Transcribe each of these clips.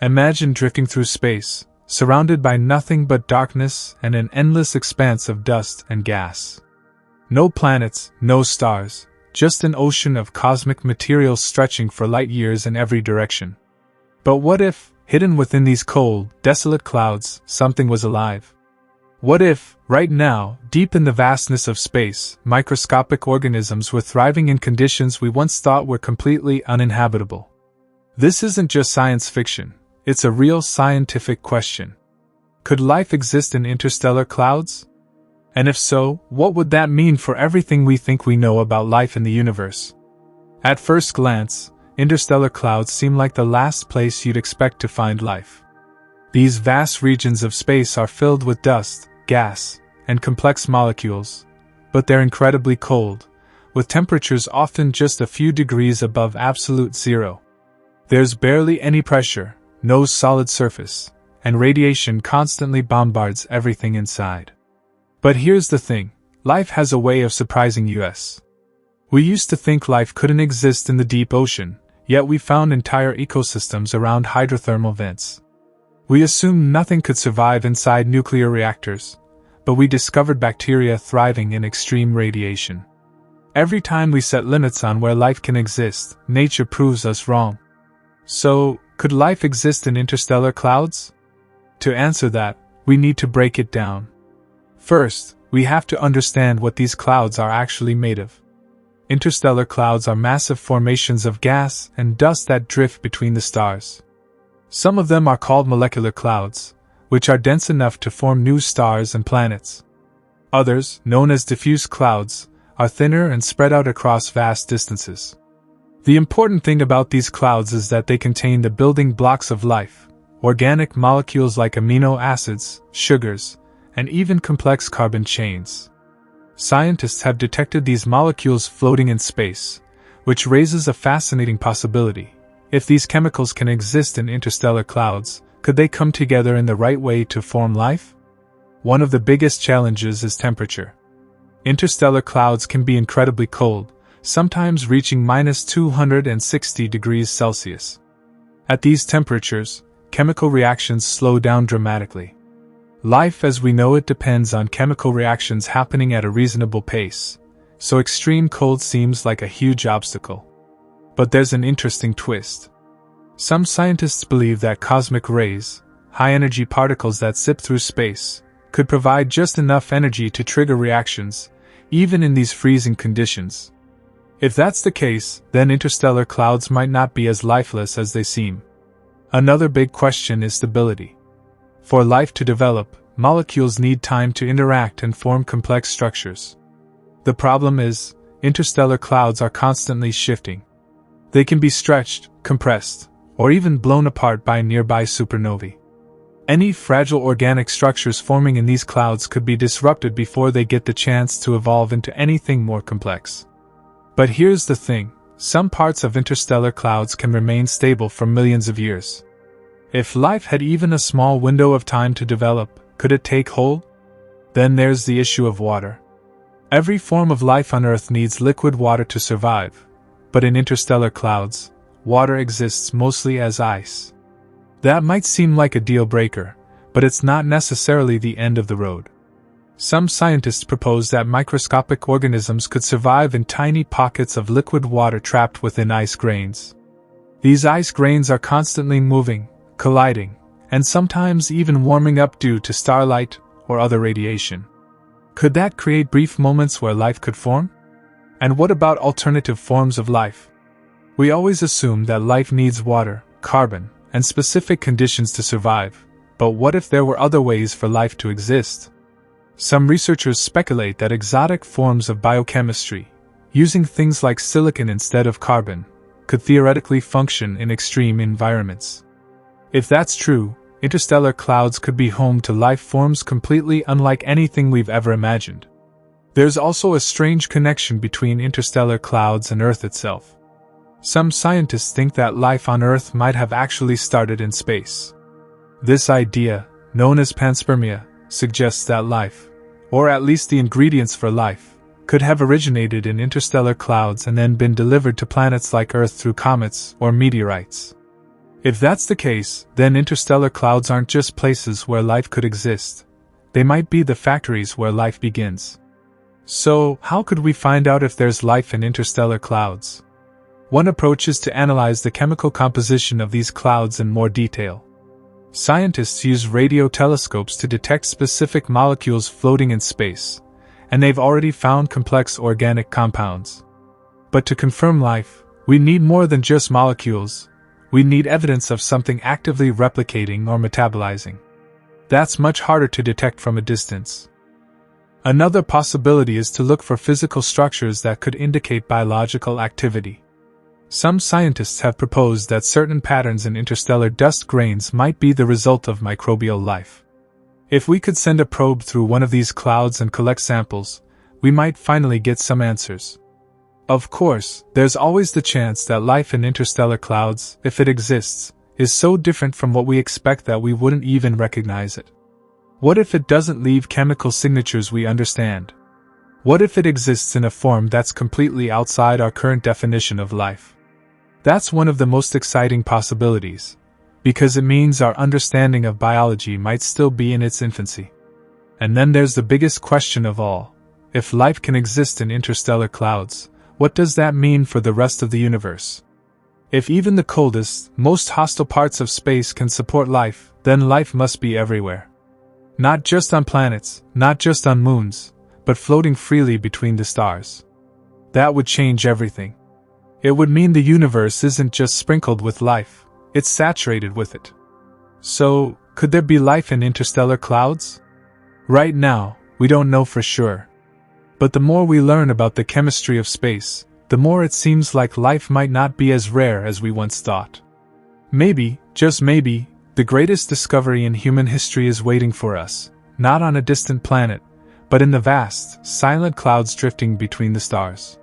Imagine drifting through space, surrounded by nothing but darkness and an endless expanse of dust and gas. No planets, no stars, just an ocean of cosmic material stretching for light years in every direction. But what if, hidden within these cold, desolate clouds, something was alive? What if, right now, deep in the vastness of space, microscopic organisms were thriving in conditions we once thought were completely uninhabitable? This isn't just science fiction, it's a real scientific question. Could life exist in interstellar clouds? And if so, what would that mean for everything we think we know about life in the universe? At first glance, interstellar clouds seem like the last place you'd expect to find life. These vast regions of space are filled with dust, gas, and complex molecules, but they're incredibly cold, with temperatures often just a few degrees above absolute zero. There's barely any pressure, no solid surface, and radiation constantly bombards everything inside. But here's the thing, life has a way of surprising us. We used to think life couldn't exist in the deep ocean, yet we found entire ecosystems around hydrothermal vents. We assumed nothing could survive inside nuclear reactors, but we discovered bacteria thriving in extreme radiation. Every time we set limits on where life can exist, nature proves us wrong. So, could life exist in interstellar clouds? To answer that, we need to break it down. First, we have to understand what these clouds are actually made of. Interstellar clouds are massive formations of gas and dust that drift between the stars. Some of them are called molecular clouds, which are dense enough to form new stars and planets. Others, known as diffuse clouds, are thinner and spread out across vast distances. The important thing about these clouds is that they contain the building blocks of life, organic molecules like amino acids, sugars, and even complex carbon chains. Scientists have detected these molecules floating in space, which raises a fascinating possibility. If these chemicals can exist in interstellar clouds, could they come together in the right way to form life? One of the biggest challenges is temperature. Interstellar clouds can be incredibly cold, sometimes reaching -260 degrees Celsius. At these temperatures, chemical reactions slow down dramatically. Life as we know it depends on chemical reactions happening at a reasonable pace, so extreme cold seems like a huge obstacle. But there's an interesting twist. Some scientists believe that cosmic rays, high-energy particles that zip through space, could provide just enough energy to trigger reactions, even in these freezing conditions. If that's the case, then interstellar clouds might not be as lifeless as they seem. Another big question is stability. For life to develop, molecules need time to interact and form complex structures. The problem is, interstellar clouds are constantly shifting. They can be stretched, compressed, or even blown apart by nearby supernovae. Any fragile organic structures forming in these clouds could be disrupted before they get the chance to evolve into anything more complex. But here's the thing, some parts of interstellar clouds can remain stable for millions of years. If life had even a small window of time to develop, could it take hold? Then there's the issue of water. Every form of life on Earth needs liquid water to survive, but in interstellar clouds, water exists mostly as ice. That might seem like a deal breaker, but it's not necessarily the end of the road. Some scientists propose that microscopic organisms could survive in tiny pockets of liquid water trapped within ice grains. These ice grains are constantly moving, colliding, and sometimes even warming up due to starlight or other radiation. Could that create brief moments where life could form? And what about alternative forms of life? We always assume that life needs water, carbon, and specific conditions to survive, but what if there were other ways for life to exist? Some researchers speculate that exotic forms of biochemistry, using things like silicon instead of carbon, could theoretically function in extreme environments. If that's true, interstellar clouds could be home to life forms completely unlike anything we've ever imagined. There's also a strange connection between interstellar clouds and Earth itself. Some scientists think that life on Earth might have actually started in space. This idea, known as panspermia, suggests that life, or at least the ingredients for life, could have originated in interstellar clouds and then been delivered to planets like Earth through comets or meteorites. If that's the case, then interstellar clouds aren't just places where life could exist. They might be the factories where life begins. So, how could we find out if there's life in interstellar clouds? One approach is to analyze the chemical composition of these clouds in more detail. Scientists use radio telescopes to detect specific molecules floating in space, and they've already found complex organic compounds. But to confirm life, we need more than just molecules. We need evidence of something actively replicating or metabolizing. That's much harder to detect from a distance. Another possibility is to look for physical structures that could indicate biological activity. Some scientists have proposed that certain patterns in interstellar dust grains might be the result of microbial life. If we could send a probe through one of these clouds and collect samples, we might finally get some answers. Of course, there's always the chance that life in interstellar clouds, if it exists, is so different from what we expect that we wouldn't even recognize it. What if it doesn't leave chemical signatures we understand? What if it exists in a form that's completely outside our current definition of life? That's one of the most exciting possibilities, because it means our understanding of biology might still be in its infancy. And then there's the biggest question of all. If life can exist in interstellar clouds, what does that mean for the rest of the universe? If even the coldest, most hostile parts of space can support life, then life must be everywhere. Not just on planets, not just on moons, but floating freely between the stars. That would change everything. It would mean the universe isn't just sprinkled with life, it's saturated with it. So, could there be life in interstellar clouds? Right now, we don't know for sure. But the more we learn about the chemistry of space, the more it seems like life might not be as rare as we once thought. Maybe, just maybe, the greatest discovery in human history is waiting for us, not on a distant planet, but in the vast, silent clouds drifting between the stars.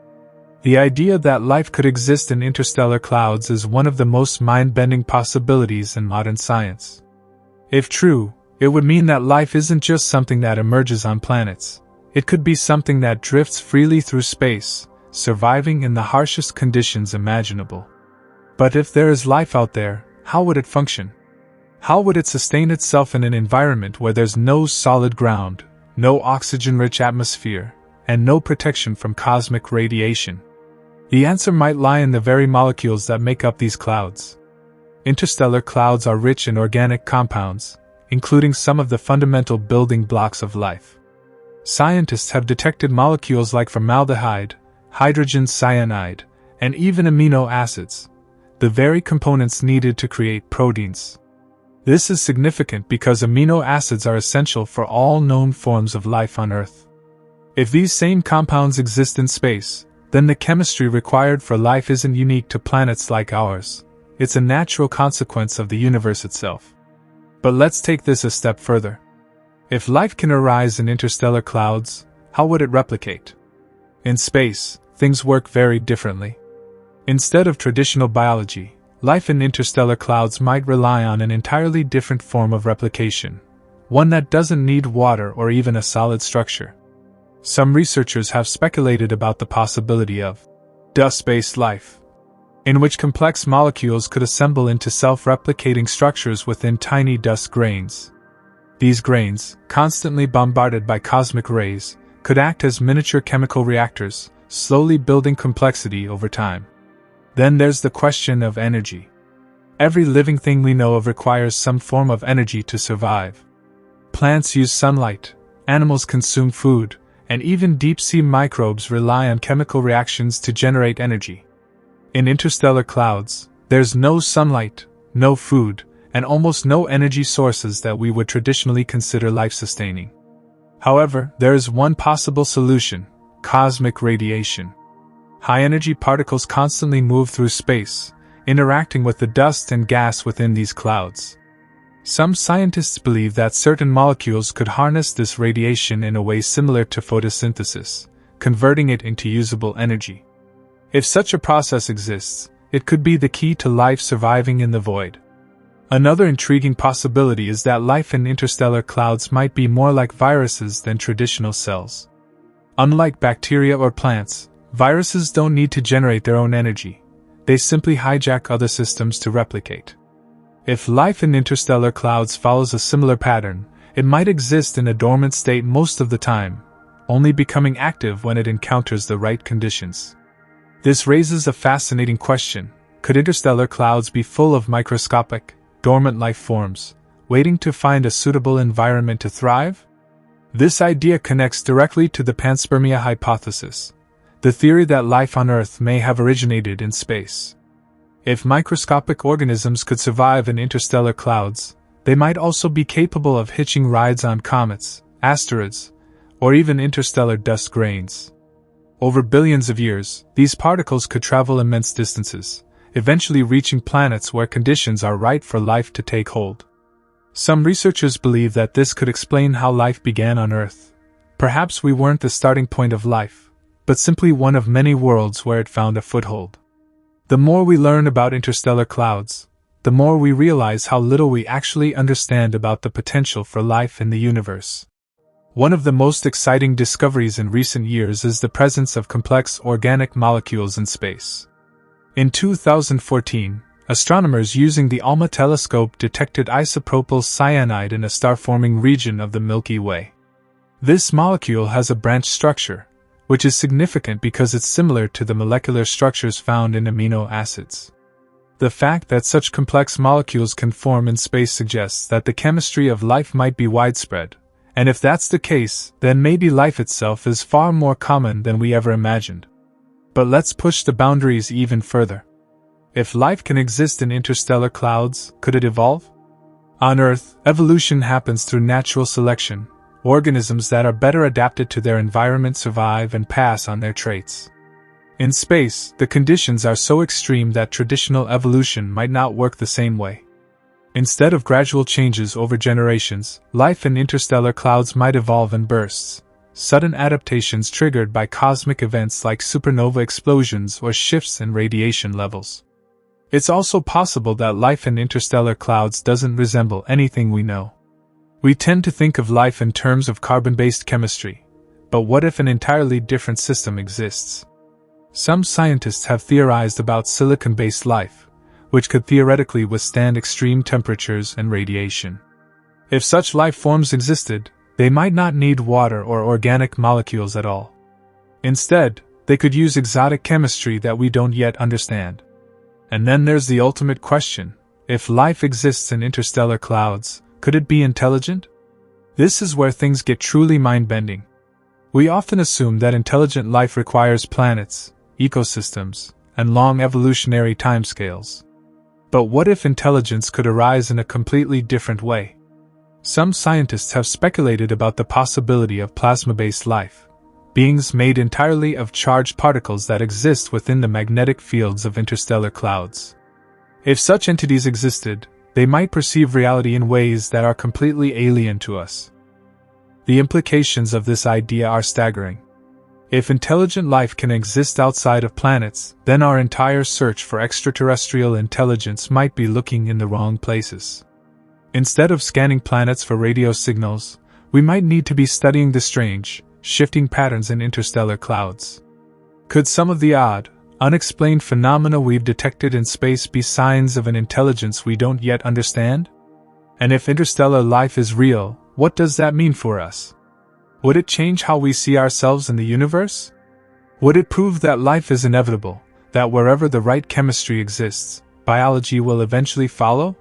The idea that life could exist in interstellar clouds is one of the most mind-bending possibilities in modern science. If true, it would mean that life isn't just something that emerges on planets. It could be something that drifts freely through space, surviving in the harshest conditions imaginable. But if there is life out there, how would it function? How would it sustain itself in an environment where there's no solid ground, no oxygen-rich atmosphere, and no protection from cosmic radiation? The answer might lie in the very molecules that make up these clouds. Interstellar clouds are rich in organic compounds, including some of the fundamental building blocks of life. Scientists have detected molecules like formaldehyde, hydrogen cyanide, and even amino acids, the very components needed to create proteins. This is significant because amino acids are essential for all known forms of life on Earth. If these same compounds exist in space, then the chemistry required for life isn't unique to planets like ours. It's a natural consequence of the universe itself. But let's take this a step further. If life can arise in interstellar clouds, how would it replicate? In space, things work very differently. Instead of traditional biology, life in interstellar clouds might rely on an entirely different form of replication, one that doesn't need water or even a solid structure. Some researchers have speculated about the possibility of dust-based life, in which complex molecules could assemble into self-replicating structures within tiny dust grains. These grains, constantly bombarded by cosmic rays, could act as miniature chemical reactors, slowly building complexity over time. Then there's the question of energy. Every living thing we know of requires some form of energy to survive. Plants use sunlight, animals consume food, and even deep-sea microbes rely on chemical reactions to generate energy. In interstellar clouds, there's no sunlight, no food, and almost no energy sources that we would traditionally consider life-sustaining. However, there is one possible solution: cosmic radiation. High-energy particles constantly move through space, interacting with the dust and gas within these clouds. Some scientists believe that certain molecules could harness this radiation in a way similar to photosynthesis, converting it into usable energy. If such a process exists, it could be the key to life surviving in the void. Another intriguing possibility is that life in interstellar clouds might be more like viruses than traditional cells. Unlike bacteria or plants, viruses don't need to generate their own energy. They simply hijack other systems to replicate. If life in interstellar clouds follows a similar pattern, it might exist in a dormant state most of the time, only becoming active when it encounters the right conditions. This raises a fascinating question. Could interstellar clouds be full of microscopic, dormant life forms, waiting to find a suitable environment to thrive? This idea connects directly to the panspermia hypothesis, the theory that life on Earth may have originated in space. If microscopic organisms could survive in interstellar clouds, they might also be capable of hitching rides on comets, asteroids, or even interstellar dust grains. Over billions of years, these particles could travel immense distances, eventually reaching planets where conditions are right for life to take hold. Some researchers believe that this could explain how life began on Earth. Perhaps we weren't the starting point of life, but simply one of many worlds where it found a foothold. The more we learn about interstellar clouds, the more we realize how little we actually understand about the potential for life in the universe. One of the most exciting discoveries in recent years is the presence of complex organic molecules in space. In 2014, astronomers using the ALMA telescope detected isopropyl cyanide in a star-forming region of the Milky Way. This molecule has a branch structure, which is significant because it's similar to the molecular structures found in amino acids. The fact that such complex molecules can form in space suggests that the chemistry of life might be widespread, and if that's the case, then maybe life itself is far more common than we ever imagined. But let's push the boundaries even further. If life can exist in interstellar clouds, could it evolve? On Earth, evolution happens through natural selection. Organisms that are better adapted to their environment survive and pass on their traits. In space, the conditions are so extreme that traditional evolution might not work the same way. Instead of gradual changes over generations, life in interstellar clouds might evolve in bursts, sudden adaptations triggered by cosmic events like supernova explosions or shifts in radiation levels. It's also possible that life in interstellar clouds doesn't resemble anything we know. We tend to think of life in terms of carbon-based chemistry, but what if an entirely different system exists? Some scientists have theorized about silicon-based life, which could theoretically withstand extreme temperatures and radiation. If such life forms existed, they might not need water or organic molecules at all. Instead, they could use exotic chemistry that we don't yet understand. And then there's the ultimate question: if life exists in interstellar clouds, could it be intelligent? This is where things get truly mind-bending. We often assume that intelligent life requires planets, ecosystems, and long evolutionary timescales. But what if intelligence could arise in a completely different way? Some scientists have speculated about the possibility of plasma-based life, beings made entirely of charged particles that exist within the magnetic fields of interstellar clouds. If such entities existed, they might perceive reality in ways that are completely alien to us. The implications of this idea are staggering. If intelligent life can exist outside of planets, then our entire search for extraterrestrial intelligence might be looking in the wrong places. Instead of scanning planets for radio signals, we might need to be studying the strange, shifting patterns in interstellar clouds. Could some of the odd, unexplained phenomena we've detected in space be signs of an intelligence we don't yet understand? And if interstellar life is real, what does that mean for us? Would it change how we see ourselves in the universe? Would it prove that life is inevitable, that wherever the right chemistry exists, biology will eventually follow?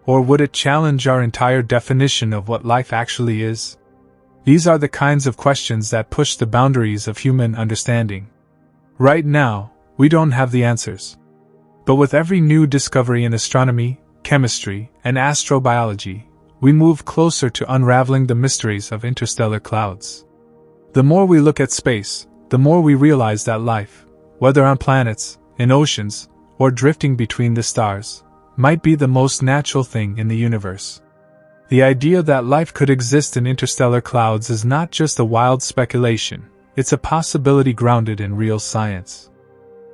Or would it challenge our entire definition of what life actually is? These are the kinds of questions that push the boundaries of human understanding. Right now, we don't have the answers. But with every new discovery in astronomy, chemistry, and astrobiology, we move closer to unraveling the mysteries of interstellar clouds. The more we look at space, the more we realize that life, whether on planets, in oceans, or drifting between the stars, might be the most natural thing in the universe. The idea that life could exist in interstellar clouds is not just a wild speculation, it's a possibility grounded in real science.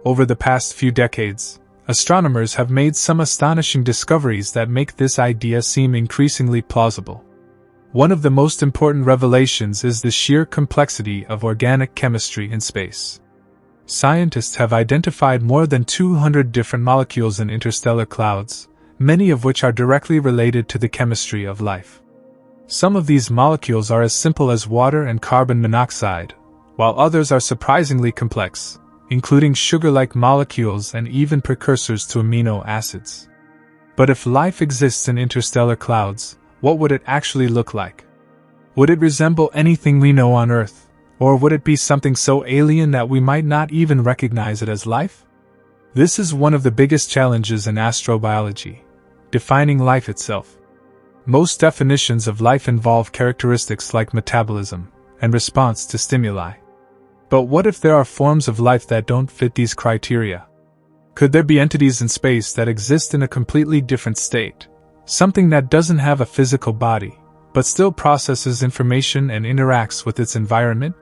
Over the past few decades, astronomers have made some astonishing discoveries that make this idea seem increasingly plausible. One of the most important revelations is the sheer complexity of organic chemistry in space. Scientists have identified more than 200 different molecules in interstellar clouds, many of which are directly related to the chemistry of life. Some of these molecules are as simple as water and carbon monoxide, while others are surprisingly complex, including sugar-like molecules and even precursors to amino acids. But if life exists in interstellar clouds, what would it actually look like? Would it resemble anything we know on Earth, or would it be something so alien that we might not even recognize it as life? This is one of the biggest challenges in astrobiology, defining life itself. Most definitions of life involve characteristics like metabolism and response to stimuli. But what if there are forms of life that don't fit these criteria? Could there be entities in space that exist in a completely different state, something that doesn't have a physical body, but still processes information and interacts with its environment?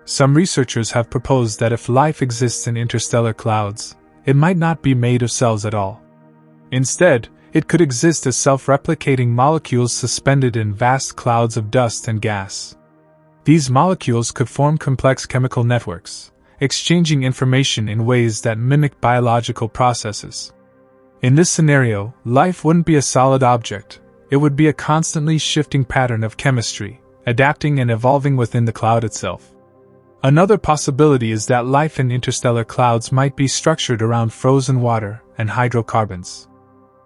Some researchers have proposed that if life exists in interstellar clouds, it might not be made of cells at all. Instead, it could exist as self-replicating molecules suspended in vast clouds of dust and gas. These molecules could form complex chemical networks, exchanging information in ways that mimic biological processes. In this scenario, life wouldn't be a solid object, it would be a constantly shifting pattern of chemistry, adapting and evolving within the cloud itself. Another possibility is that life in interstellar clouds might be structured around frozen water and hydrocarbons.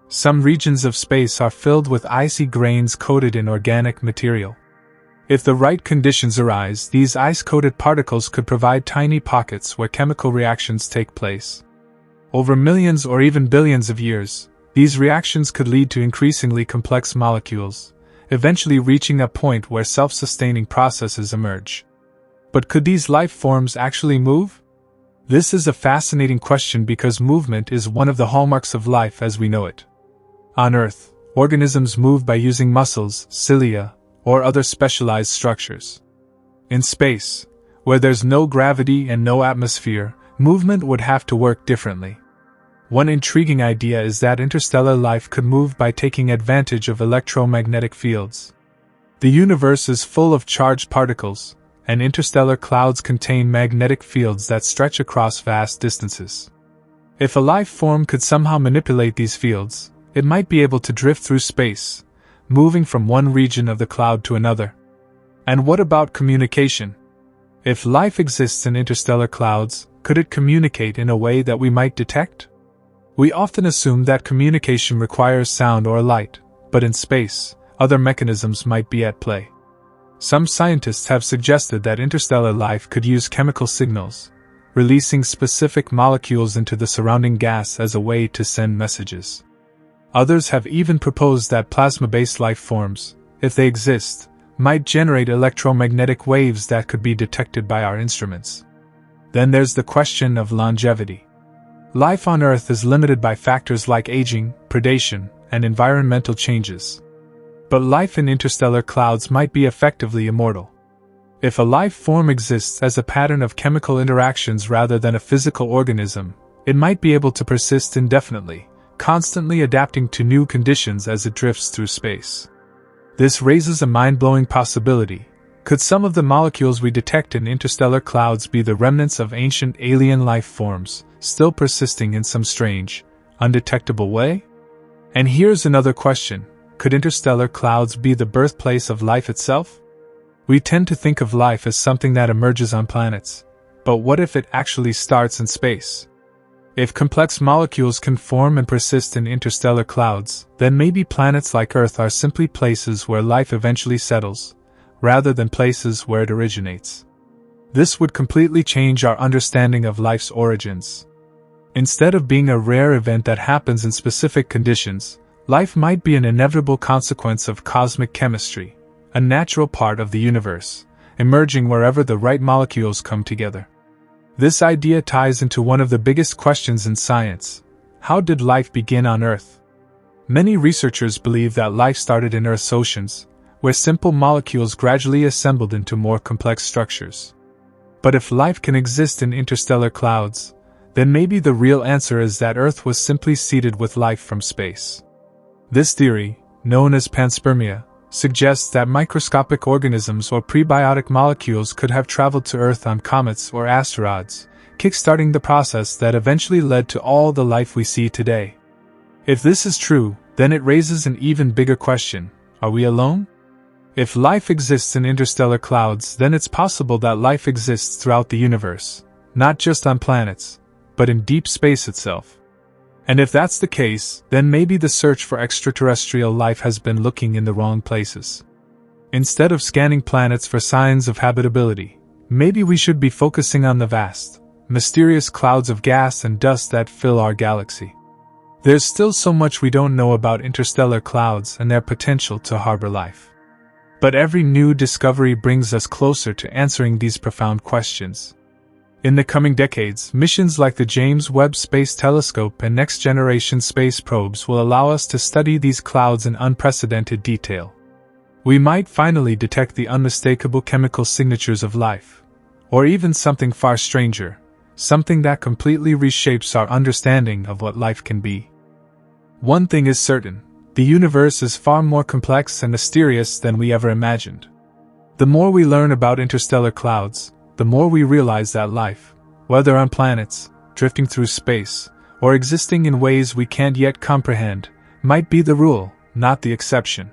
Some regions of space are filled with icy grains coated in organic material. If the right conditions arise, these ice-coated particles could provide tiny pockets where chemical reactions take place. Over millions or even billions of years, these reactions could lead to increasingly complex molecules, eventually reaching a point where self-sustaining processes emerge. But could these life forms actually move? This is a fascinating question because movement is one of the hallmarks of life as we know it. On Earth, organisms move by using muscles, cilia, or other specialized structures. In space, where there's no gravity and no atmosphere, movement would have to work differently. One intriguing idea is that interstellar life could move by taking advantage of electromagnetic fields. The universe is full of charged particles, and interstellar clouds contain magnetic fields that stretch across vast distances. If a life form could somehow manipulate these fields, it might be able to drift through space, moving from one region of the cloud to another. And what about communication? If life exists in interstellar clouds, could it communicate in a way that we might detect? We often assume that communication requires sound or light, but in space, other mechanisms might be at play. Some scientists have suggested that interstellar life could use chemical signals, releasing specific molecules into the surrounding gas as a way to send messages. Others have even proposed that plasma-based life forms, if they exist, might generate electromagnetic waves that could be detected by our instruments. Then there's the question of longevity. Life on Earth is limited by factors like aging, predation, and environmental changes. But life in interstellar clouds might be effectively immortal. If a life form exists as a pattern of chemical interactions rather than a physical organism, it might be able to persist indefinitely, constantly adapting to new conditions as it drifts through space. This raises a mind-blowing possibility. Could some of the molecules we detect in interstellar clouds be the remnants of ancient alien life forms, still persisting in some strange, undetectable way? And here's another question. Could interstellar clouds be the birthplace of life itself? We tend to think of life as something that emerges on planets, but what if it actually starts in space? If complex molecules can form and persist in interstellar clouds, then maybe planets like Earth are simply places where life eventually settles, rather than places where it originates. This would completely change our understanding of life's origins. Instead of being a rare event that happens in specific conditions, life might be an inevitable consequence of cosmic chemistry, a natural part of the universe, emerging wherever the right molecules come together. This idea ties into one of the biggest questions in science. How did life begin on Earth? Many researchers believe that life started in Earth's oceans, where simple molecules gradually assembled into more complex structures. But if life can exist in interstellar clouds, then maybe the real answer is that Earth was simply seeded with life from space. This theory, known as panspermia, suggests that microscopic organisms or prebiotic molecules could have traveled to Earth on comets or asteroids, kickstarting the process that eventually led to all the life we see today. If this is true, then it raises an even bigger question: are we alone? If life exists in interstellar clouds, then it's possible that life exists throughout the universe, not just on planets, but in deep space itself. And if that's the case, then maybe the search for extraterrestrial life has been looking in the wrong places. Instead of scanning planets for signs of habitability, maybe we should be focusing on the vast, mysterious clouds of gas and dust that fill our galaxy. There's still so much we don't know about interstellar clouds and their potential to harbor life. But every new discovery brings us closer to answering these profound questions. In the coming decades, missions like the James Webb Space Telescope and next-generation space probes will allow us to study these clouds in unprecedented detail. We might finally detect the unmistakable chemical signatures of life, or even something far stranger, something that completely reshapes our understanding of what life can be. One thing is certain: the universe is far more complex and mysterious than we ever imagined. The more we learn about interstellar clouds, the more we realize that life, whether on planets, drifting through space, or existing in ways we can't yet comprehend, might be the rule, not the exception.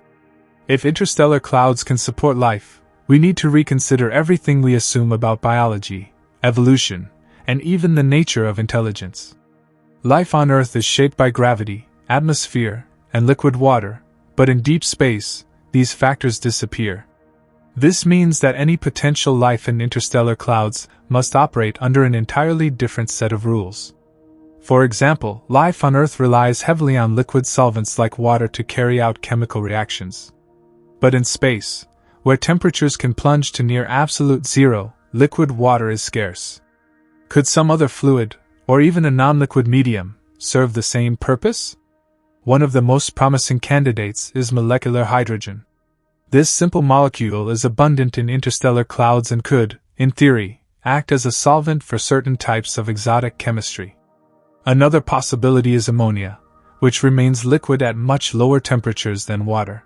If interstellar clouds can support life, we need to reconsider everything we assume about biology, evolution, and even the nature of intelligence. Life on Earth is shaped by gravity, atmosphere, and liquid water, but in deep space, these factors disappear. This means that any potential life in interstellar clouds must operate under an entirely different set of rules. For example, life on Earth relies heavily on liquid solvents like water to carry out chemical reactions. But in space, where temperatures can plunge to near absolute zero, liquid water is scarce. Could some other fluid, or even a non-liquid medium, serve the same purpose? One of the most promising candidates is molecular hydrogen. This simple molecule is abundant in interstellar clouds and could, in theory, act as a solvent for certain types of exotic chemistry. Another possibility is ammonia, which remains liquid at much lower temperatures than water.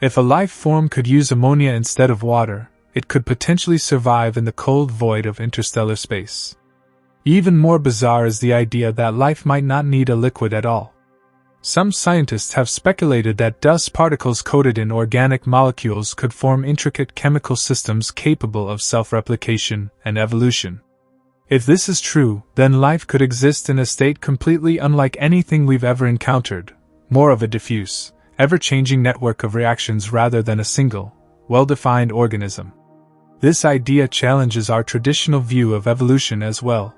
If a life form could use ammonia instead of water, it could potentially survive in the cold void of interstellar space. Even more bizarre is the idea that life might not need a liquid at all. Some scientists have speculated that dust particles coated in organic molecules could form intricate chemical systems capable of self-replication and evolution. If this is true, then life could exist in a state completely unlike anything we've ever encountered, more of a diffuse, ever-changing network of reactions rather than a single, well-defined organism. This idea challenges our traditional view of evolution as well.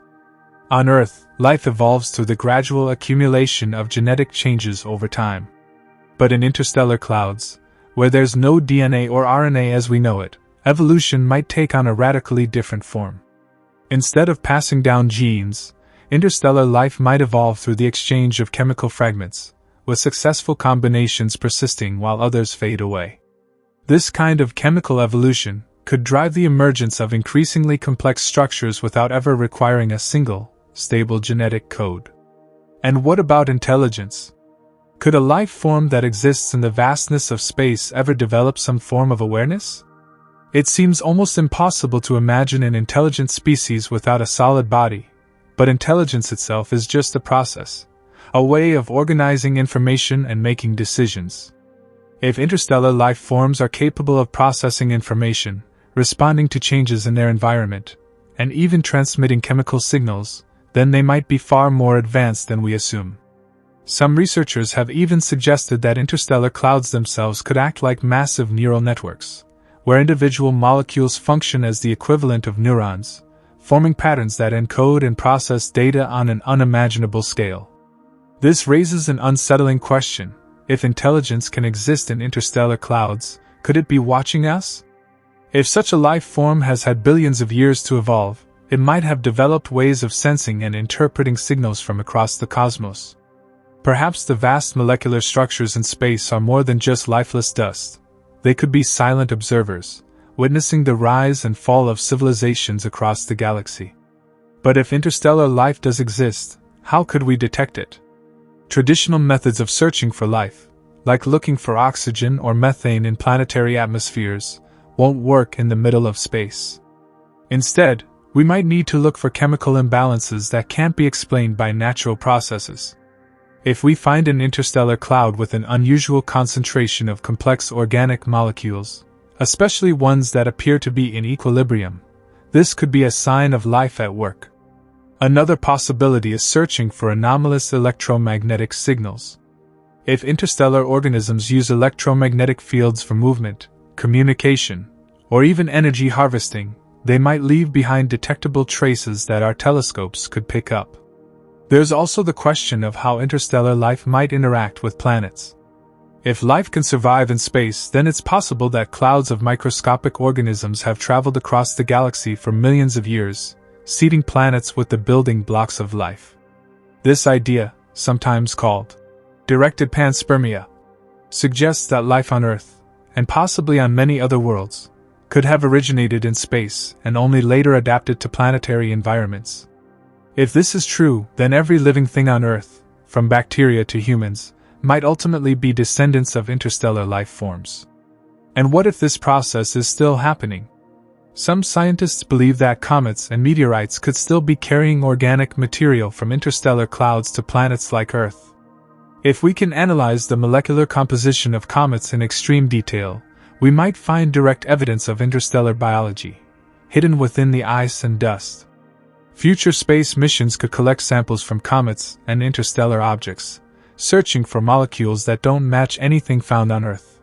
On Earth, life evolves through the gradual accumulation of genetic changes over time. But in interstellar clouds, where there's no DNA or RNA as we know it, evolution might take on a radically different form. Instead of passing down genes, interstellar life might evolve through the exchange of chemical fragments, with successful combinations persisting while others fade away. This kind of chemical evolution could drive the emergence of increasingly complex structures without ever requiring a single, stable genetic code. And what about intelligence? Could a life form that exists in the vastness of space ever develop some form of awareness? It seems almost impossible to imagine an intelligent species without a solid body, but intelligence itself is just a process, a way of organizing information and making decisions. If interstellar life forms are capable of processing information, responding to changes in their environment, and even transmitting chemical signals, then they might be far more advanced than we assume. Some researchers have even suggested that interstellar clouds themselves could act like massive neural networks, where individual molecules function as the equivalent of neurons, forming patterns that encode and process data on an unimaginable scale. This raises an unsettling question: if intelligence can exist in interstellar clouds, could it be watching us? If such a life form has had billions of years to evolve, it might have developed ways of sensing and interpreting signals from across the cosmos. Perhaps the vast molecular structures in space are more than just lifeless dust. They could be silent observers, witnessing the rise and fall of civilizations across the galaxy. But if interstellar life does exist, how could we detect it? Traditional methods of searching for life, like looking for oxygen or methane in planetary atmospheres, won't work in the middle of space. Instead, we might need to look for chemical imbalances that can't be explained by natural processes. If we find an interstellar cloud with an unusual concentration of complex organic molecules, especially ones that appear to be in equilibrium, this could be a sign of life at work. Another possibility is searching for anomalous electromagnetic signals. If interstellar organisms use electromagnetic fields for movement, communication, or even energy harvesting, they might leave behind detectable traces that our telescopes could pick up. There's also the question of how interstellar life might interact with planets. If life can survive in space, then it's possible that clouds of microscopic organisms have traveled across the galaxy for millions of years, seeding planets with the building blocks of life. This idea, sometimes called directed panspermia, suggests that life on Earth, and possibly on many other worlds, could have originated in space and only later adapted to planetary environments. If this is true, then every living thing on Earth, from bacteria to humans, might ultimately be descendants of interstellar life forms. And what if this process is still happening? Some scientists believe that comets and meteorites could still be carrying organic material from interstellar clouds to planets like Earth. If we can analyze the molecular composition of comets in extreme detail, we might find direct evidence of interstellar biology, hidden within the ice and dust. Future space missions could collect samples from comets and interstellar objects, searching for molecules that don't match anything found on Earth.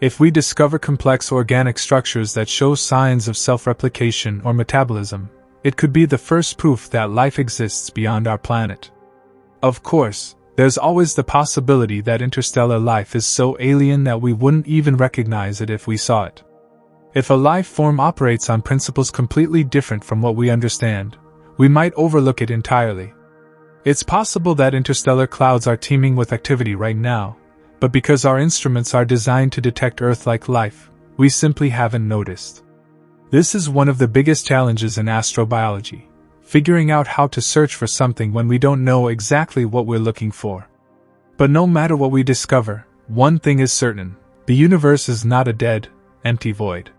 If we discover complex organic structures that show signs of self-replication or metabolism, it could be the first proof that life exists beyond our planet. Of course, there's always the possibility that interstellar life is so alien that we wouldn't even recognize it if we saw it. If a life form operates on principles completely different from what we understand, we might overlook it entirely. It's possible that interstellar clouds are teeming with activity right now, but because our instruments are designed to detect Earth-like life, we simply haven't noticed. This is one of the biggest challenges in astrobiology, figuring out how to search for something when we don't know exactly what we're looking for. But no matter what we discover, one thing is certain: the universe is not a dead, empty void.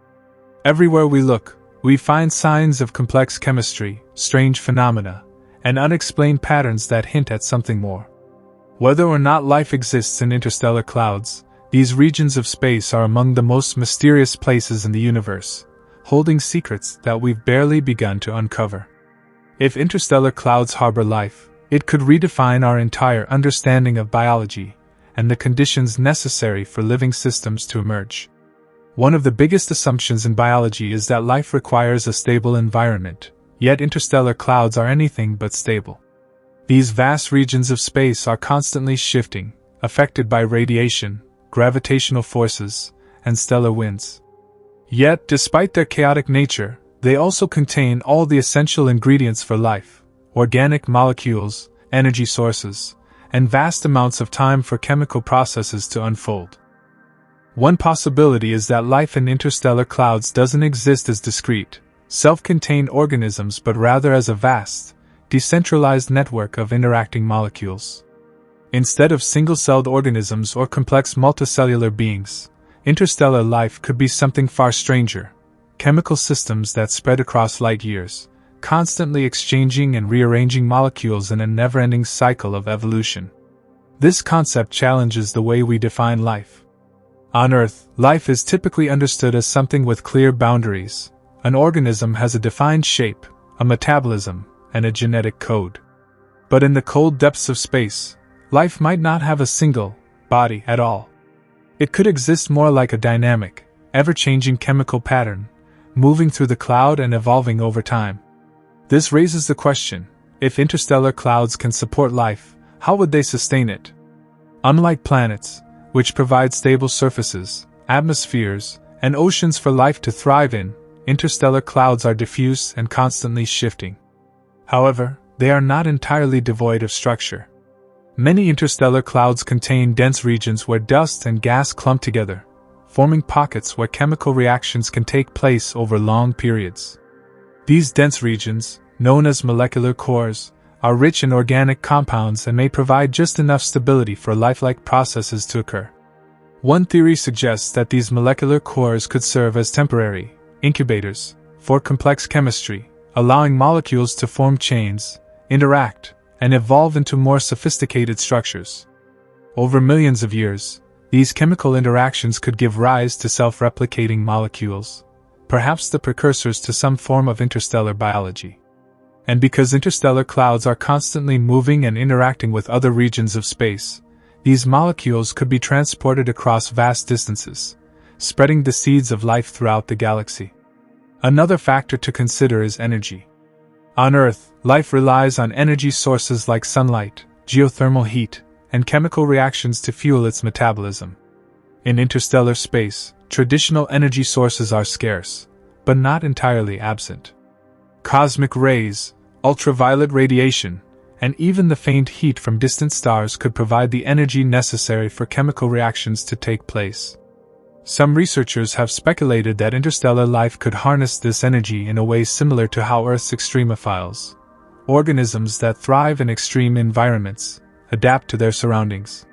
Everywhere we look, we find signs of complex chemistry, strange phenomena, and unexplained patterns that hint at something more. Whether or not life exists in interstellar clouds, these regions of space are among the most mysterious places in the universe, holding secrets that we've barely begun to uncover. If interstellar clouds harbor life, it could redefine our entire understanding of biology and the conditions necessary for living systems to emerge. One of the biggest assumptions in biology is that life requires a stable environment, yet interstellar clouds are anything but stable. These vast regions of space are constantly shifting, affected by radiation, gravitational forces, and stellar winds. Yet, despite their chaotic nature, they also contain all the essential ingredients for life: organic molecules, energy sources, and vast amounts of time for chemical processes to unfold. One possibility is that life in interstellar clouds doesn't exist as discrete, self-contained organisms but rather as a vast, decentralized network of interacting molecules. Instead of single-celled organisms or complex multicellular beings, interstellar life could be something far stranger: chemical systems that spread across light years, constantly exchanging and rearranging molecules in a never-ending cycle of evolution. This concept challenges the way we define life. On Earth, life is typically understood as something with clear boundaries. An organism has a defined shape, a metabolism, and a genetic code. But in the cold depths of space, life might not have a single body at all. It could exist more like a dynamic, ever-changing chemical pattern, moving through the cloud and evolving over time. This raises the question: if interstellar clouds can support life, how would they sustain it? Unlike planets, which provide stable surfaces, atmospheres, and oceans for life to thrive in, interstellar clouds are diffuse and constantly shifting. However, they are not entirely devoid of structure. Many interstellar clouds contain dense regions where dust and gas clump together, forming pockets where chemical reactions can take place over long periods. These dense regions, known as molecular cores, are rich in organic compounds and may provide just enough stability for lifelike processes to occur. One theory suggests that these molecular cores could serve as temporary incubators for complex chemistry, allowing molecules to form chains, interact, and evolve into more sophisticated structures. Over millions of years, these chemical interactions could give rise to self-replicating molecules, perhaps the precursors to some form of interstellar biology. And because interstellar clouds are constantly moving and interacting with other regions of space, these molecules could be transported across vast distances, spreading the seeds of life throughout the galaxy. Another factor to consider is energy. On Earth, life relies on energy sources like sunlight, geothermal heat, and chemical reactions to fuel its metabolism. In interstellar space, traditional energy sources are scarce, but not entirely absent. Cosmic rays, ultraviolet radiation, and even the faint heat from distant stars could provide the energy necessary for chemical reactions to take place. Some researchers have speculated that interstellar life could harness this energy in a way similar to how Earth's extremophiles, organisms that thrive in extreme environments, adapt to their surroundings.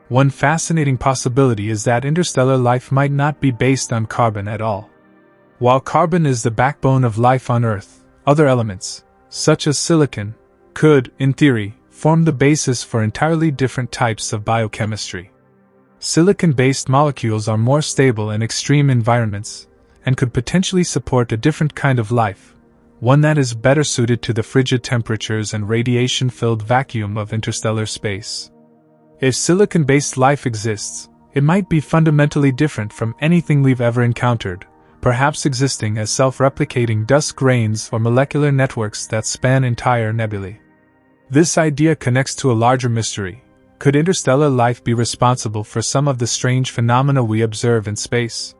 One fascinating possibility is that interstellar life might not be based on carbon at all. While carbon is the backbone of life on Earth, other elements, such as silicon, could, in theory, form the basis for entirely different types of biochemistry. Silicon-based molecules are more stable in extreme environments, and could potentially support a different kind of life, one that is better suited to the frigid temperatures and radiation-filled vacuum of interstellar space. If silicon-based life exists, it might be fundamentally different from anything we've ever encountered, perhaps existing as self-replicating dust grains or molecular networks that span entire nebulae. This idea connects to a larger mystery. Could interstellar life be responsible for some of the strange phenomena we observe in space?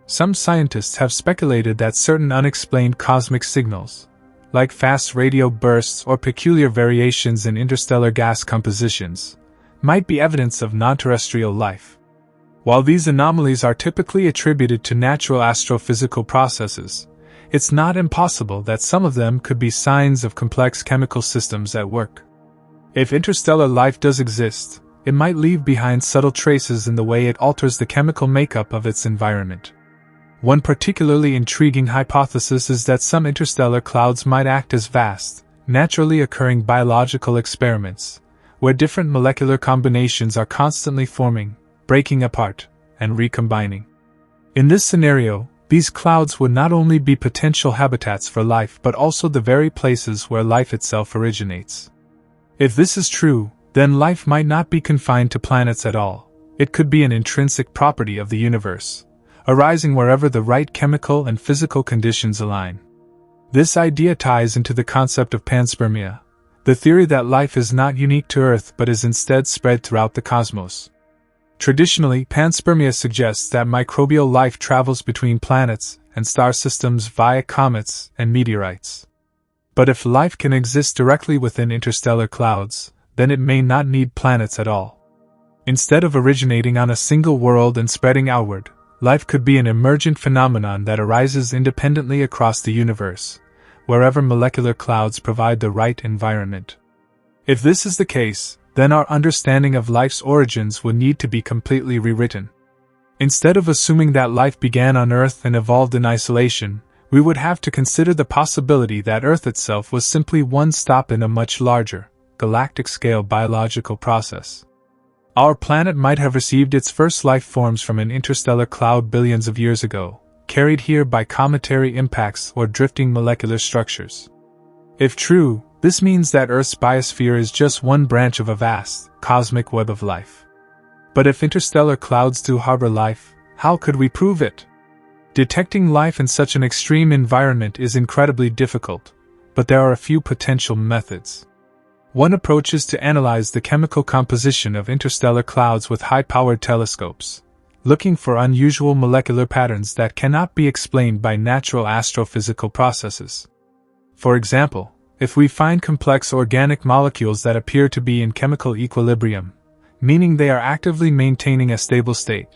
Some scientists have speculated that certain unexplained cosmic signals, like fast radio bursts or peculiar variations in interstellar gas compositions, might be evidence of non-terrestrial life. While these anomalies are typically attributed to natural astrophysical processes, it's not impossible that some of them could be signs of complex chemical systems at work. If interstellar life does exist, it might leave behind subtle traces in the way it alters the chemical makeup of its environment. One particularly intriguing hypothesis is that some interstellar clouds might act as vast, naturally occurring biological experiments, where different molecular combinations are constantly forming, breaking apart, and recombining. In this scenario, these clouds would not only be potential habitats for life but also the very places where life itself originates. If this is true, then life might not be confined to planets at all. It could be an intrinsic property of the universe, arising wherever the right chemical and physical conditions align. This idea ties into the concept of panspermia, the theory that life is not unique to Earth but is instead spread throughout the cosmos. Traditionally, panspermia suggests that microbial life travels between planets and star systems via comets and meteorites. But if life can exist directly within interstellar clouds, then it may not need planets at all. Instead of originating on a single world and spreading outward, life could be an emergent phenomenon that arises independently across the universe, wherever molecular clouds provide the right environment. If this is the case, then our understanding of life's origins would need to be completely rewritten. Instead of assuming that life began on Earth and evolved in isolation, we would have to consider the possibility that Earth itself was simply one stop in a much larger, galactic-scale biological process. Our planet might have received its first life forms from an interstellar cloud billions of years ago, carried here by cometary impacts or drifting molecular structures. If true, this means that Earth's biosphere is just one branch of a vast, cosmic web of life. But if interstellar clouds do harbor life, how could we prove it? Detecting life in such an extreme environment is incredibly difficult, but there are a few potential methods. One approach is to analyze the chemical composition of interstellar clouds with high-powered telescopes, looking for unusual molecular patterns that cannot be explained by natural astrophysical processes. For example, if we find complex organic molecules that appear to be in chemical equilibrium, meaning they are actively maintaining a stable state,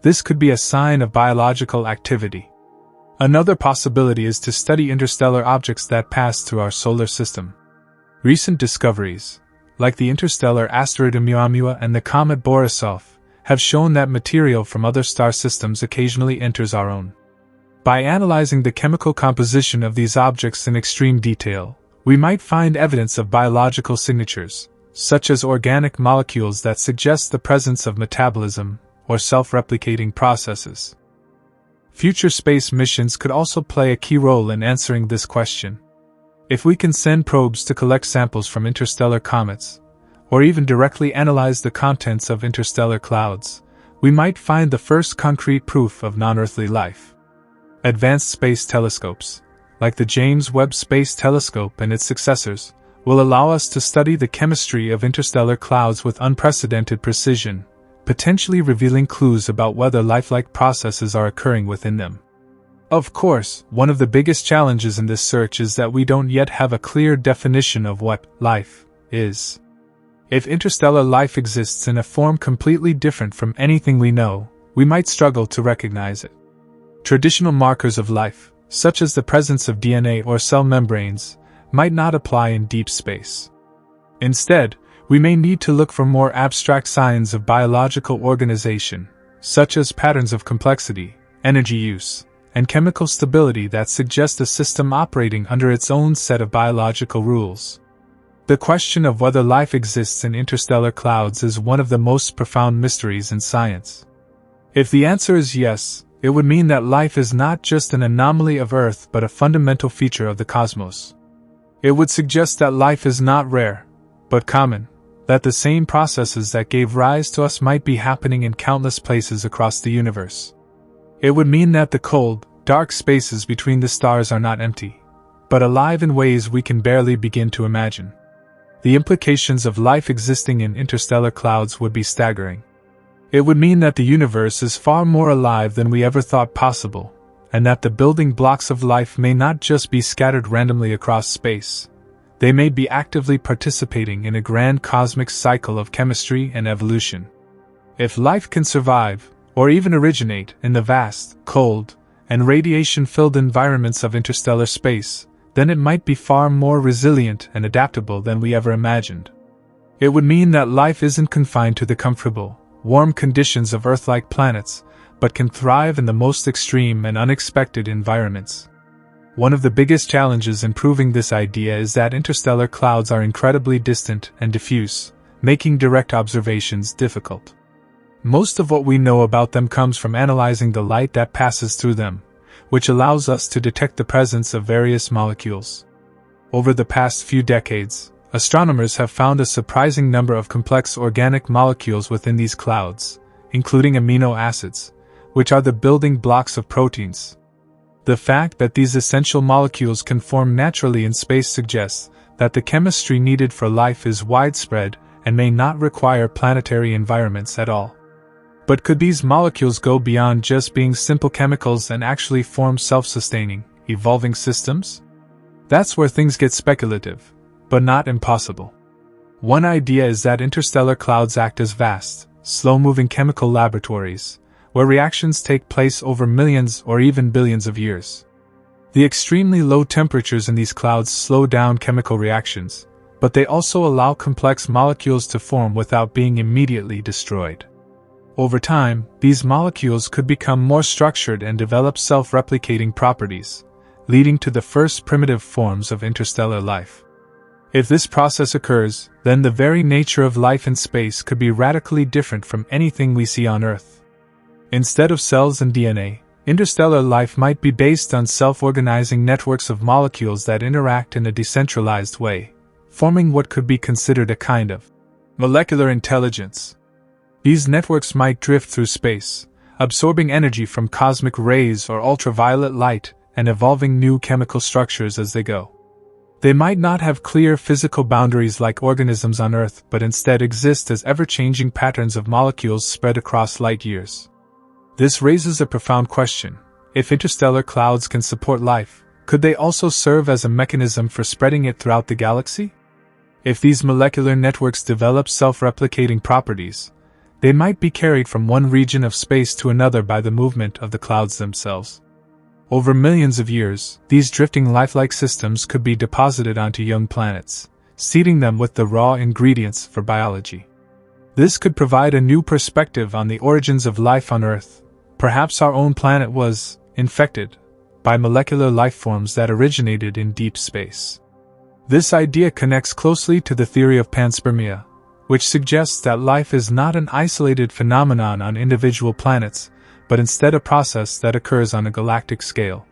this could be a sign of biological activity. Another possibility is to study interstellar objects that pass through our solar system. Recent discoveries, like the interstellar asteroid Oumuamua and the comet Borisov, have shown that material from other star systems occasionally enters our own. By analyzing the chemical composition of these objects in extreme detail, we might find evidence of biological signatures, such as organic molecules that suggest the presence of metabolism or self-replicating processes. Future space missions could also play a key role in answering this question. If we can send probes to collect samples from interstellar comets, or even directly analyze the contents of interstellar clouds, we might find the first concrete proof of non-earthly life. Advanced space telescopes, like the James Webb Space Telescope and its successors, will allow us to study the chemistry of interstellar clouds with unprecedented precision, potentially revealing clues about whether lifelike processes are occurring within them. Of course, one of the biggest challenges in this search is that we don't yet have a clear definition of what life is. If interstellar life exists in a form completely different from anything we know, we might struggle to recognize it. Traditional markers of life, such as the presence of DNA or cell membranes, might not apply in deep space. Instead, we may need to look for more abstract signs of biological organization, such as patterns of complexity, energy use, and chemical stability that suggest a system operating under its own set of biological rules. The question of whether life exists in interstellar clouds is one of the most profound mysteries in science. If the answer is yes, it would mean that life is not just an anomaly of Earth but a fundamental feature of the cosmos. It would suggest that life is not rare, but common, that the same processes that gave rise to us might be happening in countless places across the universe. It would mean that the cold, dark spaces between the stars are not empty, but alive in ways we can barely begin to imagine. The implications of life existing in interstellar clouds would be staggering. It would mean that the universe is far more alive than we ever thought possible, and that the building blocks of life may not just be scattered randomly across space. They may be actively participating in a grand cosmic cycle of chemistry and evolution. If life can survive, or even originate, in the vast, cold, and radiation-filled environments of interstellar space, then it might be far more resilient and adaptable than we ever imagined. It would mean that life isn't confined to the comfortable, warm conditions of Earth-like planets, but can thrive in the most extreme and unexpected environments. One of the biggest challenges in proving this idea is that interstellar clouds are incredibly distant and diffuse, making direct observations difficult. Most of what we know about them comes from analyzing the light that passes through them, which allows us to detect the presence of various molecules. Over the past few decades, astronomers have found a surprising number of complex organic molecules within these clouds, including amino acids, which are the building blocks of proteins. The fact that these essential molecules can form naturally in space suggests that the chemistry needed for life is widespread and may not require planetary environments at all. But could these molecules go beyond just being simple chemicals and actually form self-sustaining, evolving systems? That's where things get speculative, but not impossible. One idea is that interstellar clouds act as vast, slow-moving chemical laboratories, where reactions take place over millions or even billions of years. The extremely low temperatures in these clouds slow down chemical reactions, but they also allow complex molecules to form without being immediately destroyed. Over time, these molecules could become more structured and develop self-replicating properties, leading to the first primitive forms of interstellar life. If this process occurs, then the very nature of life in space could be radically different from anything we see on Earth. Instead of cells and DNA, interstellar life might be based on self-organizing networks of molecules that interact in a decentralized way, forming what could be considered a kind of molecular intelligence. These networks might drift through space, absorbing energy from cosmic rays or ultraviolet light and evolving new chemical structures as they go. They might not have clear physical boundaries like organisms on Earth, but instead exist as ever-changing patterns of molecules spread across light years. This raises a profound question. If interstellar clouds can support life, could they also serve as a mechanism for spreading it throughout the galaxy? If these molecular networks develop self-replicating properties, they might be carried from one region of space to another by the movement of the clouds themselves. Over millions of years, these drifting lifelike systems could be deposited onto young planets, seeding them with the raw ingredients for biology. This could provide a new perspective on the origins of life on Earth. Perhaps our own planet was infected by molecular life forms that originated in deep space. This idea connects closely to the theory of panspermia, which suggests that life is not an isolated phenomenon on individual planets, but instead a process that occurs on a galactic scale.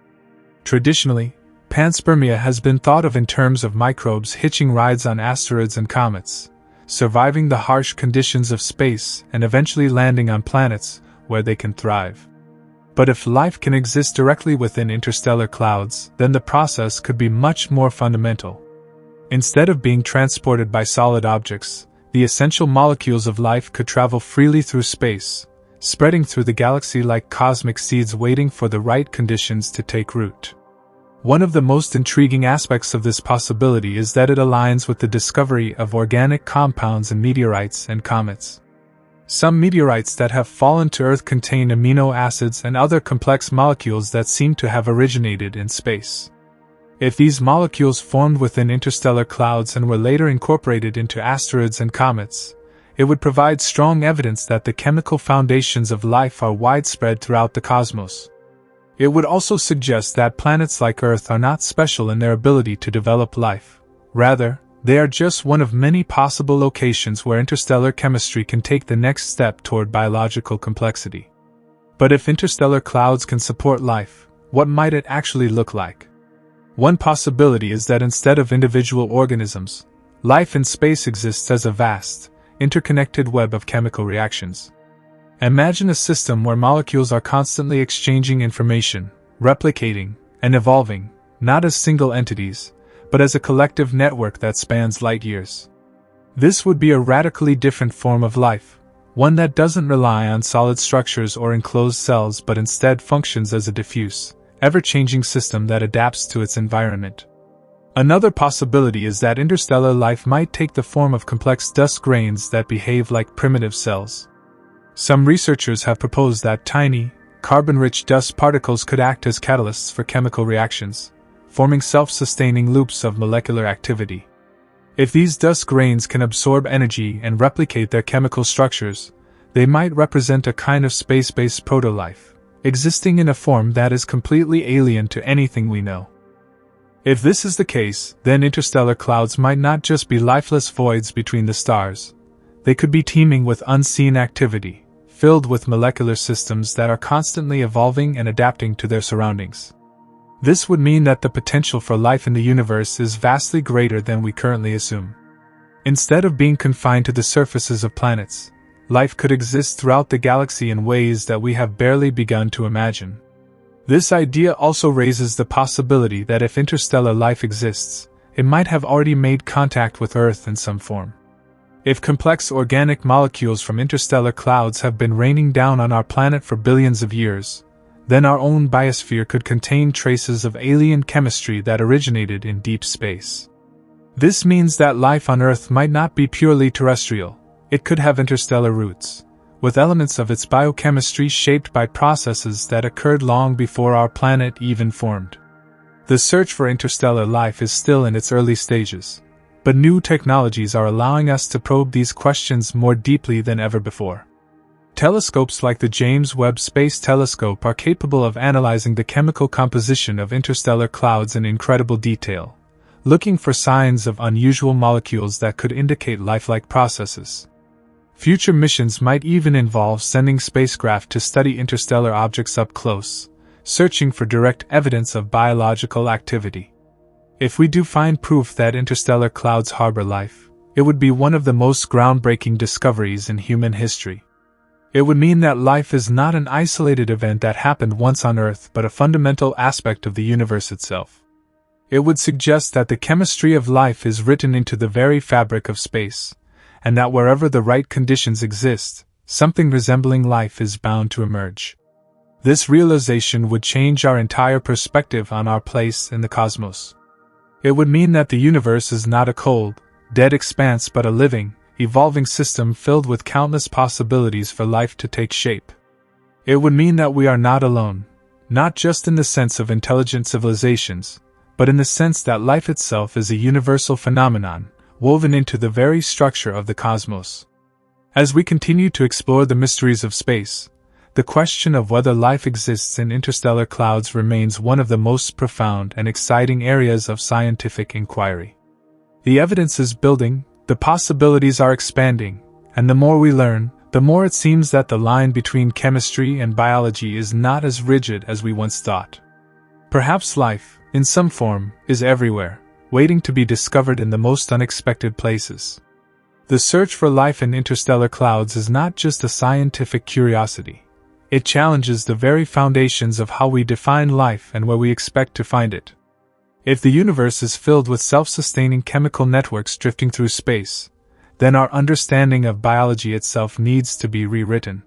Traditionally, panspermia has been thought of in terms of microbes hitching rides on asteroids and comets, surviving the harsh conditions of space and eventually landing on planets where they can thrive. But if life can exist directly within interstellar clouds, then the process could be much more fundamental. Instead of being transported by solid objects, the essential molecules of life could travel freely through space, spreading through the galaxy like cosmic seeds waiting for the right conditions to take root. One of the most intriguing aspects of this possibility is that it aligns with the discovery of organic compounds in meteorites and comets. Some meteorites that have fallen to Earth contain amino acids and other complex molecules that seem to have originated in space. If these molecules formed within interstellar clouds and were later incorporated into asteroids and comets, it would provide strong evidence that the chemical foundations of life are widespread throughout the cosmos. It would also suggest that planets like Earth are not special in their ability to develop life. Rather, they are just one of many possible locations where interstellar chemistry can take the next step toward biological complexity. But if interstellar clouds can support life, what might it actually look like? One possibility is that instead of individual organisms, life in space exists as a vast, interconnected web of chemical reactions. Imagine a system where molecules are constantly exchanging information, replicating, and evolving, not as single entities, but as a collective network that spans light years. This would be a radically different form of life, one that doesn't rely on solid structures or enclosed cells but instead functions as a diffuse, ever-changing system that adapts to its environment. Another possibility is that interstellar life might take the form of complex dust grains that behave like primitive cells. Some researchers have proposed that tiny, carbon-rich dust particles could act as catalysts for chemical reactions, forming self-sustaining loops of molecular activity. If these dust grains can absorb energy and replicate their chemical structures, they might represent a kind of space-based proto-life, existing in a form that is completely alien to anything we know. If this is the case, then interstellar clouds might not just be lifeless voids between the stars. They could be teeming with unseen activity, filled with molecular systems that are constantly evolving and adapting to their surroundings. This would mean that the potential for life in the universe is vastly greater than we currently assume. Instead of being confined to the surfaces of planets, life could exist throughout the galaxy in ways that we have barely begun to imagine. This idea also raises the possibility that if interstellar life exists, it might have already made contact with Earth in some form. If complex organic molecules from interstellar clouds have been raining down on our planet for billions of years, then our own biosphere could contain traces of alien chemistry that originated in deep space. This means that life on Earth might not be purely terrestrial. It could have interstellar roots, with elements of its biochemistry shaped by processes that occurred long before our planet even formed. The search for interstellar life is still in its early stages, but new technologies are allowing us to probe these questions more deeply than ever before. Telescopes like the James Webb Space Telescope are capable of analyzing the chemical composition of interstellar clouds in incredible detail, looking for signs of unusual molecules that could indicate lifelike processes. Future missions might even involve sending spacecraft to study interstellar objects up close, searching for direct evidence of biological activity. If we do find proof that interstellar clouds harbor life, it would be one of the most groundbreaking discoveries in human history. It would mean that life is not an isolated event that happened once on Earth but a fundamental aspect of the universe itself. It would suggest that the chemistry of life is written into the very fabric of space, and that wherever the right conditions exist, something resembling life is bound to emerge. This realization would change our entire perspective on our place in the cosmos. It would mean that the universe is not a cold, dead expanse but a living, evolving system filled with countless possibilities for life to take shape. It would mean that we are not alone, not just in the sense of intelligent civilizations, but in the sense that life itself is a universal phenomenon, woven into the very structure of the cosmos. As we continue to explore the mysteries of space, the question of whether life exists in interstellar clouds remains one of the most profound and exciting areas of scientific inquiry. The evidence is building, the possibilities are expanding, and the more we learn, the more it seems that the line between chemistry and biology is not as rigid as we once thought. Perhaps life, in some form, is everywhere, waiting to be discovered in the most unexpected places. The search for life in interstellar clouds is not just a scientific curiosity. It challenges the very foundations of how we define life and where we expect to find it. If the universe is filled with self-sustaining chemical networks drifting through space, then our understanding of biology itself needs to be rewritten.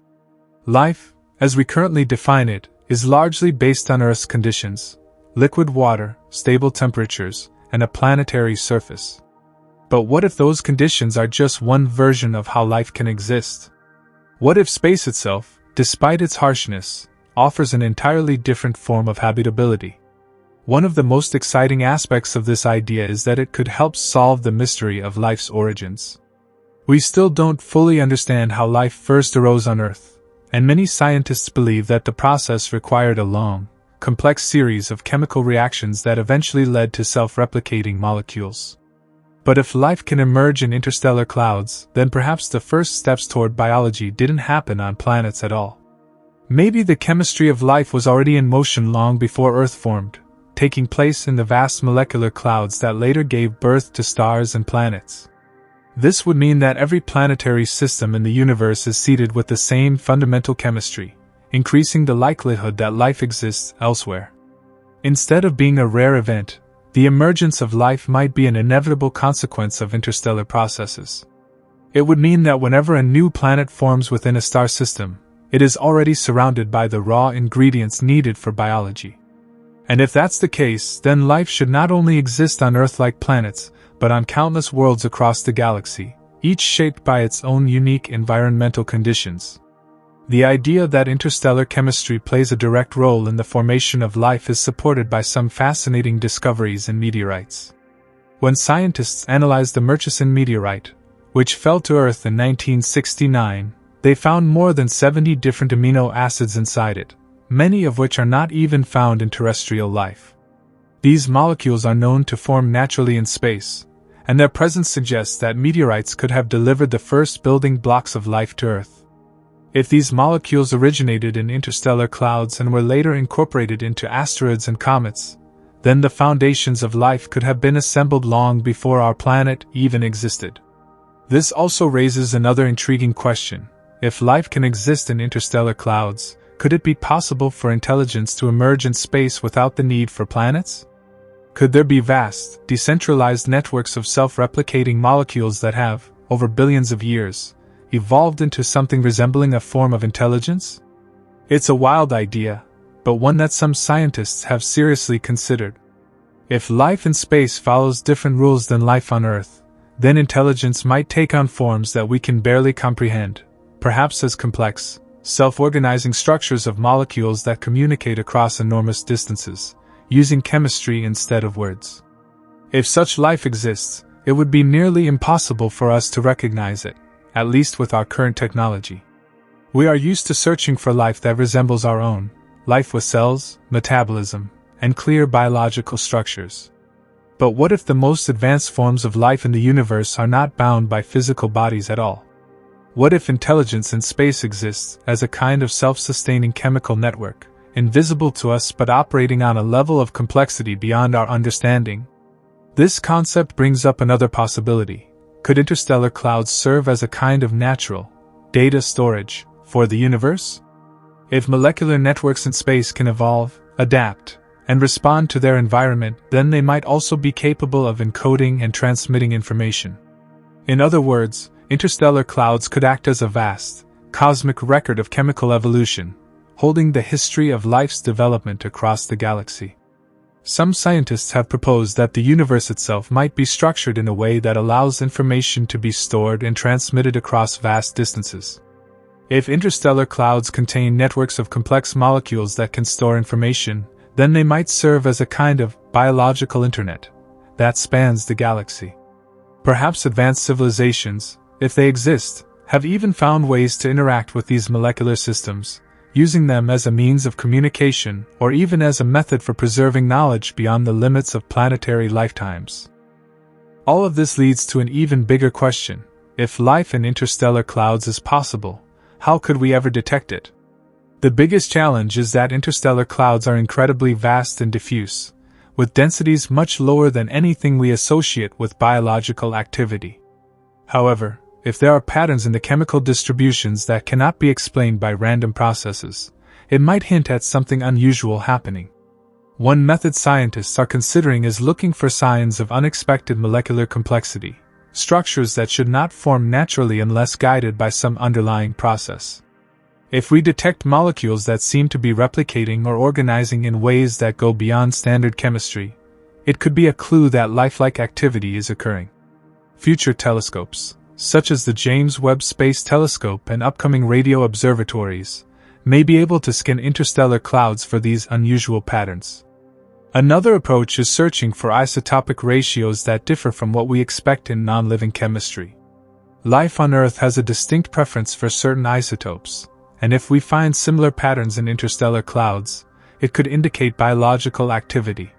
Life, as we currently define it, is largely based on Earth's conditions: liquid water, stable temperatures, and a planetary surface. But what if those conditions are just one version of how life can exist? What if space itself, despite its harshness, offers an entirely different form of habitability? One of the most exciting aspects of this idea is that it could help solve the mystery of life's origins. We still don't fully understand how life first arose on Earth, and many scientists believe that the process required a long, complex series of chemical reactions that eventually led to self-replicating molecules. But if life can emerge in interstellar clouds, then perhaps the first steps toward biology didn't happen on planets at all. Maybe the chemistry of life was already in motion long before Earth formed, taking place in the vast molecular clouds that later gave birth to stars and planets. This would mean that every planetary system in the universe is seeded with the same fundamental chemistry, increasing the likelihood that life exists elsewhere. Instead of being a rare event, the emergence of life might be an inevitable consequence of interstellar processes. It would mean that whenever a new planet forms within a star system, it is already surrounded by the raw ingredients needed for biology. And if that's the case, then life should not only exist on Earth-like planets, but on countless worlds across the galaxy, each shaped by its own unique environmental conditions. The idea that interstellar chemistry plays a direct role in the formation of life is supported by some fascinating discoveries in meteorites. When scientists analyzed the Murchison meteorite, which fell to Earth in 1969, they found more than 70 different amino acids inside it, many of which are not even found in terrestrial life. These molecules are known to form naturally in space, and their presence suggests that meteorites could have delivered the first building blocks of life to Earth. If these molecules originated in interstellar clouds and were later incorporated into asteroids and comets, then the foundations of life could have been assembled long before our planet even existed. This also raises another intriguing question. If life can exist in interstellar clouds, could it be possible for intelligence to emerge in space without the need for planets? Could there be vast, decentralized networks of self-replicating molecules that have, over billions of years, evolved into something resembling a form of intelligence? It's a wild idea, but one that some scientists have seriously considered. If life in space follows different rules than life on Earth, then intelligence might take on forms that we can barely comprehend, perhaps as complex, self-organizing structures of molecules that communicate across enormous distances, using chemistry instead of words. If such life exists, it would be nearly impossible for us to recognize it, at least with our current technology. We are used to searching for life that resembles our own, life with cells, metabolism, and clear biological structures. But what if the most advanced forms of life in the universe are not bound by physical bodies at all? What if intelligence in space exists as a kind of self-sustaining chemical network, invisible to us but operating on a level of complexity beyond our understanding? This concept brings up another possibility. Could interstellar clouds serve as a kind of natural data storage for the universe? If molecular networks in space can evolve, adapt, and respond to their environment, then they might also be capable of encoding and transmitting information. In other words, interstellar clouds could act as a vast, cosmic record of chemical evolution, holding the history of life's development across the galaxy. Some scientists have proposed that the universe itself might be structured in a way that allows information to be stored and transmitted across vast distances. If interstellar clouds contain networks of complex molecules that can store information, then they might serve as a kind of biological internet that spans the galaxy. Perhaps advanced civilizations, if they exist, have even found ways to interact with these molecular systems, using them as a means of communication or even as a method for preserving knowledge beyond the limits of planetary lifetimes. All of this leads to an even bigger question. If life in interstellar clouds is possible, how could we ever detect it? The biggest challenge is that interstellar clouds are incredibly vast and diffuse, with densities much lower than anything we associate with biological activity. However, if there are patterns in the chemical distributions that cannot be explained by random processes, it might hint at something unusual happening. One method scientists are considering is looking for signs of unexpected molecular complexity, structures that should not form naturally unless guided by some underlying process. If we detect molecules that seem to be replicating or organizing in ways that go beyond standard chemistry, it could be a clue that lifelike activity is occurring. Future telescopes, such as the James Webb Space Telescope and upcoming radio observatories, may be able to scan interstellar clouds for these unusual patterns. Another approach is searching for isotopic ratios that differ from what we expect in non-living chemistry. Life on Earth has a distinct preference for certain isotopes, and if we find similar patterns in interstellar clouds, it could indicate biological activity.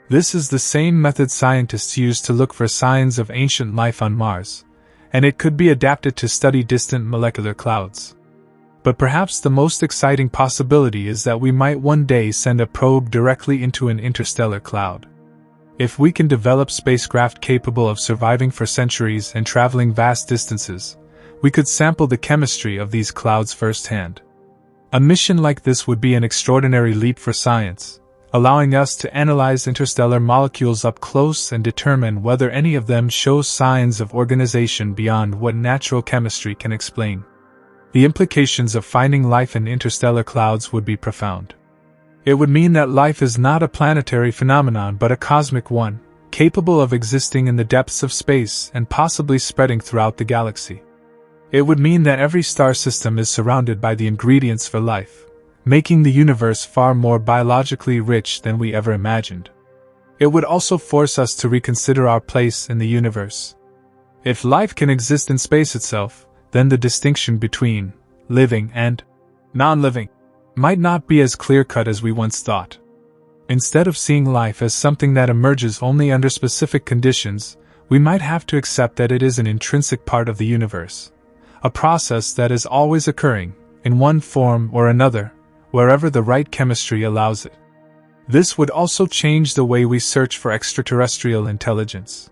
This is the same method scientists use to look for signs of ancient life on Mars, and it could be adapted to study distant molecular clouds. But perhaps the most exciting possibility is that we might one day send a probe directly into an interstellar cloud. If we can develop spacecraft capable of surviving for centuries and traveling vast distances, we could sample the chemistry of these clouds firsthand. A mission like this would be an extraordinary leap for science, allowing us to analyze interstellar molecules up close and determine whether any of them show signs of organization beyond what natural chemistry can explain. The implications of finding life in interstellar clouds would be profound. It would mean that life is not a planetary phenomenon but a cosmic one, capable of existing in the depths of space and possibly spreading throughout the galaxy. It would mean that every star system is surrounded by the ingredients for life, making the universe far more biologically rich than we ever imagined. It would also force us to reconsider our place in the universe. If life can exist in space itself, then the distinction between living and non-living might not be as clear-cut as we once thought. Instead of seeing life as something that emerges only under specific conditions, we might have to accept that it is an intrinsic part of the universe, a process that is always occurring, in one form or another, wherever the right chemistry allows it. This would also change the way we search for extraterrestrial intelligence.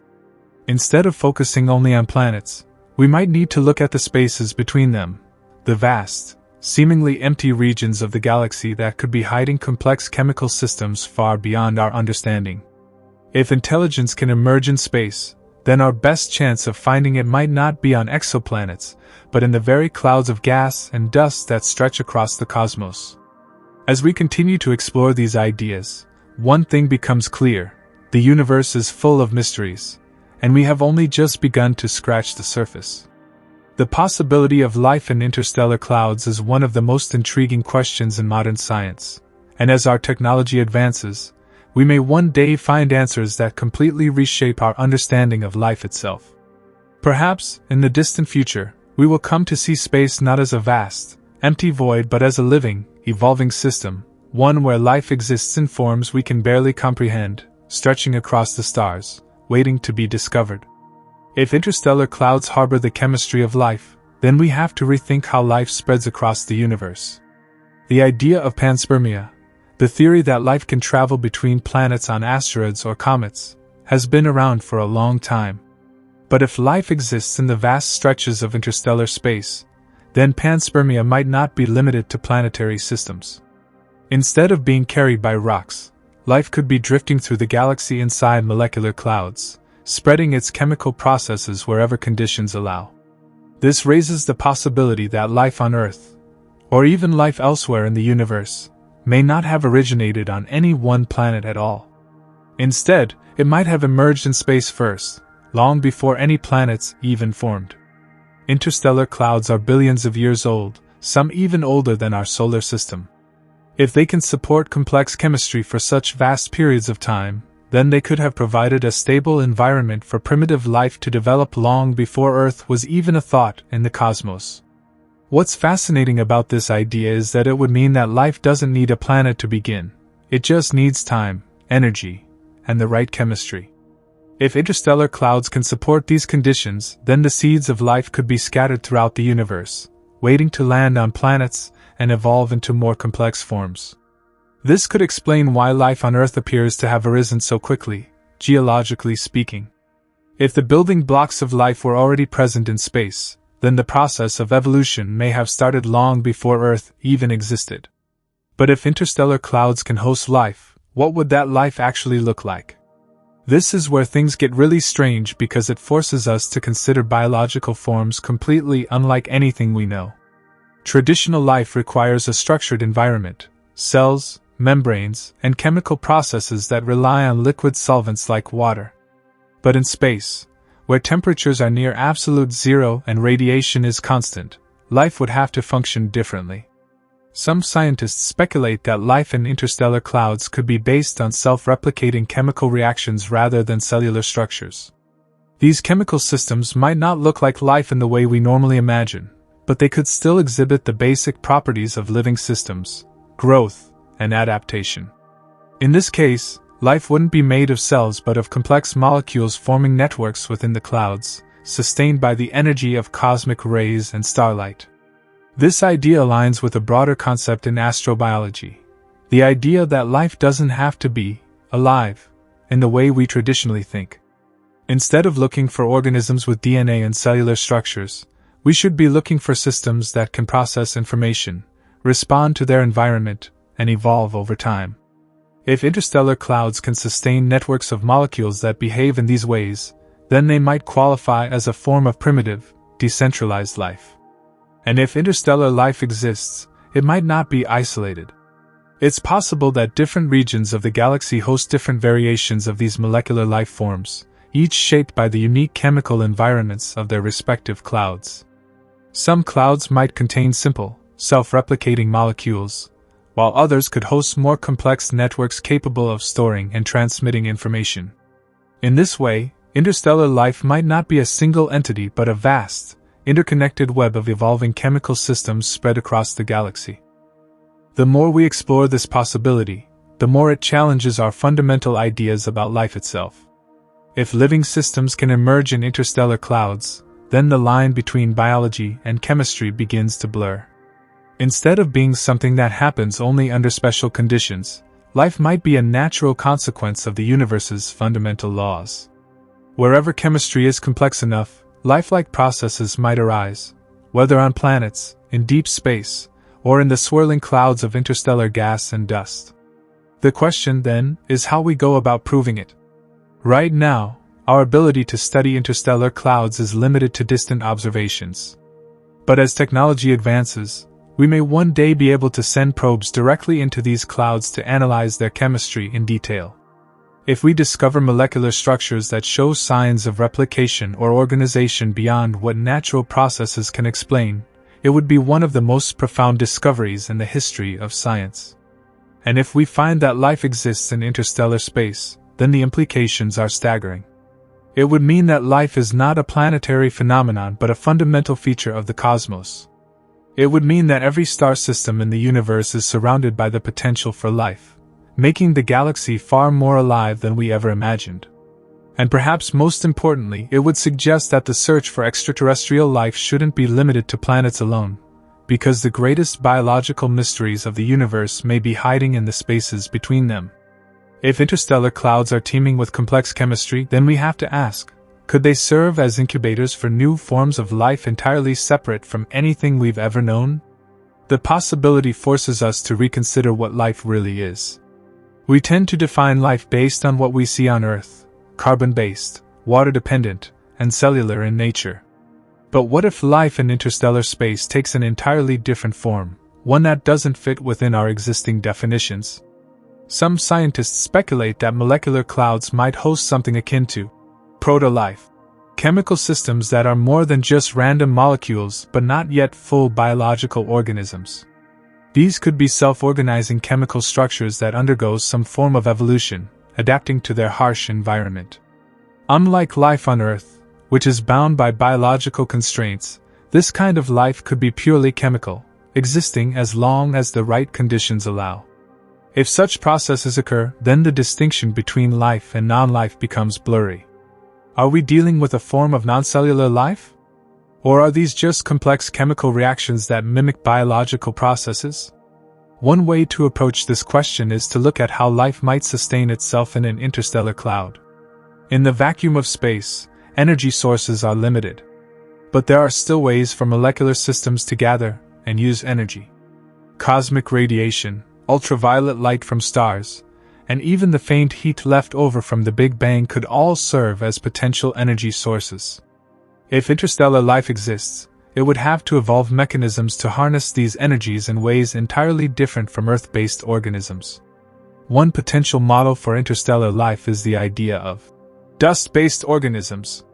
Instead of focusing only on planets, we might need to look at the spaces between them, the vast, seemingly empty regions of the galaxy that could be hiding complex chemical systems far beyond our understanding. If intelligence can emerge in space, then our best chance of finding it might not be on exoplanets, but in the very clouds of gas and dust that stretch across the cosmos. As we continue to explore these ideas, one thing becomes clear: the universe is full of mysteries, and we have only just begun to scratch the surface. The possibility of life in interstellar clouds is one of the most intriguing questions in modern science, and as our technology advances, we may one day find answers that completely reshape our understanding of life itself. Perhaps, in the distant future, we will come to see space not as a vast, empty void but as a living, evolving system, one where life exists in forms we can barely comprehend, stretching across the stars, waiting to be discovered. If interstellar clouds harbor the chemistry of life, then we have to rethink how life spreads across the universe. The idea of panspermia, the theory that life can travel between planets on asteroids or comets, has been around for a long time. But if life exists in the vast stretches of interstellar space, then panspermia might not be limited to planetary systems. Instead of being carried by rocks, life could be drifting through the galaxy inside molecular clouds, spreading its chemical processes wherever conditions allow. This raises the possibility that life on Earth, or even life elsewhere in the universe, may not have originated on any one planet at all. Instead, it might have emerged in space first, long before any planets even formed. Interstellar clouds are billions of years old, some even older than our solar system. If they can support complex chemistry for such vast periods of time, then they could have provided a stable environment for primitive life to develop long before Earth was even a thought in the cosmos. What's fascinating about this idea is that it would mean that life doesn't need a planet to begin. It just needs time, energy, and the right chemistry. If interstellar clouds can support these conditions, then the seeds of life could be scattered throughout the universe, waiting to land on planets and evolve into more complex forms. This could explain why life on Earth appears to have arisen so quickly, geologically speaking. If the building blocks of life were already present in space, then the process of evolution may have started long before Earth even existed. But if interstellar clouds can host life, what would that life actually look like? This is where things get really strange because it forces us to consider biological forms completely unlike anything we know. Traditional life requires a structured environment, cells, membranes, and chemical processes that rely on liquid solvents like water. But in space, where temperatures are near absolute zero and radiation is constant, life would have to function differently. Some scientists speculate that life in interstellar clouds could be based on self-replicating chemical reactions rather than cellular structures. These chemical systems might not look like life in the way we normally imagine, but they could still exhibit the basic properties of living systems, growth, and adaptation. In this case, life wouldn't be made of cells but of complex molecules forming networks within the clouds, sustained by the energy of cosmic rays and starlight. This idea aligns with a broader concept in astrobiology, the idea that life doesn't have to be alive in the way we traditionally think. Instead of looking for organisms with DNA and cellular structures, we should be looking for systems that can process information, respond to their environment, and evolve over time. If interstellar clouds can sustain networks of molecules that behave in these ways, then they might qualify as a form of primitive, decentralized life. And if interstellar life exists, it might not be isolated. It's possible that different regions of the galaxy host different variations of these molecular life forms, each shaped by the unique chemical environments of their respective clouds. Some clouds might contain simple, self-replicating molecules, while others could host more complex networks capable of storing and transmitting information. In this way, interstellar life might not be a single entity but a vast, interconnected web of evolving chemical systems spread across the galaxy. The more we explore this possibility, the more it challenges our fundamental ideas about life itself. If living systems can emerge in interstellar clouds, then the line between biology and chemistry begins to blur. Instead of being something that happens only under special conditions, life might be a natural consequence of the universe's fundamental laws. Wherever chemistry is complex enough, lifelike processes might arise, whether on planets, in deep space, or in the swirling clouds of interstellar gas and dust. The question, then, is how we go about proving it. Right now, our ability to study interstellar clouds is limited to distant observations. But as technology advances, we may one day be able to send probes directly into these clouds to analyze their chemistry in detail. If we discover molecular structures that show signs of replication or organization beyond what natural processes can explain, it would be one of the most profound discoveries in the history of science. And if we find that life exists in interstellar space, then the implications are staggering. It would mean that life is not a planetary phenomenon but a fundamental feature of the cosmos. It would mean that every star system in the universe is surrounded by the potential for life, making the galaxy far more alive than we ever imagined. And perhaps most importantly, it would suggest that the search for extraterrestrial life shouldn't be limited to planets alone, because the greatest biological mysteries of the universe may be hiding in the spaces between them. If interstellar clouds are teeming with complex chemistry, then we have to ask, could they serve as incubators for new forms of life entirely separate from anything we've ever known? The possibility forces us to reconsider what life really is. We tend to define life based on what we see on Earth, carbon-based, water-dependent, and cellular in nature. But what if life in interstellar space takes an entirely different form, one that doesn't fit within our existing definitions? Some scientists speculate that molecular clouds might host something akin to proto-life, chemical systems that are more than just random molecules but not yet full biological organisms. These could be self-organizing chemical structures that undergo some form of evolution, adapting to their harsh environment. Unlike life on Earth, which is bound by biological constraints, this kind of life could be purely chemical, existing as long as the right conditions allow. If such processes occur, then the distinction between life and non-life becomes blurry. Are we dealing with a form of non-cellular life? Or are these just complex chemical reactions that mimic biological processes? One way to approach this question is to look at how life might sustain itself in an interstellar cloud. In the vacuum of space, energy sources are limited. But there are still ways for molecular systems to gather and use energy. Cosmic radiation, ultraviolet light from stars, and even the faint heat left over from the Big Bang could all serve as potential energy sources. If interstellar life exists, it would have to evolve mechanisms to harness these energies in ways entirely different from Earth-based organisms. One potential model for interstellar life is the idea of dust-based organisms.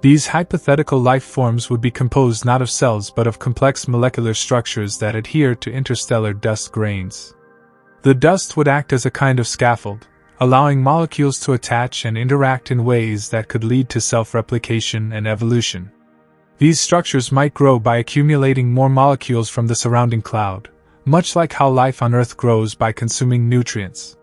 These hypothetical life forms would be composed not of cells but of complex molecular structures that adhere to interstellar dust grains. The dust would act as a kind of scaffold, allowing molecules to attach and interact in ways that could lead to self-replication and evolution. These structures might grow by accumulating more molecules from the surrounding cloud, much like how life on Earth grows by consuming nutrients.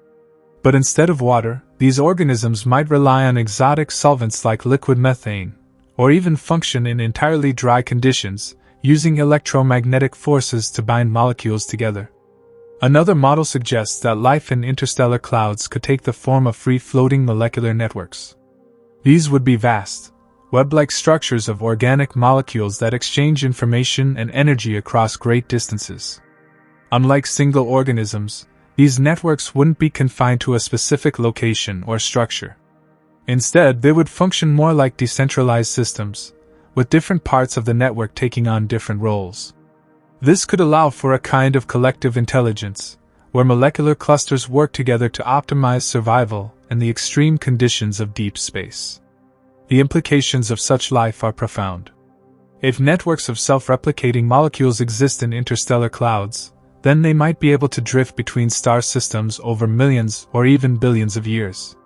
But instead of water, these organisms might rely on exotic solvents like liquid methane, or even function in entirely dry conditions, using electromagnetic forces to bind molecules together. Another model suggests that life in interstellar clouds could take the form of free-floating molecular networks. These would be vast, web-like structures of organic molecules that exchange information and energy across great distances. Unlike single organisms, these networks wouldn't be confined to a specific location or structure. Instead, they would function more like decentralized systems, with different parts of the network taking on different roles. This could allow for a kind of collective intelligence, where molecular clusters work together to optimize survival in the extreme conditions of deep space. The implications of such life are profound. If networks of self-replicating molecules exist in interstellar clouds, then they might be able to drift between star systems over millions or even billions of years.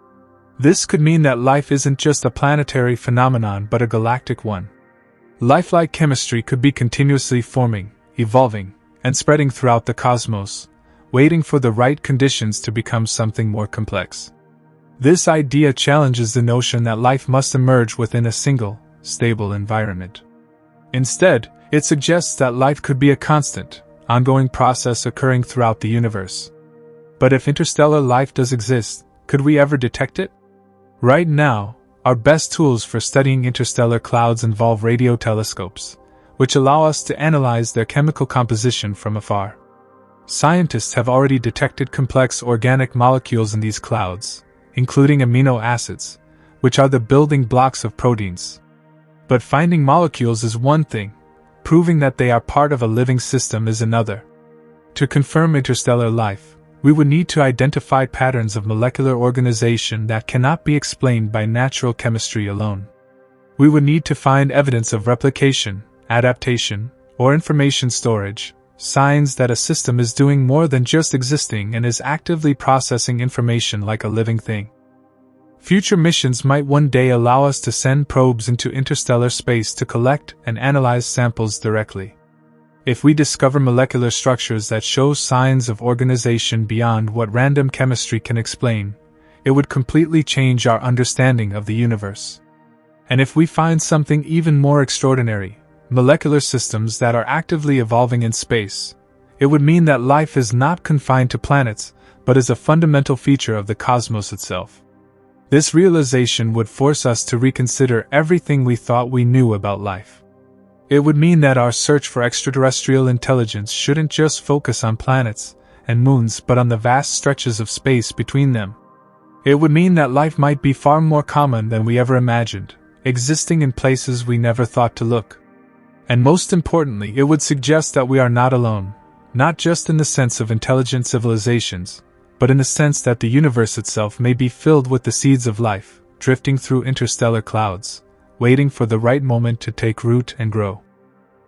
This could mean that life isn't just a planetary phenomenon but a galactic one. Lifelike chemistry could be continuously forming, evolving, and spreading throughout the cosmos, waiting for the right conditions to become something more complex. This idea challenges the notion that life must emerge within a single, stable environment. Instead, it suggests that life could be a constant, ongoing process occurring throughout the universe. But if interstellar life does exist, could we ever detect it? Right now, our best tools for studying interstellar clouds involve radio telescopes, which allow us to analyze their chemical composition from afar. Scientists have already detected complex organic molecules in these clouds, including amino acids, which are the building blocks of proteins. But finding molecules is one thing, proving that they are part of a living system is another. To confirm interstellar life, we would need to identify patterns of molecular organization that cannot be explained by natural chemistry alone. We would need to find evidence of replication, adaptation, or information storage, signs that a system is doing more than just existing and is actively processing information like a living thing. Future missions might one day allow us to send probes into interstellar space to collect and analyze samples directly. If we discover molecular structures that show signs of organization beyond what random chemistry can explain, it would completely change our understanding of the universe. And if we find something even more extraordinary, molecular systems that are actively evolving in space, it would mean that life is not confined to planets, but is a fundamental feature of the cosmos itself. This realization would force us to reconsider everything we thought we knew about life. It would mean that our search for extraterrestrial intelligence shouldn't just focus on planets and moons but on the vast stretches of space between them. It would mean that life might be far more common than we ever imagined, existing in places we never thought to look. And most importantly, it would suggest that we are not alone, not just in the sense of intelligent civilizations, but in the sense that the universe itself may be filled with the seeds of life, drifting through interstellar clouds, waiting for the right moment to take root and grow.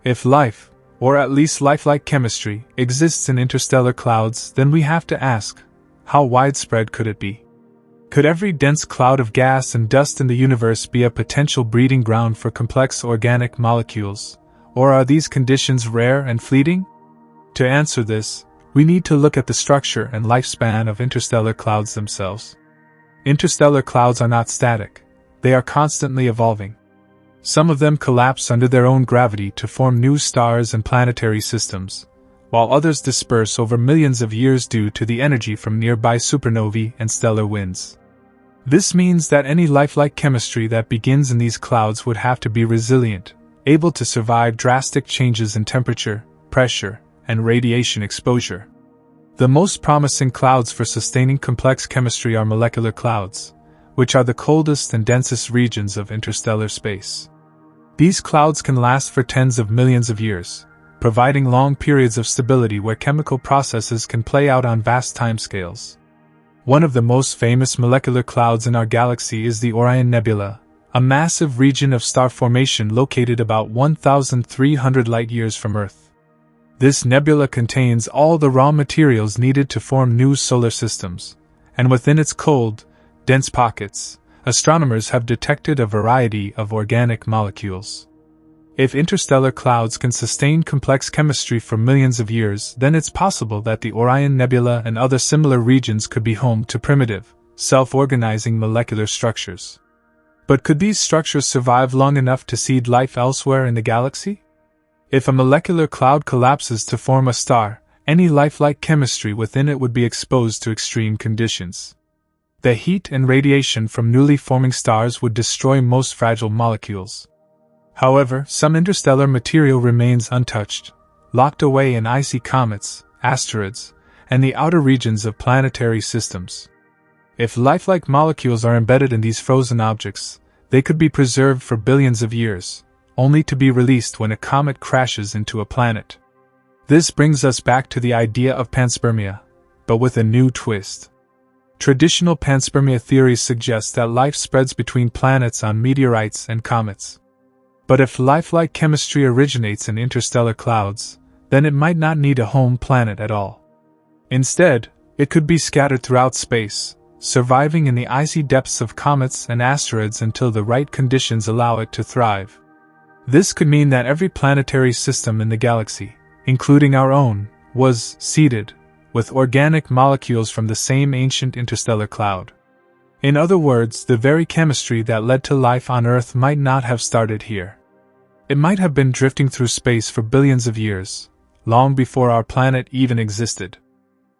If life, or at least lifelike chemistry, exists in interstellar clouds, then we have to ask, how widespread could it be? Could every dense cloud of gas and dust in the universe be a potential breeding ground for complex organic molecules, or are these conditions rare and fleeting? To answer this, we need to look at the structure and lifespan of interstellar clouds themselves. Interstellar clouds are not static, they are constantly evolving. Some of them collapse under their own gravity to form new stars and planetary systems, while others disperse over millions of years due to the energy from nearby supernovae and stellar winds. This means that any lifelike chemistry that begins in these clouds would have to be resilient, able to survive drastic changes in temperature, pressure, and radiation exposure. The most promising clouds for sustaining complex chemistry are molecular clouds, which are the coldest and densest regions of interstellar space. These clouds can last for tens of millions of years, providing long periods of stability where chemical processes can play out on vast timescales. One of the most famous molecular clouds in our galaxy is the Orion Nebula, a massive region of star formation located about 1,300 light-years from Earth. This nebula contains all the raw materials needed to form new solar systems, and within its cold, dense pockets, astronomers have detected a variety of organic molecules. If interstellar clouds can sustain complex chemistry for millions of years, then it's possible that the Orion Nebula and other similar regions could be home to primitive, self-organizing molecular structures. But could these structures survive long enough to seed life elsewhere in the galaxy? If a molecular cloud collapses to form a star, any lifelike chemistry within it would be exposed to extreme conditions. The heat and radiation from newly forming stars would destroy most fragile molecules. However, some interstellar material remains untouched, locked away in icy comets, asteroids, and the outer regions of planetary systems. If lifelike molecules are embedded in these frozen objects, they could be preserved for billions of years, only to be released when a comet crashes into a planet. This brings us back to the idea of panspermia, but with a new twist. Traditional panspermia theories suggest that life spreads between planets on meteorites and comets. But if lifelike chemistry originates in interstellar clouds, then it might not need a home planet at all. Instead, it could be scattered throughout space, surviving in the icy depths of comets and asteroids until the right conditions allow it to thrive. This could mean that every planetary system in the galaxy, including our own, was seeded with organic molecules from the same ancient interstellar cloud. In other words, the very chemistry that led to life on Earth might not have started here. It might have been drifting through space for billions of years, long before our planet even existed.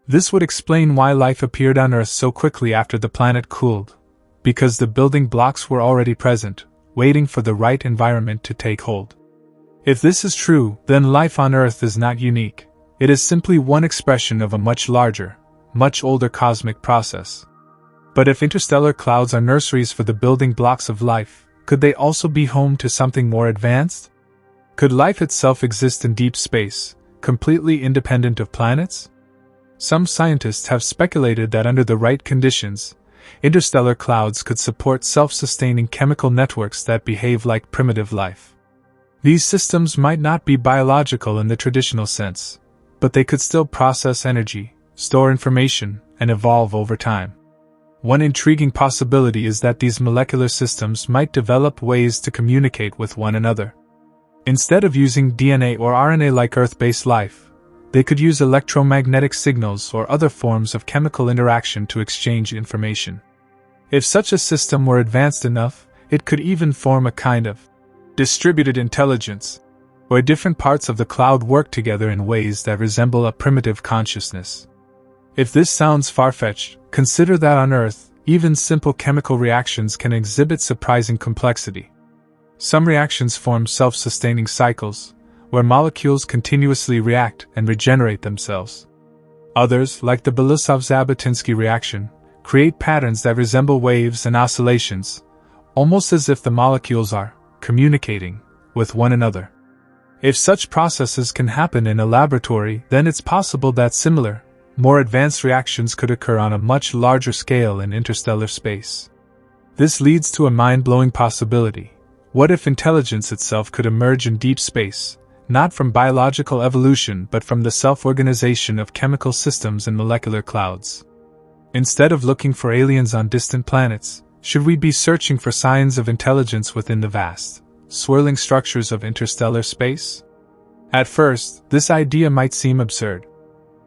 This would explain why life appeared on Earth so quickly after the planet cooled, because the building blocks were already present, waiting for the right environment to take hold. If this is true, then life on Earth is not unique. It is simply one expression of a much larger, much older cosmic process. But if interstellar clouds are nurseries for the building blocks of life, could they also be home to something more advanced? Could life itself exist in deep space, completely independent of planets? Some scientists have speculated that under the right conditions, interstellar clouds could support self-sustaining chemical networks that behave like primitive life. These systems might not be biological in the traditional sense, but they could still process energy, store information, and evolve over time. One intriguing possibility is that these molecular systems might develop ways to communicate with one another. Instead of using DNA or RNA like Earth-based life, they could use electromagnetic signals or other forms of chemical interaction to exchange information. If such a system were advanced enough, it could even form a kind of distributed intelligence, where different parts of the cloud work together in ways that resemble a primitive consciousness. If this sounds far-fetched, consider that on Earth, even simple chemical reactions can exhibit surprising complexity. Some reactions form self-sustaining cycles, where molecules continuously react and regenerate themselves. Others, like the Belousov-Zhabotinsky reaction, create patterns that resemble waves and oscillations, almost as if the molecules are communicating with one another. If such processes can happen in a laboratory, then it's possible that similar, more advanced reactions could occur on a much larger scale in interstellar space. This leads to a mind-blowing possibility. What if intelligence itself could emerge in deep space, not from biological evolution but from the self-organization of chemical systems in molecular clouds? Instead of looking for aliens on distant planets, should we be searching for signs of intelligence within the vast, swirling structures of interstellar space? At first, this idea might seem absurd.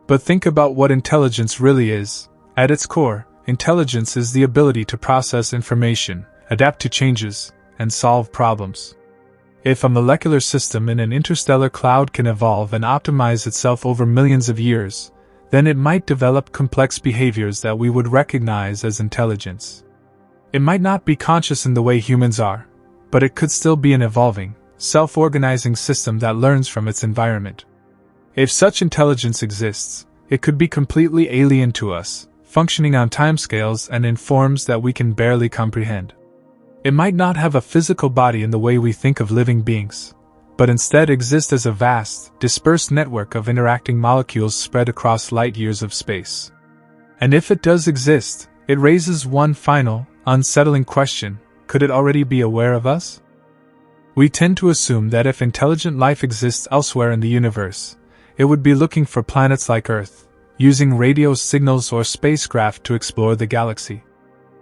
But think about what intelligence really is. At its core, intelligence is the ability to process information, adapt to changes, and solve problems. If a molecular system in an interstellar cloud can evolve and optimize itself over millions of years, then it might develop complex behaviors that we would recognize as intelligence. It might not be conscious in the way humans are, but it could still be an evolving, self-organizing system that learns from its environment. If such intelligence exists, it could be completely alien to us, functioning on timescales and in forms that we can barely comprehend. It might not have a physical body in the way we think of living beings, but instead exist as a vast, dispersed network of interacting molecules spread across light years of space. And if it does exist, it raises one final, unsettling question: could it already be aware of us? We tend to assume that if intelligent life exists elsewhere in the universe, it would be looking for planets like Earth, using radio signals or spacecraft to explore the galaxy.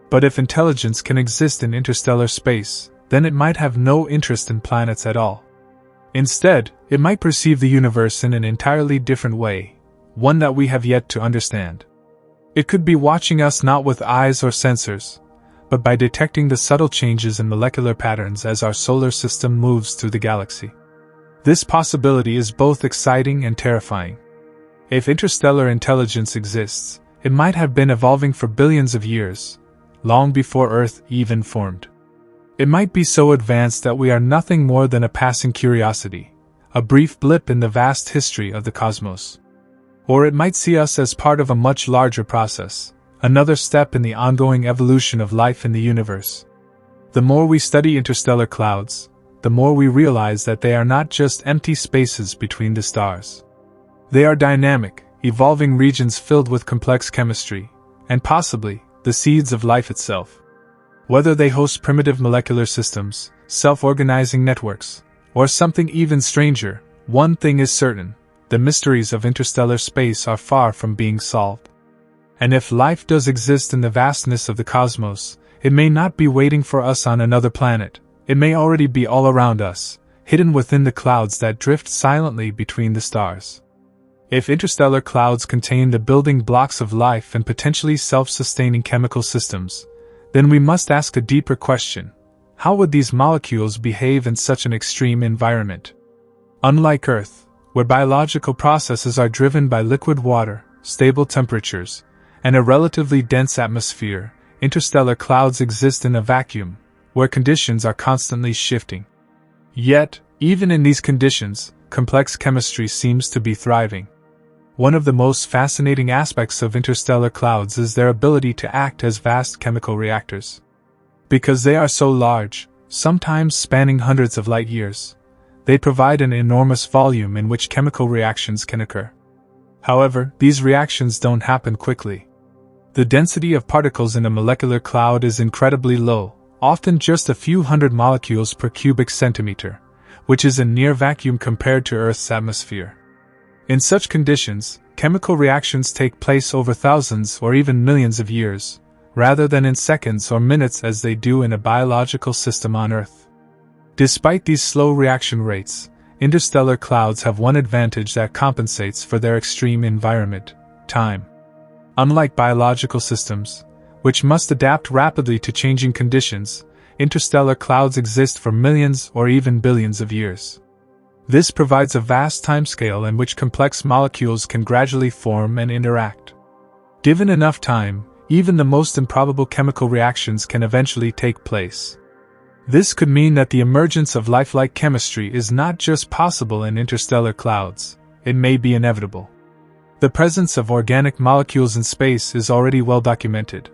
But if intelligence can exist in interstellar space, then it might have no interest in planets at all. Instead, it might perceive the universe in an entirely different way, one that we have yet to understand. It could be watching us not with eyes or sensors, but by detecting the subtle changes in molecular patterns as our solar system moves through the galaxy. This possibility is both exciting and terrifying. If interstellar intelligence exists, it might have been evolving for billions of years, long before Earth even formed. It might be so advanced that we are nothing more than a passing curiosity, a brief blip in the vast history of the cosmos. Or it might see us as part of a much larger process, another step in the ongoing evolution of life in the universe. The more we study interstellar clouds, the more we realize that they are not just empty spaces between the stars. They are dynamic, evolving regions filled with complex chemistry, and possibly the seeds of life itself. Whether they host primitive molecular systems, self-organizing networks, or something even stranger, one thing is certain: the mysteries of interstellar space are far from being solved. And if life does exist in the vastness of the cosmos, it may not be waiting for us on another planet. It may already be all around us, hidden within the clouds that drift silently between the stars. If interstellar clouds contain the building blocks of life and potentially self-sustaining chemical systems, then we must ask a deeper question: how would these molecules behave in such an extreme environment? Unlike Earth, where biological processes are driven by liquid water, stable temperatures, and a relatively dense atmosphere, interstellar clouds exist in a vacuum, where conditions are constantly shifting. Yet, even in these conditions, complex chemistry seems to be thriving. One of the most fascinating aspects of interstellar clouds is their ability to act as vast chemical reactors. Because they are so large, sometimes spanning hundreds of light years, they provide an enormous volume in which chemical reactions can occur. However, these reactions don't happen quickly. The density of particles in a molecular cloud is incredibly low, often just a few hundred molecules per cubic centimeter, which is a near vacuum compared to Earth's atmosphere. In such conditions, chemical reactions take place over thousands or even millions of years, rather than in seconds or minutes as they do in a biological system on Earth. Despite these slow reaction rates, interstellar clouds have one advantage that compensates for their extreme environment: time. Unlike biological systems, which must adapt rapidly to changing conditions, interstellar clouds exist for millions or even billions of years. This provides a vast timescale in which complex molecules can gradually form and interact. Given enough time, even the most improbable chemical reactions can eventually take place. This could mean that the emergence of lifelike chemistry is not just possible in interstellar clouds, it may be inevitable. The presence of organic molecules in space is already well documented.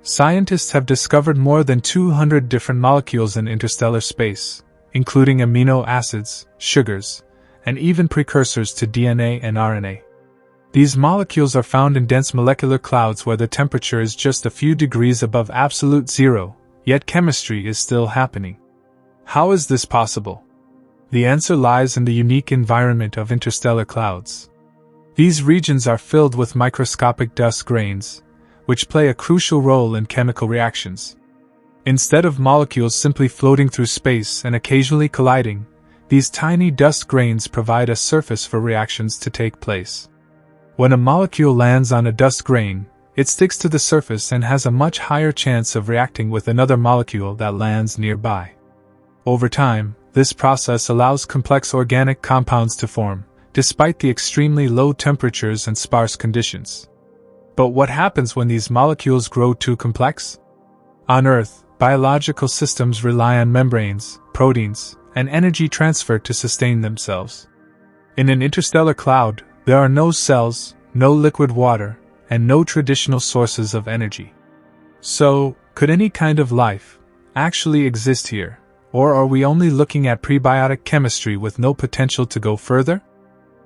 Scientists have discovered more than 200 different molecules in interstellar space, including amino acids, sugars, and even precursors to DNA and RNA. These molecules are found in dense molecular clouds where the temperature is just a few degrees above absolute zero, yet chemistry is still happening. How is this possible? The answer lies in the unique environment of interstellar clouds. These regions are filled with microscopic dust grains, which play a crucial role in chemical reactions. Instead of molecules simply floating through space and occasionally colliding, these tiny dust grains provide a surface for reactions to take place. When a molecule lands on a dust grain, it sticks to the surface and has a much higher chance of reacting with another molecule that lands nearby. Over time, this process allows complex organic compounds to form, despite the extremely low temperatures and sparse conditions. But what happens when these molecules grow too complex? On Earth, biological systems rely on membranes, proteins, and energy transfer to sustain themselves. In an interstellar cloud, there are no cells, no liquid water, and no traditional sources of energy. So, could any kind of life actually exist here, or are we only looking at prebiotic chemistry with no potential to go further?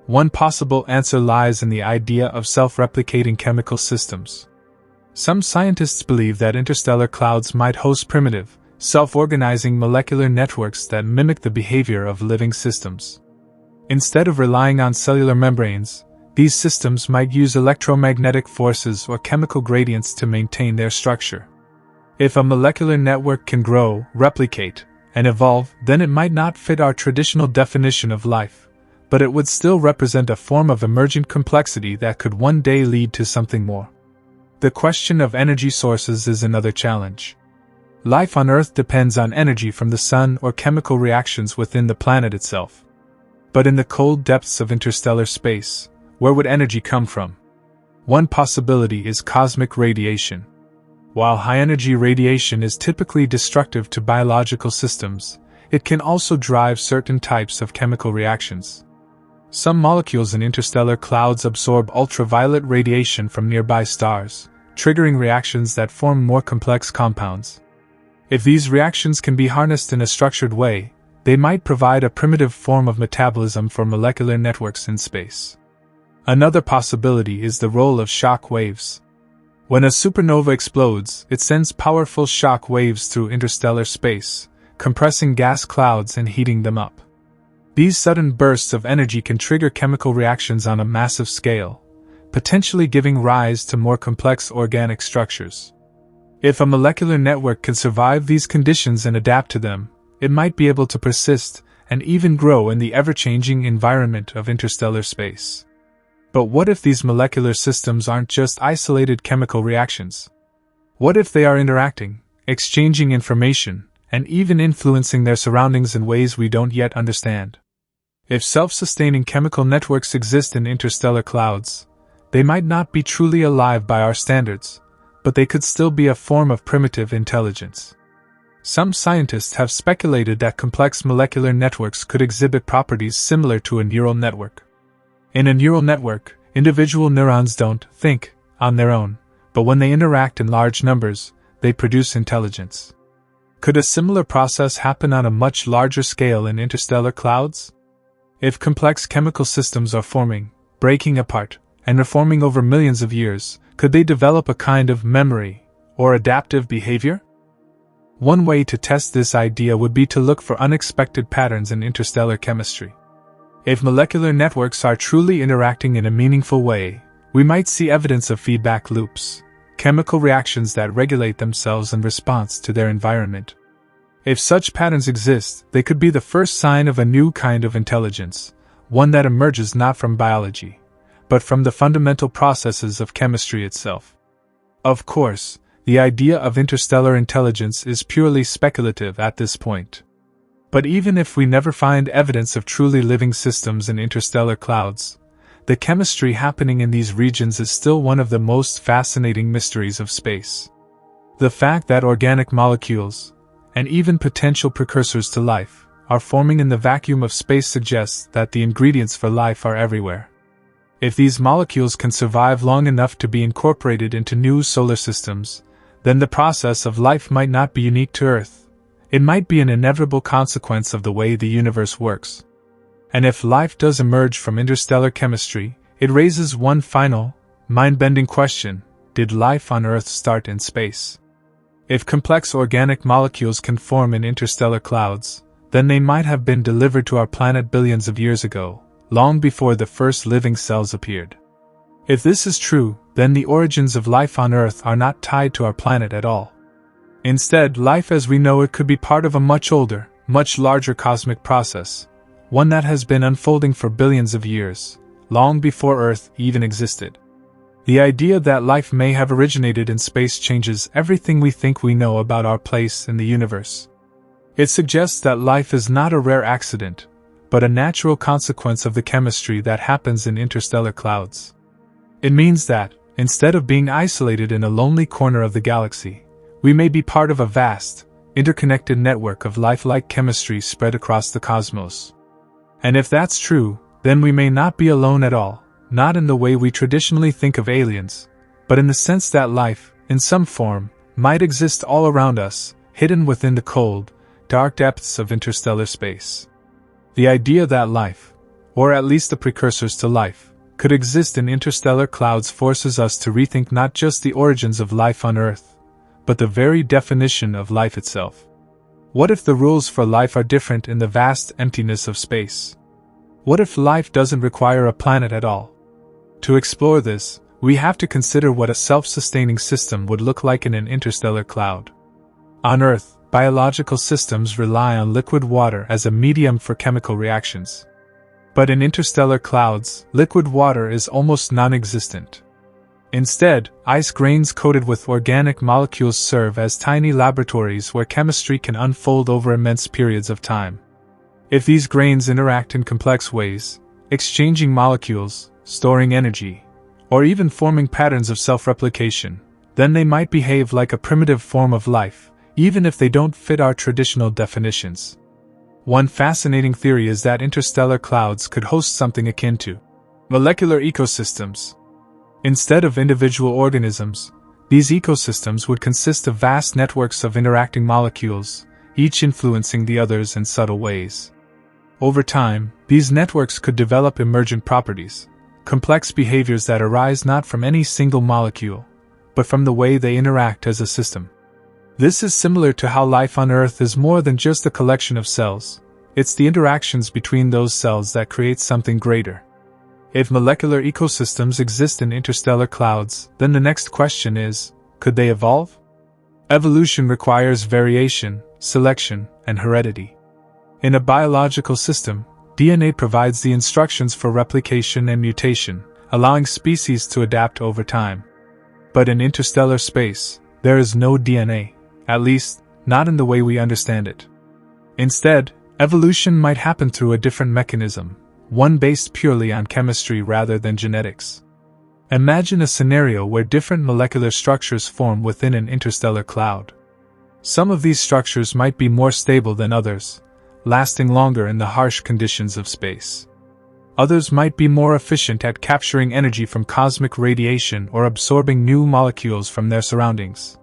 One possible answer lies in the idea of self-replicating chemical systems. Some scientists believe that interstellar clouds might host primitive, self-organizing molecular networks that mimic the behavior of living systems. Instead of relying on cellular membranes, these systems might use electromagnetic forces or chemical gradients to maintain their structure. If a molecular network can grow, replicate, and evolve, then it might not fit our traditional definition of life, but it would still represent a form of emergent complexity that could one day lead to something more. The question of energy sources is another challenge. Life on Earth depends on energy from the sun or chemical reactions within the planet itself. But in the cold depths of interstellar space, where would energy come from? One possibility is cosmic radiation. While high-energy radiation is typically destructive to biological systems, it can also drive certain types of chemical reactions. Some molecules in interstellar clouds absorb ultraviolet radiation from nearby stars, triggering reactions that form more complex compounds. If these reactions can be harnessed in a structured way, they might provide a primitive form of metabolism for molecular networks in space. Another possibility is the role of shock waves. When a supernova explodes, it sends powerful shock waves through interstellar space, compressing gas clouds and heating them up. These sudden bursts of energy can trigger chemical reactions on a massive scale, potentially giving rise to more complex organic structures. If a molecular network can survive these conditions and adapt to them, it might be able to persist and even grow in the ever-changing environment of interstellar space. But what if these molecular systems aren't just isolated chemical reactions? What if they are interacting, exchanging information, and even influencing their surroundings in ways we don't yet understand? If self-sustaining chemical networks exist in interstellar clouds, they might not be truly alive by our standards, but they could still be a form of primitive intelligence. Some scientists have speculated that complex molecular networks could exhibit properties similar to a neural network. In a neural network, individual neurons don't think on their own, but when they interact in large numbers, they produce intelligence. Could a similar process happen on a much larger scale in interstellar clouds? If complex chemical systems are forming, breaking apart, and reforming over millions of years, could they develop a kind of memory or adaptive behavior? One way to test this idea would be to look for unexpected patterns in interstellar chemistry. If molecular networks are truly interacting in a meaningful way, we might see evidence of feedback loops, chemical reactions that regulate themselves in response to their environment. If such patterns exist, they could be the first sign of a new kind of intelligence, one that emerges not from biology, but from the fundamental processes of chemistry itself. Of course, the idea of interstellar intelligence is purely speculative at this point. But even if we never find evidence of truly living systems in interstellar clouds, the chemistry happening in these regions is still one of the most fascinating mysteries of space. The fact that organic molecules, and even potential precursors to life, are forming in the vacuum of space suggests that the ingredients for life are everywhere. If these molecules can survive long enough to be incorporated into new solar systems, then the process of life might not be unique to Earth. It might be an inevitable consequence of the way the universe works. And if life does emerge from interstellar chemistry, it raises one final, mind-bending question: did life on Earth start in space? If complex organic molecules can form in interstellar clouds, then they might have been delivered to our planet billions of years ago, long before the first living cells appeared. If this is true, then the origins of life on Earth are not tied to our planet at all. Instead, life as we know it could be part of a much older, much larger cosmic process, one that has been unfolding for billions of years, long before Earth even existed. The idea that life may have originated in space changes everything we think we know about our place in the universe. It suggests that life is not a rare accident, but a natural consequence of the chemistry that happens in interstellar clouds. It means that, instead of being isolated in a lonely corner of the galaxy, we may be part of a vast, interconnected network of lifelike chemistry spread across the cosmos. And if that's true, then we may not be alone at all, not in the way we traditionally think of aliens, but in the sense that life, in some form, might exist all around us, hidden within the cold, dark depths of interstellar space. The idea that life, or at least the precursors to life, could exist in interstellar clouds forces us to rethink not just the origins of life on Earth, but the very definition of life itself. What if the rules for life are different in the vast emptiness of space? What if life doesn't require a planet at all? To explore this, we have to consider what a self-sustaining system would look like in an interstellar cloud. On Earth, biological systems rely on liquid water as a medium for chemical reactions. But in interstellar clouds, liquid water is almost non-existent. Instead, ice grains coated with organic molecules serve as tiny laboratories where chemistry can unfold over immense periods of time. If these grains interact in complex ways, exchanging molecules, storing energy, or even forming patterns of self-replication, then they might behave like a primitive form of life, even if they don't fit our traditional definitions. One fascinating theory is that interstellar clouds could host something akin to molecular ecosystems. Instead of individual organisms, these ecosystems would consist of vast networks of interacting molecules, each influencing the others in subtle ways. Over time, these networks could develop emergent properties, complex behaviors that arise not from any single molecule, but from the way they interact as a system. This is similar to how life on Earth is more than just a collection of cells. It's the interactions between those cells that create something greater. If molecular ecosystems exist in interstellar clouds, then the next question is, could they evolve? Evolution requires variation, selection, and heredity. In a biological system, DNA provides the instructions for replication and mutation, allowing species to adapt over time. But in interstellar space, there is no DNA, at least, not in the way we understand it. Instead, evolution might happen through a different mechanism, one based purely on chemistry rather than genetics. Imagine a scenario where different molecular structures form within an interstellar cloud. Some of these structures might be more stable than others, lasting longer in the harsh conditions of space. Others might be more efficient at capturing energy from cosmic radiation or absorbing new molecules from their surroundings.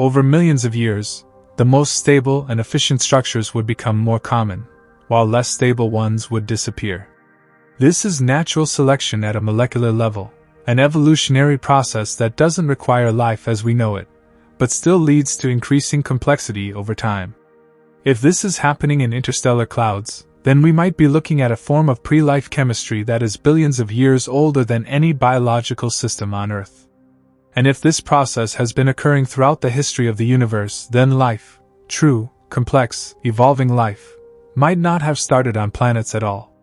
Over millions of years, the most stable and efficient structures would become more common, while less stable ones would disappear. This is natural selection at a molecular level, an evolutionary process that doesn't require life as we know it, but still leads to increasing complexity over time. If this is happening in interstellar clouds, then we might be looking at a form of pre-life chemistry that is billions of years older than any biological system on Earth. And if this process has been occurring throughout the history of the universe, then life, true, complex, evolving life, might not have started on planets at all.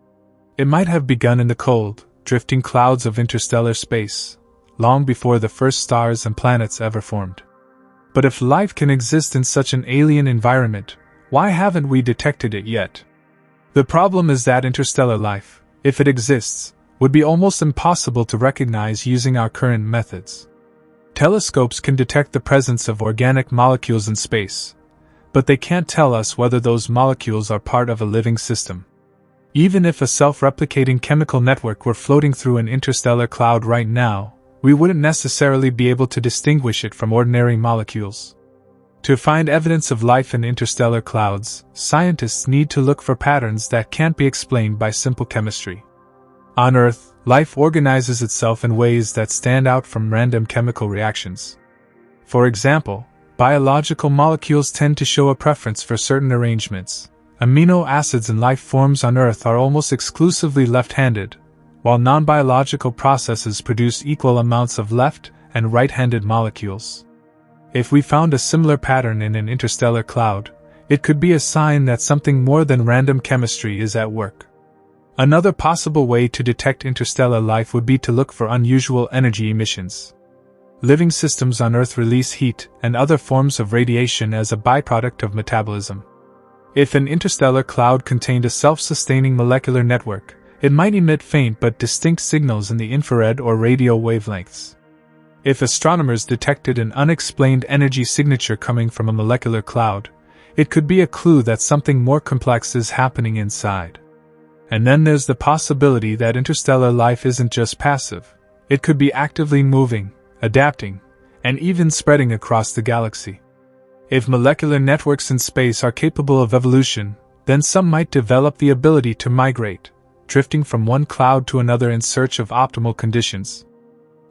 It might have begun in the cold, drifting clouds of interstellar space, long before the first stars and planets ever formed. But if life can exist in such an alien environment, why haven't we detected it yet? The problem is that interstellar life, if it exists, would be almost impossible to recognize using our current methods. Telescopes can detect the presence of organic molecules in space, but they can't tell us whether those molecules are part of a living system. Even if a self-replicating chemical network were floating through an interstellar cloud right now, we wouldn't necessarily be able to distinguish it from ordinary molecules. To find evidence of life in interstellar clouds, scientists need to look for patterns that can't be explained by simple chemistry. On Earth, life organizes itself in ways that stand out from random chemical reactions. For example, biological molecules tend to show a preference for certain arrangements. Amino acids in life forms on Earth are almost exclusively left-handed, while non-biological processes produce equal amounts of left and right-handed molecules. If we found a similar pattern in an interstellar cloud, it could be a sign that something more than random chemistry is at work. Another possible way to detect interstellar life would be to look for unusual energy emissions. Living systems on Earth release heat and other forms of radiation as a byproduct of metabolism. If an interstellar cloud contained a self-sustaining molecular network, it might emit faint but distinct signals in the infrared or radio wavelengths. If astronomers detected an unexplained energy signature coming from a molecular cloud, it could be a clue that something more complex is happening inside. And then there's the possibility that interstellar life isn't just passive. It could be actively moving, adapting, and even spreading across the galaxy. If molecular networks in space are capable of evolution, then some might develop the ability to migrate, drifting from one cloud to another in search of optimal conditions.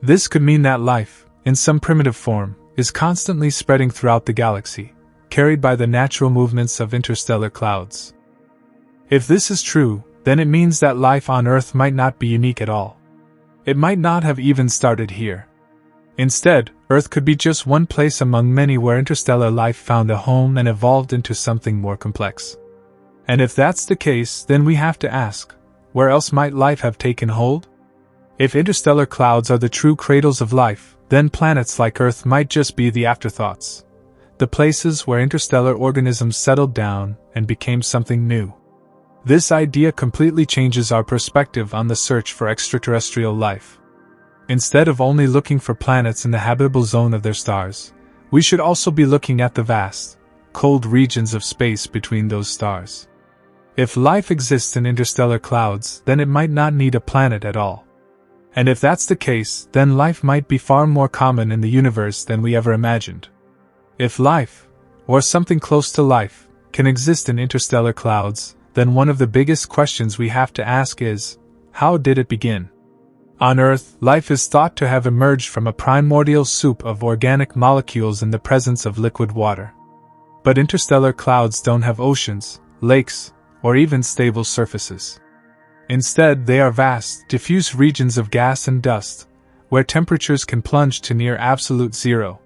This could mean that life, in some primitive form, is constantly spreading throughout the galaxy, carried by the natural movements of interstellar clouds. If this is true, then it means that life on Earth might not be unique at all. It might not have even started here. Instead, Earth could be just one place among many where interstellar life found a home and evolved into something more complex. And if that's the case, then we have to ask, where else might life have taken hold? If interstellar clouds are the true cradles of life, then planets like Earth might just be the afterthoughts, the places where interstellar organisms settled down and became something new. This idea completely changes our perspective on the search for extraterrestrial life. Instead of only looking for planets in the habitable zone of their stars, we should also be looking at the vast, cold regions of space between those stars. If life exists in interstellar clouds, then it might not need a planet at all. And if that's the case, then life might be far more common in the universe than we ever imagined. If life, or something close to life, can exist in interstellar clouds, then one of the biggest questions we have to ask is, how did it begin? On Earth, life is thought to have emerged from a primordial soup of organic molecules in the presence of liquid water. But interstellar clouds don't have oceans, lakes, or even stable surfaces. Instead, they are vast, diffuse regions of gas and dust, where temperatures can plunge to near absolute zero.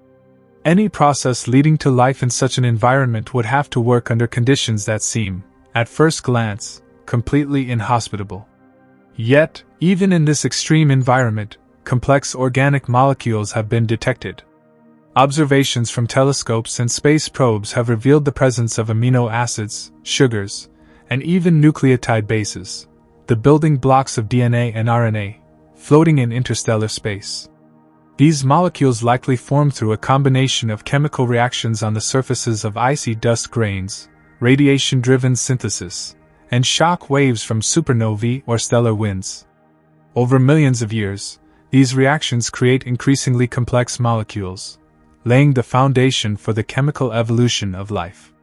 Any process leading to life in such an environment would have to work under conditions that seem, at first glance, completely inhospitable. Yet, even in this extreme environment, complex organic molecules have been detected. Observations from telescopes and space probes have revealed the presence of amino acids, sugars, and even nucleotide bases, the building blocks of DNA and RNA, floating in interstellar space. These molecules likely form through a combination of chemical reactions on the surfaces of icy dust grains, radiation-driven synthesis, and shock waves from supernovae or stellar winds. Over millions of years, these reactions create increasingly complex molecules, laying the foundation for the chemical evolution of life.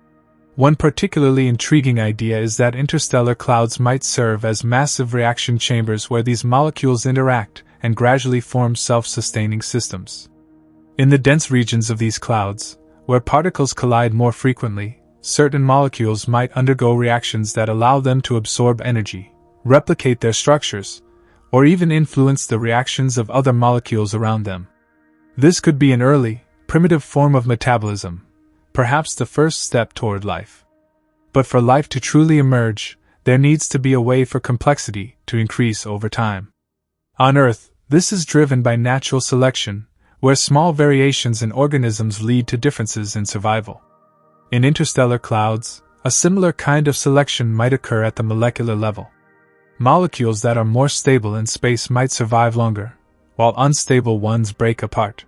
One particularly intriguing idea is that interstellar clouds might serve as massive reaction chambers where these molecules interact and gradually form self-sustaining systems. In the dense regions of these clouds, where particles collide more frequently, certain molecules might undergo reactions that allow them to absorb energy, replicate their structures, or even influence the reactions of other molecules around them. This could be an early, primitive form of metabolism, perhaps the first step toward life. But for life to truly emerge, there needs to be a way for complexity to increase over time. On Earth, this is driven by natural selection, where small variations in organisms lead to differences in survival. In interstellar clouds, a similar kind of selection might occur at the molecular level. Molecules that are more stable in space might survive longer, while unstable ones break apart.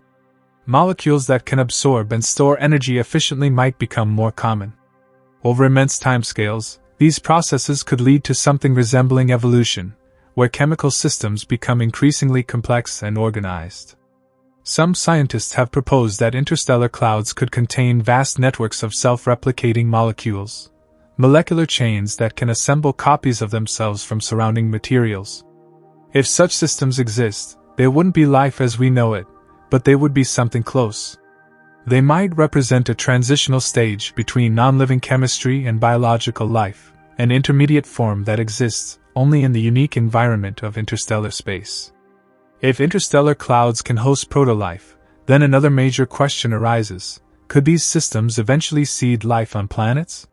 Molecules that can absorb and store energy efficiently might become more common. Over immense timescales, these processes could lead to something resembling evolution, where chemical systems become increasingly complex and organized. Some scientists have proposed that interstellar clouds could contain vast networks of self-replicating molecules, molecular chains that can assemble copies of themselves from surrounding materials. If such systems exist, they wouldn't be life as we know it, but they would be something close. They might represent a transitional stage between non-living chemistry and biological life, an intermediate form that exists only in the unique environment of interstellar space. If interstellar clouds can host proto-life, then another major question arises: could these systems eventually seed life on planets?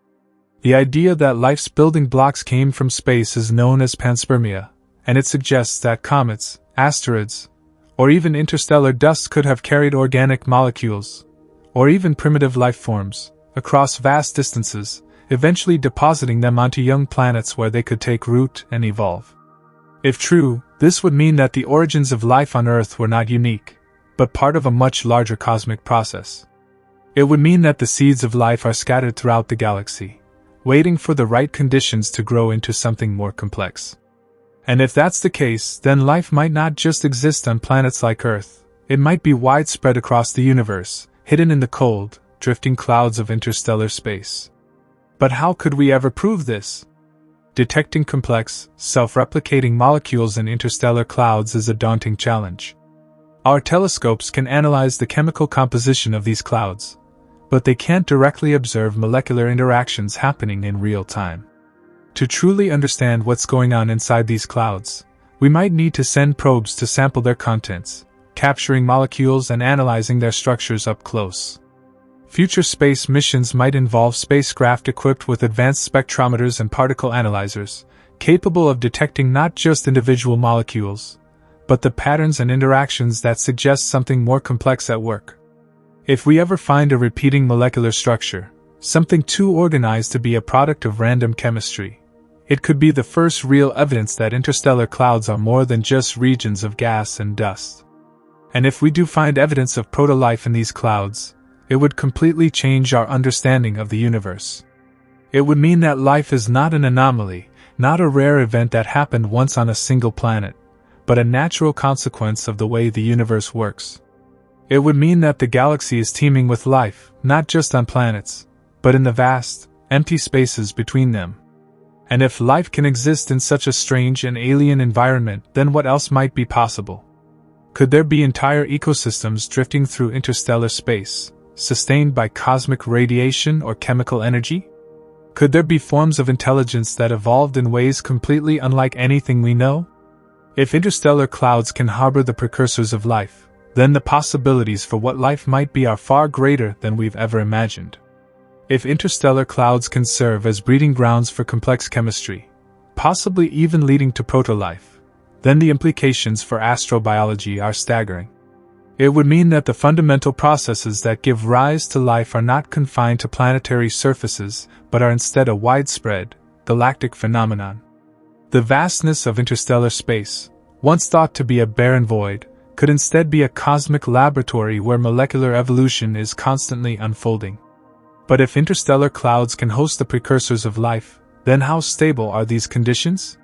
The idea that life's building blocks came from space is known as panspermia, and it suggests that comets, asteroids, or even interstellar dust could have carried organic molecules, or even primitive life forms, across vast distances, eventually depositing them onto young planets where they could take root and evolve. If true, this would mean that the origins of life on Earth were not unique, but part of a much larger cosmic process. It would mean that the seeds of life are scattered throughout the galaxy, waiting for the right conditions to grow into something more complex. And if that's the case, then life might not just exist on planets like Earth, it might be widespread across the universe, hidden in the cold, drifting clouds of interstellar space. But how could we ever prove this? Detecting complex, self-replicating molecules in interstellar clouds is a daunting challenge. Our telescopes can analyze the chemical composition of these clouds, but they can't directly observe molecular interactions happening in real time. To truly understand what's going on inside these clouds, we might need to send probes to sample their contents, capturing molecules and analyzing their structures up close. Future space missions might involve spacecraft equipped with advanced spectrometers and particle analyzers, capable of detecting not just individual molecules, but the patterns and interactions that suggest something more complex at work. If we ever find a repeating molecular structure, something too organized to be a product of random chemistry, it could be the first real evidence that interstellar clouds are more than just regions of gas and dust. And if we do find evidence of proto-life in these clouds, it would completely change our understanding of the universe. It would mean that life is not an anomaly, not a rare event that happened once on a single planet, but a natural consequence of the way the universe works. It would mean that the galaxy is teeming with life, not just on planets, but in the vast, empty spaces between them. And if life can exist in such a strange and alien environment, then what else might be possible? Could there be entire ecosystems drifting through interstellar space, sustained by cosmic radiation or chemical energy? Could there be forms of intelligence that evolved in ways completely unlike anything we know? If interstellar clouds can harbor the precursors of life, then the possibilities for what life might be are far greater than we've ever imagined. If interstellar clouds can serve as breeding grounds for complex chemistry, possibly even leading to proto-life, then the implications for astrobiology are staggering. It would mean that the fundamental processes that give rise to life are not confined to planetary surfaces, but are instead a widespread, galactic phenomenon. The vastness of interstellar space, once thought to be a barren void, could instead be a cosmic laboratory where molecular evolution is constantly unfolding. But if interstellar clouds can host the precursors of life, then how stable are these conditions?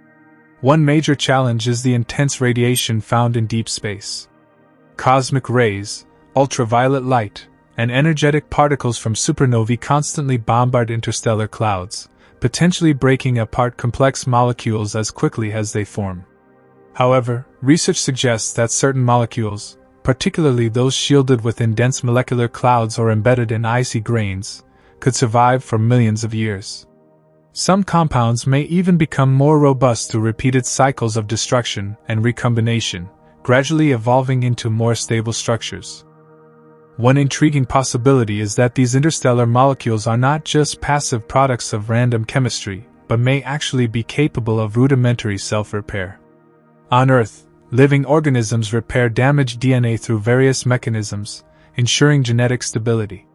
One major challenge is the intense radiation found in deep space. Cosmic rays, ultraviolet light, and energetic particles from supernovae constantly bombard interstellar clouds, potentially breaking apart complex molecules as quickly as they form. However, research suggests that certain molecules, particularly those shielded within dense molecular clouds or embedded in icy grains, could survive for millions of years. Some compounds may even become more robust through repeated cycles of destruction and recombination, gradually evolving into more stable structures. One intriguing possibility is that these interstellar molecules are not just passive products of random chemistry, but may actually be capable of rudimentary self-repair. On Earth, living organisms repair damaged DNA through various mechanisms, ensuring genetic stability.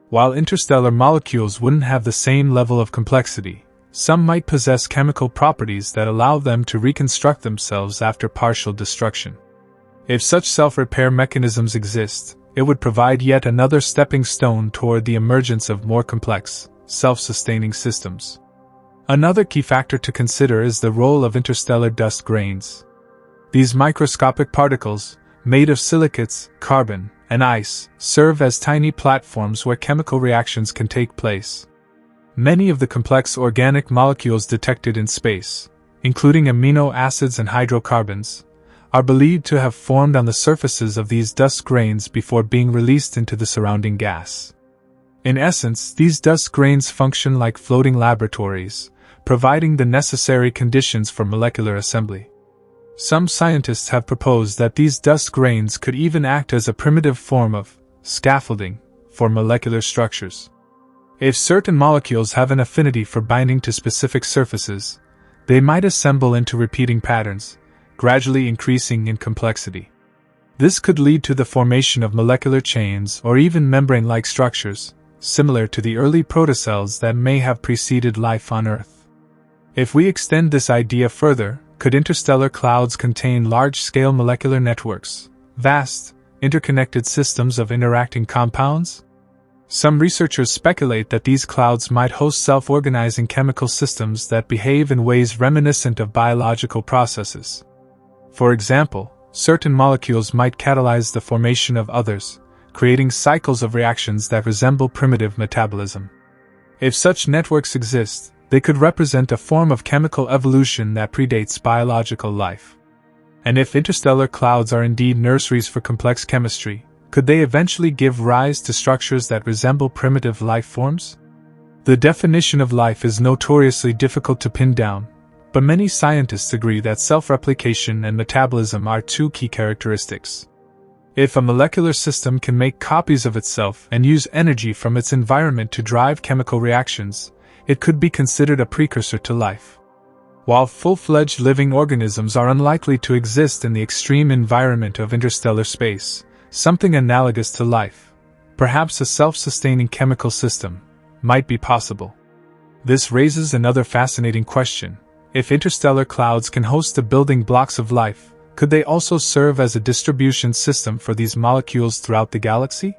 While interstellar molecules wouldn't have the same level of complexity, some might possess chemical properties that allow them to reconstruct themselves after partial destruction. If such self-repair mechanisms exist, it would provide yet another stepping stone toward the emergence of more complex, self-sustaining systems. Another key factor to consider is the role of interstellar dust grains. These microscopic particles, made of silicates, carbon, and ice, serve as tiny platforms where chemical reactions can take place. Many of the complex organic molecules detected in space, including amino acids and hydrocarbons, are believed to have formed on the surfaces of these dust grains before being released into the surrounding gas. In essence, these dust grains function like floating laboratories, providing the necessary conditions for molecular assembly. Some scientists have proposed that these dust grains could even act as a primitive form of scaffolding for molecular structures. If certain molecules have an affinity for binding to specific surfaces, they might assemble into repeating patterns, gradually increasing in complexity. This could lead to the formation of molecular chains or even membrane-like structures, similar to the early protocells that may have preceded life on Earth. If we extend this idea further, could interstellar clouds contain large-scale molecular networks, vast, interconnected systems of interacting compounds? Some researchers speculate that these clouds might host self-organizing chemical systems that behave in ways reminiscent of biological processes. For example, certain molecules might catalyze the formation of others, creating cycles of reactions that resemble primitive metabolism. If such networks exist, they could represent a form of chemical evolution that predates biological life. And if interstellar clouds are indeed nurseries for complex chemistry, could they eventually give rise to structures that resemble primitive life forms? The definition of life is notoriously difficult to pin down, but many scientists agree that self-replication and metabolism are two key characteristics. If a molecular system can make copies of itself and use energy from its environment to drive chemical reactions, it could be considered a precursor to life. While full-fledged living organisms are unlikely to exist in the extreme environment of interstellar space, something analogous to life, perhaps a self-sustaining chemical system, might be possible. This raises another fascinating question. If interstellar clouds can host the building blocks of life, could they also serve as a distribution system for these molecules throughout the galaxy?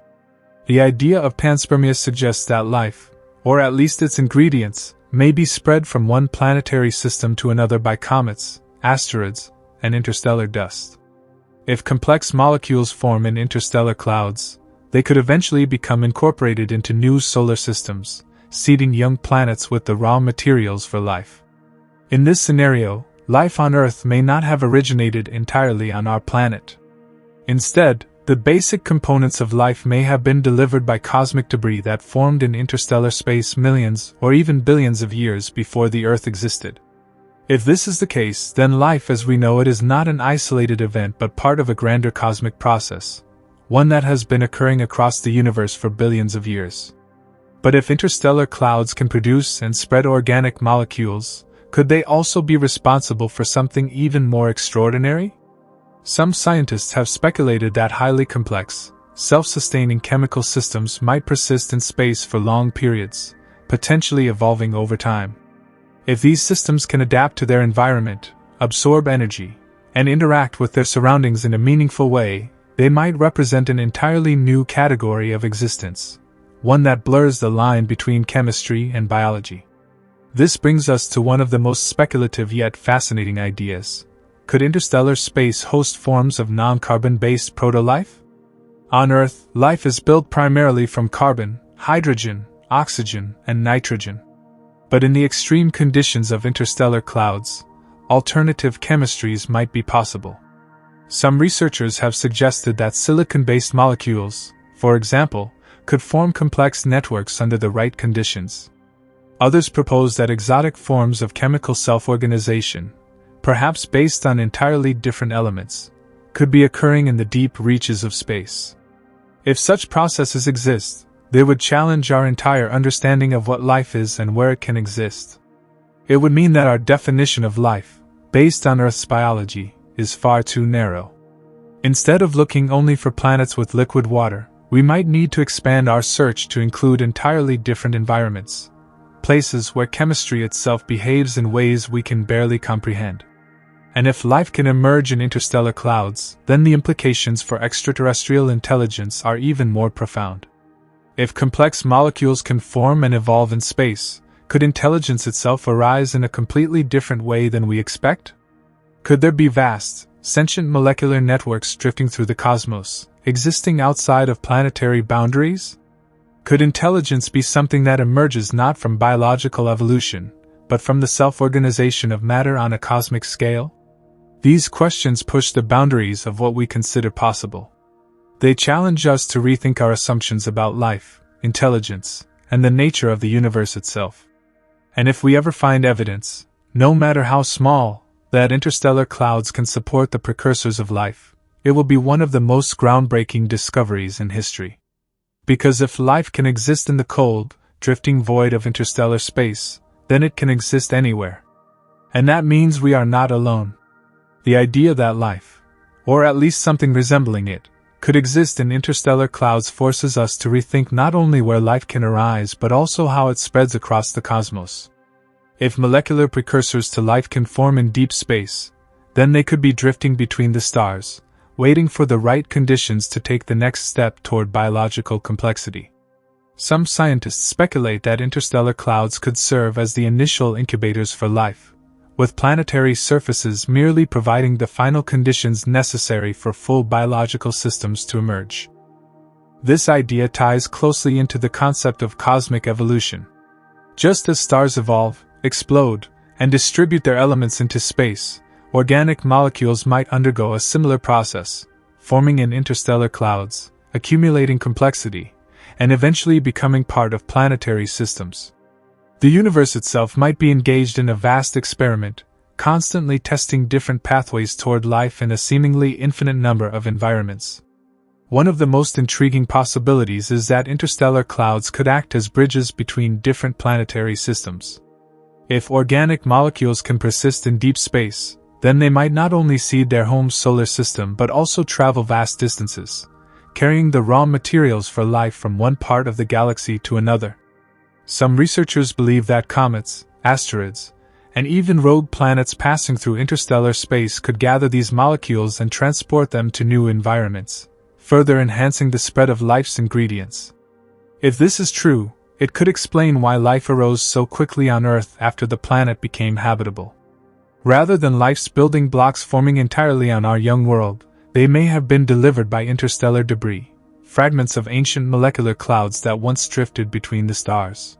The idea of panspermia suggests that life, or at least its ingredients, may be spread from one planetary system to another by comets, asteroids, and interstellar dust. If complex molecules form in interstellar clouds, they could eventually become incorporated into new solar systems, seeding young planets with the raw materials for life. In this scenario, life on Earth may not have originated entirely on our planet. Instead, the basic components of life may have been delivered by cosmic debris that formed in interstellar space millions or even billions of years before the Earth existed. If this is the case, then life as we know it is not an isolated event but part of a grander cosmic process, one that has been occurring across the universe for billions of years. But if interstellar clouds can produce and spread organic molecules, could they also be responsible for something even more extraordinary? Some scientists have speculated that highly complex, self-sustaining chemical systems might persist in space for long periods, potentially evolving over time. If these systems can adapt to their environment, absorb energy, and interact with their surroundings in a meaningful way, they might represent an entirely new category of existence, one that blurs the line between chemistry and biology. This brings us to one of the most speculative yet fascinating ideas. Could interstellar space host forms of non-carbon-based proto-life? On Earth, life is built primarily from carbon, hydrogen, oxygen, and nitrogen. But in the extreme conditions of interstellar clouds, alternative chemistries might be possible. Some researchers have suggested that silicon-based molecules, for example, could form complex networks under the right conditions. Others propose that exotic forms of chemical self-organization, perhaps based on entirely different elements, could be occurring in the deep reaches of space. If such processes exist, they would challenge our entire understanding of what life is and where it can exist. It would mean that our definition of life, based on Earth's biology, is far too narrow. Instead of looking only for planets with liquid water, we might need to expand our search to include entirely different environments, places where chemistry itself behaves in ways we can barely comprehend. And if life can emerge in interstellar clouds, then the implications for extraterrestrial intelligence are even more profound. If complex molecules can form and evolve in space, could intelligence itself arise in a completely different way than we expect? Could there be vast, sentient molecular networks drifting through the cosmos, existing outside of planetary boundaries? Could intelligence be something that emerges not from biological evolution, but from the self-organization of matter on a cosmic scale? These questions push the boundaries of what we consider possible. They challenge us to rethink our assumptions about life, intelligence, and the nature of the universe itself. And if we ever find evidence, no matter how small, that interstellar clouds can support the precursors of life, it will be one of the most groundbreaking discoveries in history. Because if life can exist in the cold, drifting void of interstellar space, then it can exist anywhere. And that means we are not alone. The idea that life, or at least something resembling it, could exist in interstellar clouds forces us to rethink not only where life can arise but also how it spreads across the cosmos. If molecular precursors to life can form in deep space, then they could be drifting between the stars, waiting for the right conditions to take the next step toward biological complexity. Some scientists speculate that interstellar clouds could serve as the initial incubators for life, with planetary surfaces merely providing the final conditions necessary for full biological systems to emerge. This idea ties closely into the concept of cosmic evolution. Just as stars evolve, explode, and distribute their elements into space, organic molecules might undergo a similar process, forming in interstellar clouds, accumulating complexity, and eventually becoming part of planetary systems. The universe itself might be engaged in a vast experiment, constantly testing different pathways toward life in a seemingly infinite number of environments. One of the most intriguing possibilities is that interstellar clouds could act as bridges between different planetary systems. If organic molecules can persist in deep space, then they might not only seed their home solar system but also travel vast distances, carrying the raw materials for life from one part of the galaxy to another. Some researchers believe that comets, asteroids, and even rogue planets passing through interstellar space could gather these molecules and transport them to new environments, further enhancing the spread of life's ingredients. If this is true, it could explain why life arose so quickly on Earth after the planet became habitable. Rather than life's building blocks forming entirely on our young world, they may have been delivered by interstellar debris, fragments of ancient molecular clouds that once drifted between the stars.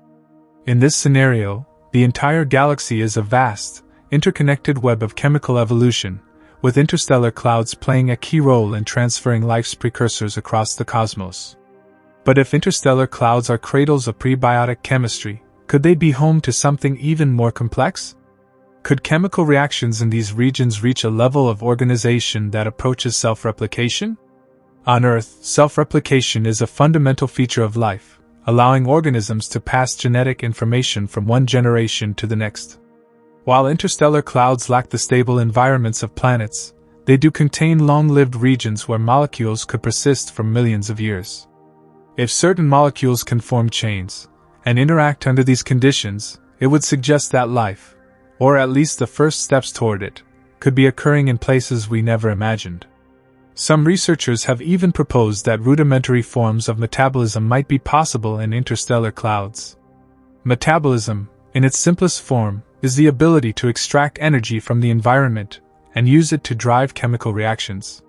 In this scenario, the entire galaxy is a vast, interconnected web of chemical evolution, with interstellar clouds playing a key role in transferring life's precursors across the cosmos. But if interstellar clouds are cradles of prebiotic chemistry, could they be home to something even more complex? Could chemical reactions in these regions reach a level of organization that approaches self-replication? On Earth, self-replication is a fundamental feature of life, allowing organisms to pass genetic information from one generation to the next. While interstellar clouds lack the stable environments of planets, they do contain long-lived regions where molecules could persist for millions of years. If certain molecules can form chains and interact under these conditions, it would suggest that life, or at least the first steps toward it, could be occurring in places we never imagined. Some researchers have even proposed that rudimentary forms of metabolism might be possible in interstellar clouds. Metabolism, in its simplest form, is the ability to extract energy from the environment and use it to drive chemical reactions.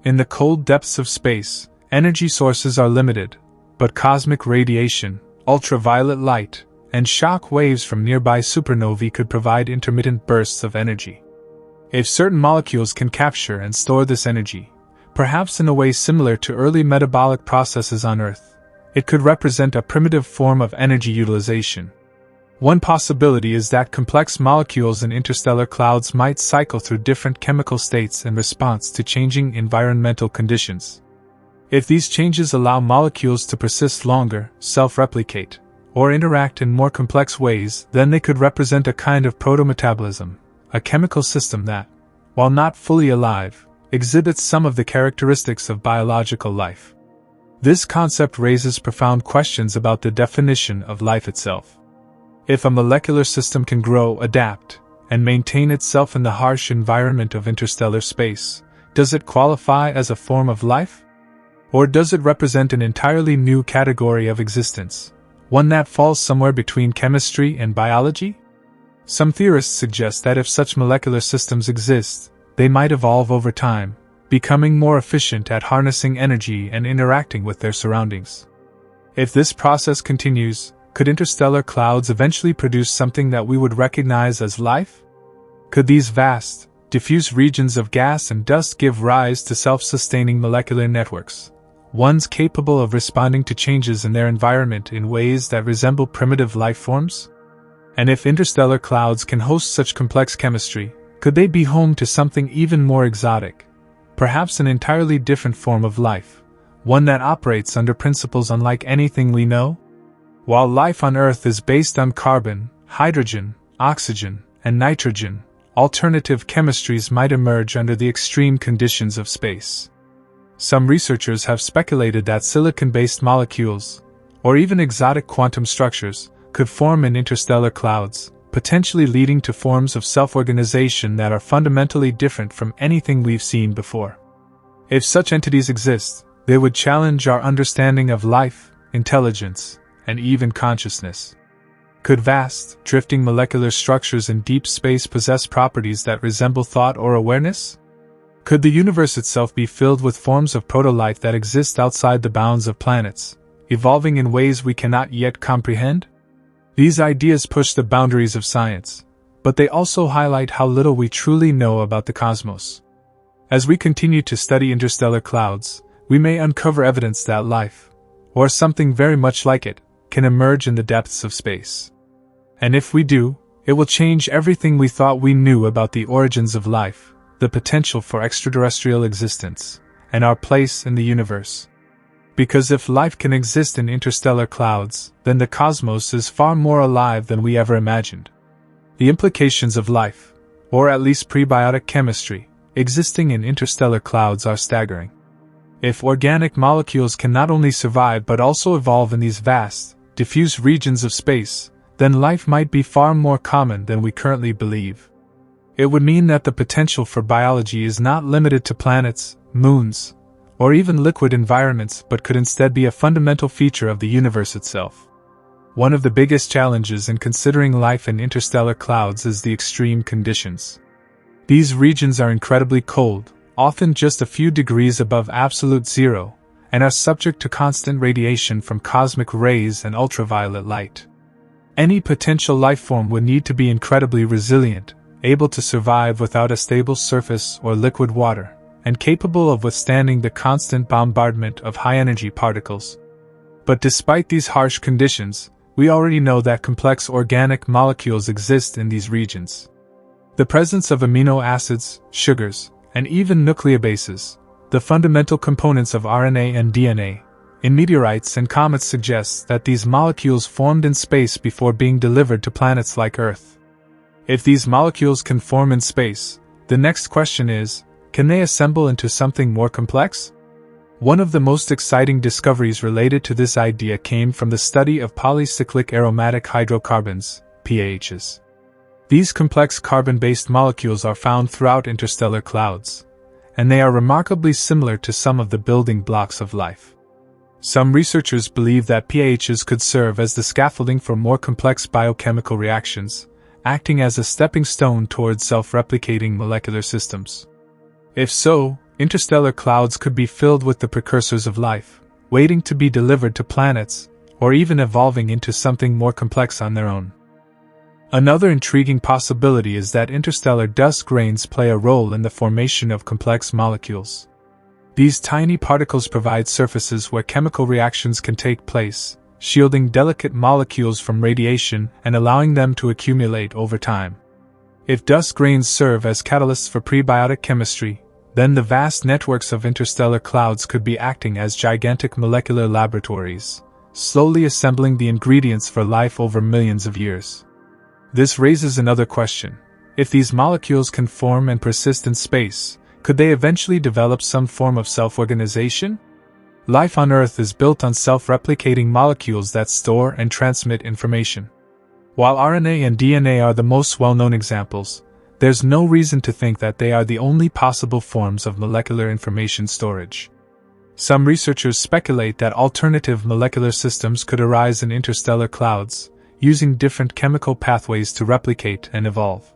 In the cold depths of space, energy sources are limited, but cosmic radiation, ultraviolet light, and shock waves from nearby supernovae could provide intermittent bursts of energy. If certain molecules can capture and store this energy, perhaps in a way similar to early metabolic processes on Earth, it could represent a primitive form of energy utilization. One possibility is that complex molecules in interstellar clouds might cycle through different chemical states in response to changing environmental conditions. If these changes allow molecules to persist longer, self-replicate, or interact in more complex ways, then they could represent a kind of proto-metabolism, a chemical system that, while not fully alive, exhibits some of the characteristics of biological life. This concept raises profound questions about the definition of life itself. If a molecular system can grow, adapt, and maintain itself in the harsh environment of interstellar space, does it qualify as a form of life? Or does it represent an entirely new category of existence, one that falls somewhere between chemistry and biology? Some theorists suggest that if such molecular systems exist, they might evolve over time, becoming more efficient at harnessing energy and interacting with their surroundings. If this process continues, could interstellar clouds eventually produce something that we would recognize as life? Could these vast, diffuse regions of gas and dust give rise to self-sustaining molecular networks, ones capable of responding to changes in their environment in ways that resemble primitive life forms? And if interstellar clouds can host such complex chemistry, could they be home to something even more exotic, perhaps an entirely different form of life, one that operates under principles unlike anything we know? While life on Earth is based on carbon, hydrogen, oxygen, and nitrogen, alternative chemistries might emerge under the extreme conditions of space. Some researchers have speculated that silicon-based molecules, or even exotic quantum structures, could form in interstellar clouds, potentially leading to forms of self-organization that are fundamentally different from anything we've seen before. If such entities exist, they would challenge our understanding of life, intelligence, and even consciousness. Could vast, drifting molecular structures in deep space possess properties that resemble thought or awareness? Could the universe itself be filled with forms of proto-life that exist outside the bounds of planets, evolving in ways we cannot yet comprehend? These ideas push the boundaries of science, but they also highlight how little we truly know about the cosmos. As we continue to study interstellar clouds, we may uncover evidence that life, or something very much like it, can emerge in the depths of space. And if we do, it will change everything we thought we knew about the origins of life, the potential for extraterrestrial existence, and our place in the universe. Because if life can exist in interstellar clouds, then the cosmos is far more alive than we ever imagined. The implications of life, or at least prebiotic chemistry, existing in interstellar clouds are staggering. If organic molecules can not only survive but also evolve in these vast, diffuse regions of space, then life might be far more common than we currently believe. It would mean that the potential for biology is not limited to planets, moons, or even liquid environments but could instead be a fundamental feature of the universe itself. One of the biggest challenges in considering life in interstellar clouds is the extreme conditions. These regions are incredibly cold, often just a few degrees above absolute zero, and are subject to constant radiation from cosmic rays and ultraviolet light. Any potential life form would need to be incredibly resilient, able to survive without a stable surface or liquid water, and capable of withstanding the constant bombardment of high-energy particles. But despite these harsh conditions, we already know that complex organic molecules exist in these regions. The presence of amino acids, sugars, and even nucleobases, the fundamental components of RNA and DNA, in meteorites and comets suggests that these molecules formed in space before being delivered to planets like Earth. If these molecules can form in space, the next question is, can they assemble into something more complex? One of the most exciting discoveries related to this idea came from the study of polycyclic aromatic hydrocarbons, PAHs. These complex carbon-based molecules are found throughout interstellar clouds, and they are remarkably similar to some of the building blocks of life. Some researchers believe that PAHs could serve as the scaffolding for more complex biochemical reactions, acting as a stepping stone towards self-replicating molecular systems. If so, interstellar clouds could be filled with the precursors of life, waiting to be delivered to planets, or even evolving into something more complex on their own. Another intriguing possibility is that interstellar dust grains play a role in the formation of complex molecules. These tiny particles provide surfaces where chemical reactions can take place, shielding delicate molecules from radiation and allowing them to accumulate over time. If dust grains serve as catalysts for prebiotic chemistry, then the vast networks of interstellar clouds could be acting as gigantic molecular laboratories, slowly assembling the ingredients for life over millions of years. This raises another question. If these molecules can form and persist in space, could they eventually develop some form of self-organization? Life on Earth is built on self-replicating molecules that store and transmit information. While RNA and DNA are the most well-known examples, there's no reason to think that they are the only possible forms of molecular information storage. Some researchers speculate that alternative molecular systems could arise in interstellar clouds, using different chemical pathways to replicate and evolve.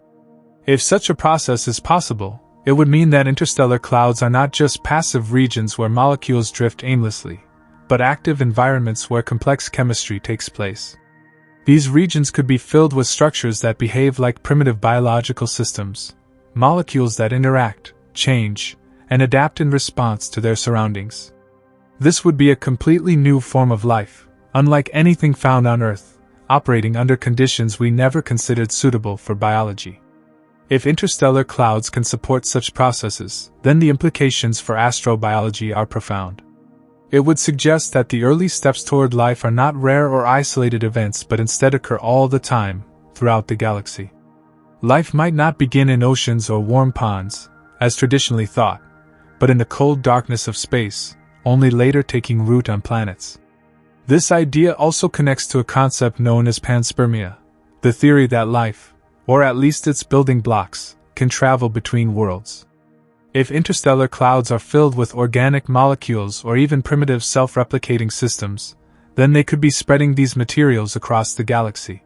If such a process is possible, it would mean that interstellar clouds are not just passive regions where molecules drift aimlessly, but active environments where complex chemistry takes place. These regions could be filled with structures that behave like primitive biological systems, molecules that interact, change, and adapt in response to their surroundings. This would be a completely new form of life, unlike anything found on Earth, operating under conditions we never considered suitable for biology. If interstellar clouds can support such processes, then the implications for astrobiology are profound. It would suggest that the early steps toward life are not rare or isolated events but instead occur all the time, throughout the galaxy. Life might not begin in oceans or warm ponds, as traditionally thought, but in the cold darkness of space, only later taking root on planets. This idea also connects to a concept known as panspermia, the theory that life, or at least its building blocks, can travel between worlds. If interstellar clouds are filled with organic molecules or even primitive self-replicating systems, then they could be spreading these materials across the galaxy.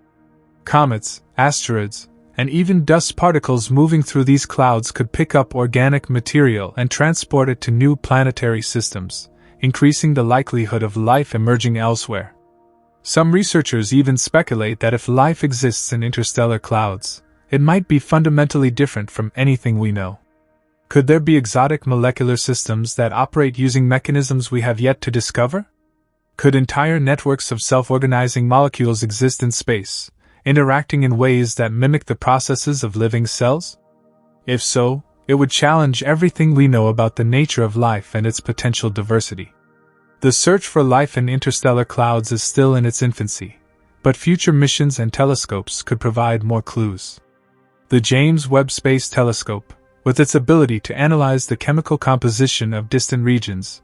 Comets, asteroids, and even dust particles moving through these clouds could pick up organic material and transport it to new planetary systems, increasing the likelihood of life emerging elsewhere. Some researchers even speculate that if life exists in interstellar clouds, it might be fundamentally different from anything we know. Could there be exotic molecular systems that operate using mechanisms we have yet to discover? Could entire networks of self-organizing molecules exist in space, interacting in ways that mimic the processes of living cells? If so, it would challenge everything we know about the nature of life and its potential diversity. The search for life in interstellar clouds is still in its infancy, but future missions and telescopes could provide more clues. The James Webb Space Telescope, with its ability to analyze the chemical composition of distant regions,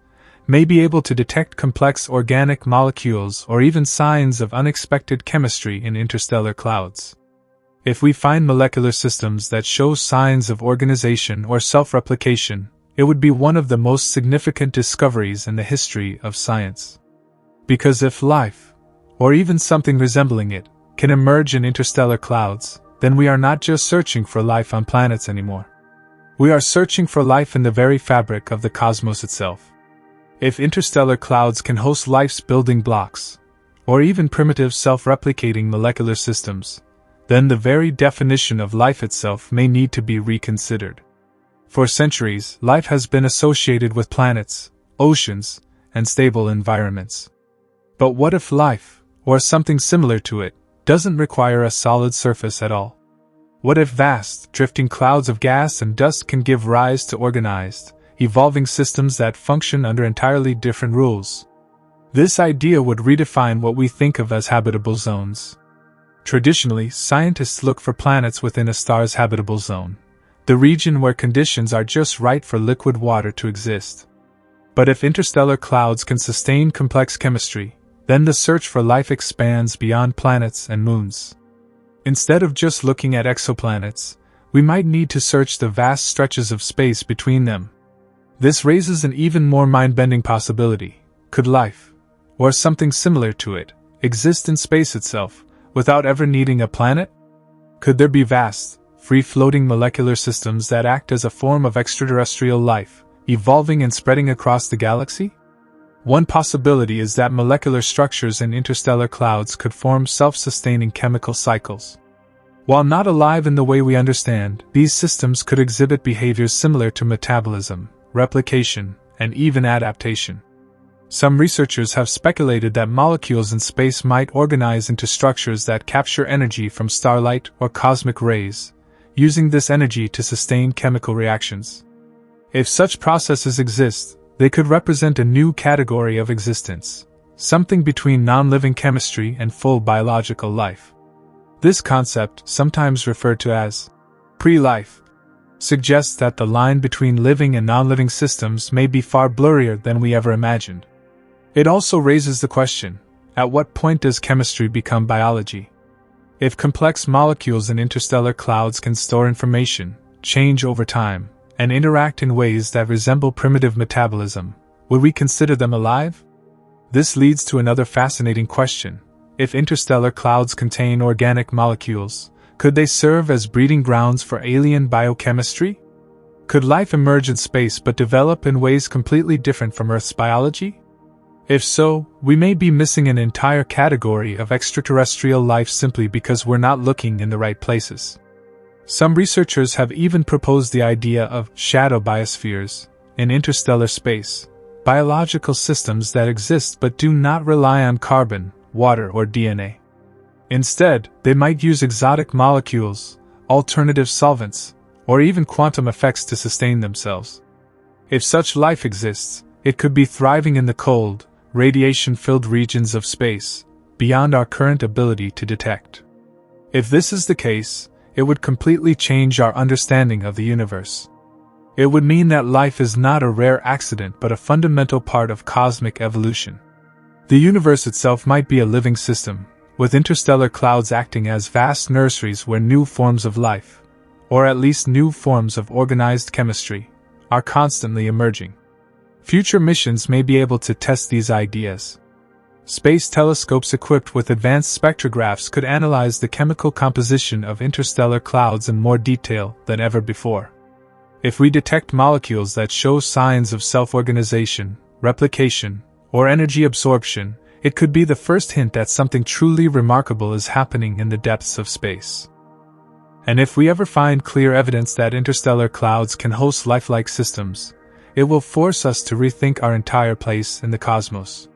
may be able to detect complex organic molecules or even signs of unexpected chemistry in interstellar clouds. If we find molecular systems that show signs of organization or self-replication, it would be one of the most significant discoveries in the history of science. Because if life, or even something resembling it, can emerge in interstellar clouds, then we are not just searching for life on planets anymore. We are searching for life in the very fabric of the cosmos itself. If interstellar clouds can host life's building blocks, or even primitive self-replicating molecular systems, then the very definition of life itself may need to be reconsidered. For centuries, life has been associated with planets, oceans, and stable environments. But what if life, or something similar to it, doesn't require a solid surface at all? What if vast, drifting clouds of gas and dust can give rise to organized, evolving systems that function under entirely different rules? This idea would redefine what we think of as habitable zones. Traditionally, scientists look for planets within a star's habitable zone, the region where conditions are just right for liquid water to exist. But if interstellar clouds can sustain complex chemistry, then the search for life expands beyond planets and moons. Instead of just looking at exoplanets, we might need to search the vast stretches of space between them. This raises an even more mind-bending possibility. Could life, or something similar to it, exist in space itself, without ever needing a planet? Could there be vast, free-floating molecular systems that act as a form of extraterrestrial life, evolving and spreading across the galaxy? One possibility is that molecular structures in interstellar clouds could form self-sustaining chemical cycles. While not alive in the way we understand, these systems could exhibit behaviors similar to metabolism, replication, and even adaptation. Some researchers have speculated that molecules in space might organize into structures that capture energy from starlight or cosmic rays, using this energy to sustain chemical reactions. If such processes exist, they could represent a new category of existence, something between non-living chemistry and full biological life. This concept, sometimes referred to as pre-life, suggests that the line between living and non-living systems may be far blurrier than we ever imagined. It also raises the question, at what point does chemistry become biology? If complex molecules in interstellar clouds can store information, change over time, and interact in ways that resemble primitive metabolism, would we consider them alive? This leads to another fascinating question. If interstellar clouds contain organic molecules, could they serve as breeding grounds for alien biochemistry? Could life emerge in space but develop in ways completely different from Earth's biology? If so, we may be missing an entire category of extraterrestrial life simply because we're not looking in the right places. Some researchers have even proposed the idea of shadow biospheres in interstellar space, biological systems that exist but do not rely on carbon, water, or DNA. Instead, they might use exotic molecules, alternative solvents, or even quantum effects to sustain themselves. If such life exists, it could be thriving in the cold, radiation-filled regions of space, beyond our current ability to detect. If this is the case, it would completely change our understanding of the universe. It would mean that life is not a rare accident but a fundamental part of cosmic evolution. The universe itself might be a living system, with interstellar clouds acting as vast nurseries where new forms of life, or at least new forms of organized chemistry, are constantly emerging. Future missions may be able to test these ideas. Space telescopes equipped with advanced spectrographs could analyze the chemical composition of interstellar clouds in more detail than ever before. If we detect molecules that show signs of self-organization, replication, or energy absorption, it could be the first hint that something truly remarkable is happening in the depths of space. And if we ever find clear evidence that interstellar clouds can host lifelike systems, it will force us to rethink our entire place in the cosmos.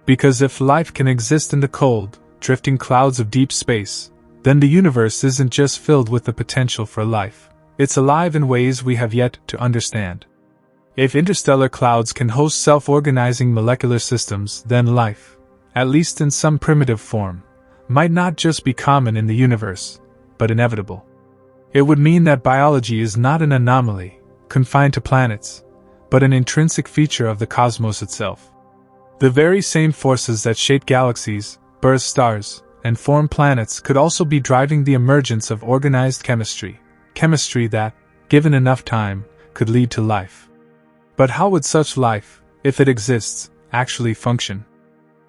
Because if life can exist in the cold, drifting clouds of deep space, then the universe isn't just filled with the potential for life, it's alive in ways we have yet to understand. If interstellar clouds can host self-organizing molecular systems, then life, at least in some primitive form, might not just be common in the universe, but inevitable. It would mean that biology is not an anomaly, confined to planets, but an intrinsic feature of the cosmos itself. The very same forces that shape galaxies, birth stars, and form planets could also be driving the emergence of organized chemistry that, given enough time, could lead to life. But how would such life, if it exists, actually function?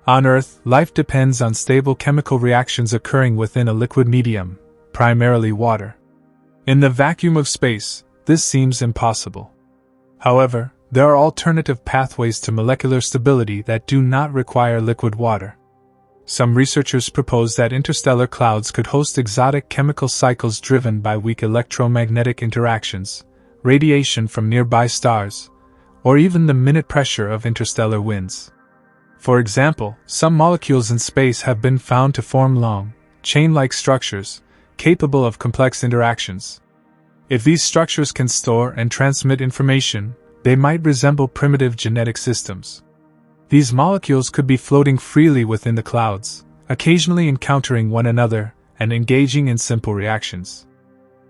On Earth, life depends on stable chemical reactions occurring within a liquid medium, primarily water. In the vacuum of space, this seems impossible. However, there are alternative pathways to molecular stability that do not require liquid water. Some researchers propose that interstellar clouds could host exotic chemical cycles driven by weak electromagnetic interactions, radiation from nearby stars, or even the minute pressure of interstellar winds. For example, some molecules in space have been found to form long, chain-like structures, capable of complex interactions. If these structures can store and transmit information, they might resemble primitive genetic systems. These molecules could be floating freely within the clouds, occasionally encountering one another and engaging in simple reactions.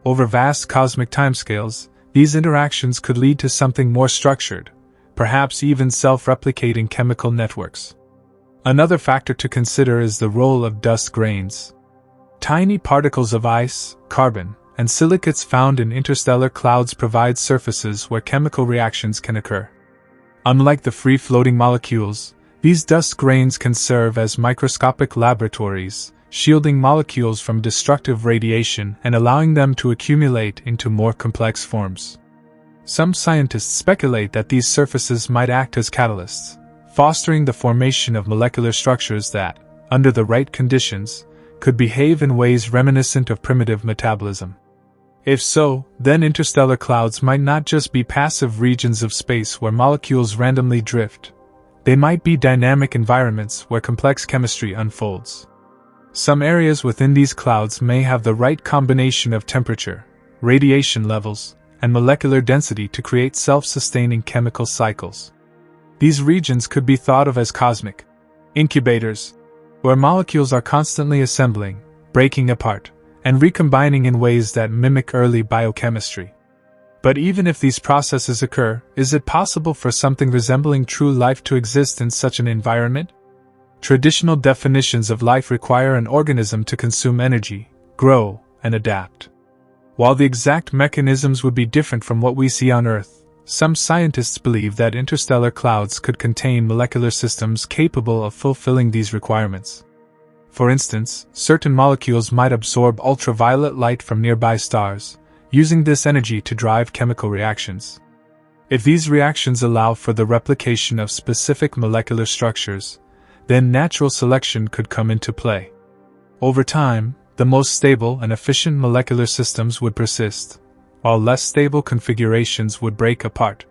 Over vast cosmic timescales, these interactions could lead to something more structured, perhaps even self-replicating chemical networks. Another factor to consider is the role of dust grains. Tiny particles of ice, carbon, and silicates found in interstellar clouds provide surfaces where chemical reactions can occur. Unlike the free-floating molecules, these dust grains can serve as microscopic laboratories, shielding molecules from destructive radiation and allowing them to accumulate into more complex forms. Some scientists speculate that these surfaces might act as catalysts, fostering the formation of molecular structures that, under the right conditions, could behave in ways reminiscent of primitive metabolism. If so, then interstellar clouds might not just be passive regions of space where molecules randomly drift. They might be dynamic environments where complex chemistry unfolds. Some areas within these clouds may have the right combination of temperature, radiation levels, and molecular density to create self-sustaining chemical cycles. These regions could be thought of as cosmic incubators, where molecules are constantly assembling, breaking apart, and recombining in ways that mimic early biochemistry. But even if these processes occur, is it possible for something resembling true life to exist in such an environment? Traditional definitions of life require an organism to consume energy, grow, and adapt. While the exact mechanisms would be different from what we see on Earth, some scientists believe that interstellar clouds could contain molecular systems capable of fulfilling these requirements. For instance, certain molecules might absorb ultraviolet light from nearby stars, using this energy to drive chemical reactions. If these reactions allow for the replication of specific molecular structures, then natural selection could come into play. Over time, the most stable and efficient molecular systems would persist, while less stable configurations would break apart.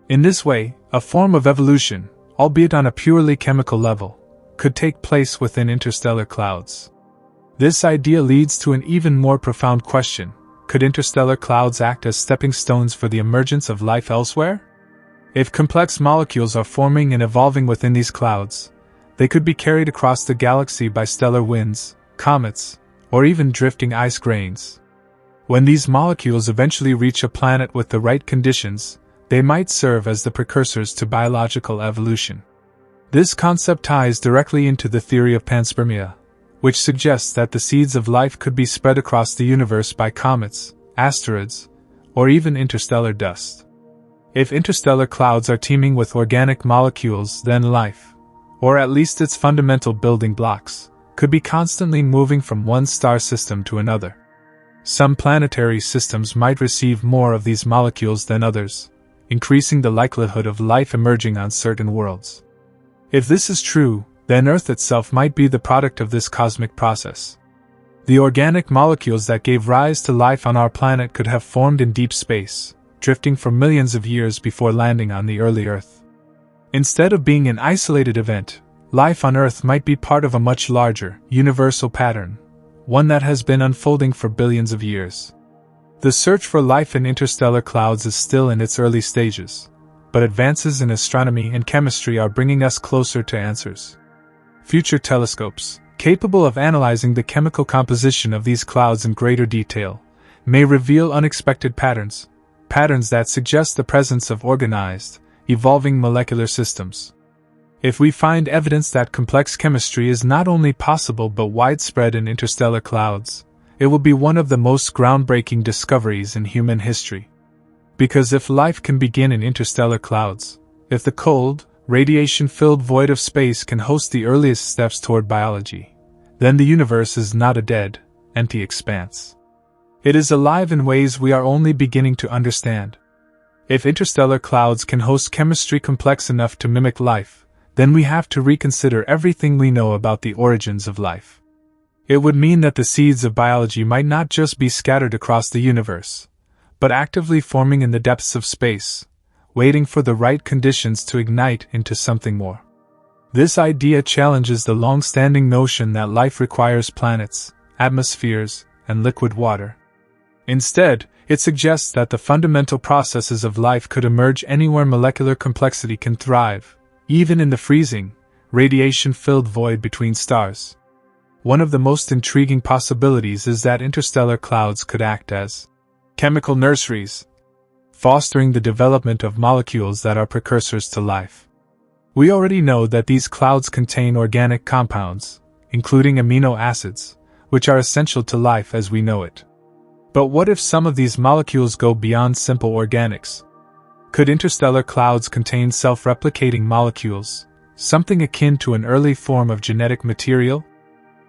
In this way, a form of evolution, albeit on a purely chemical level, could take place within interstellar clouds. This idea leads to an even more profound question: could interstellar clouds act as stepping stones for the emergence of life elsewhere? If complex molecules are forming and evolving within these clouds, they could be carried across the galaxy by stellar winds, comets, or even drifting ice grains. When these molecules eventually reach a planet with the right conditions, they might serve as the precursors to biological evolution. This concept ties directly into the theory of panspermia, which suggests that the seeds of life could be spread across the universe by comets, asteroids, or even interstellar dust. If interstellar clouds are teeming with organic molecules, then life, or at least its fundamental building blocks, could be constantly moving from one star system to another. Some planetary systems might receive more of these molecules than others, increasing the likelihood of life emerging on certain worlds. If this is true, then Earth itself might be the product of this cosmic process. The organic molecules that gave rise to life on our planet could have formed in deep space, drifting for millions of years before landing on the early Earth. Instead of being an isolated event, life on Earth might be part of a much larger, universal pattern, one that has been unfolding for billions of years. The search for life in interstellar clouds is still in its early stages, but advances in astronomy and chemistry are bringing us closer to answers. Future telescopes, capable of analyzing the chemical composition of these clouds in greater detail, may reveal unexpected patterns that suggest the presence of organized, evolving molecular systems. If we find evidence that complex chemistry is not only possible but widespread in interstellar clouds, it will be one of the most groundbreaking discoveries in human history. Because if life can begin in interstellar clouds, if the cold, radiation-filled void of space can host the earliest steps toward biology, then the universe is not a dead, empty expanse. It is alive in ways we are only beginning to understand. If interstellar clouds can host chemistry complex enough to mimic life, then we have to reconsider everything we know about the origins of life. It would mean that the seeds of biology might not just be scattered across the universe, but actively forming in the depths of space, waiting for the right conditions to ignite into something more. This idea challenges the long-standing notion that life requires planets, atmospheres, and liquid water. Instead, it suggests that the fundamental processes of life could emerge anywhere molecular complexity can thrive, even in the freezing, radiation-filled void between stars. One of the most intriguing possibilities is that interstellar clouds could act as chemical nurseries, fostering the development of molecules that are precursors to life. We already know that these clouds contain organic compounds, including amino acids, which are essential to life as we know it. But what if some of these molecules go beyond simple organics? Could interstellar clouds contain self-replicating molecules, something akin to an early form of genetic material?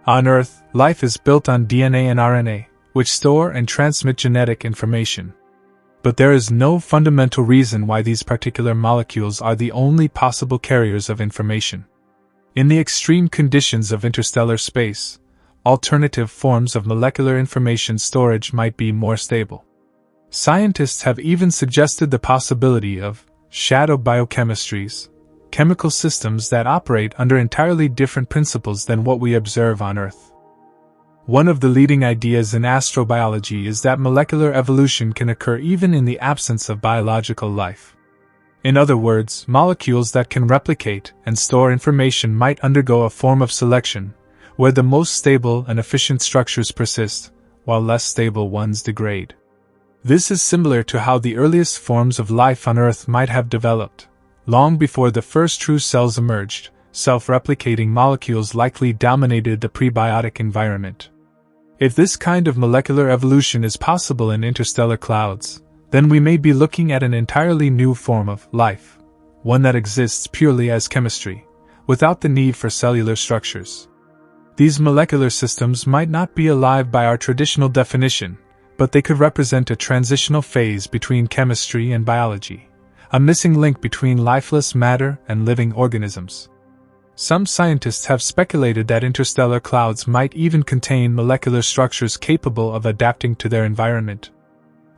On Earth, life is built on DNA and RNA, which store and transmit genetic information. But there is no fundamental reason why these particular molecules are the only possible carriers of information. In the extreme conditions of interstellar space, alternative forms of molecular information storage might be more stable. Scientists have even suggested the possibility of shadow biochemistries, chemical systems that operate under entirely different principles than what we observe on Earth. One of the leading ideas in astrobiology is that molecular evolution can occur even in the absence of biological life. In other words, molecules that can replicate and store information might undergo a form of selection, where the most stable and efficient structures persist, while less stable ones degrade. This is similar to how the earliest forms of life on Earth might have developed. Long before the first true cells emerged, self-replicating molecules likely dominated the prebiotic environment. If this kind of molecular evolution is possible in interstellar clouds, then we may be looking at an entirely new form of life, one that exists purely as chemistry, without the need for cellular structures. These molecular systems might not be alive by our traditional definition, but they could represent a transitional phase between chemistry and biology, a missing link between lifeless matter and living organisms. Some scientists have speculated that interstellar clouds might even contain molecular structures capable of adapting to their environment.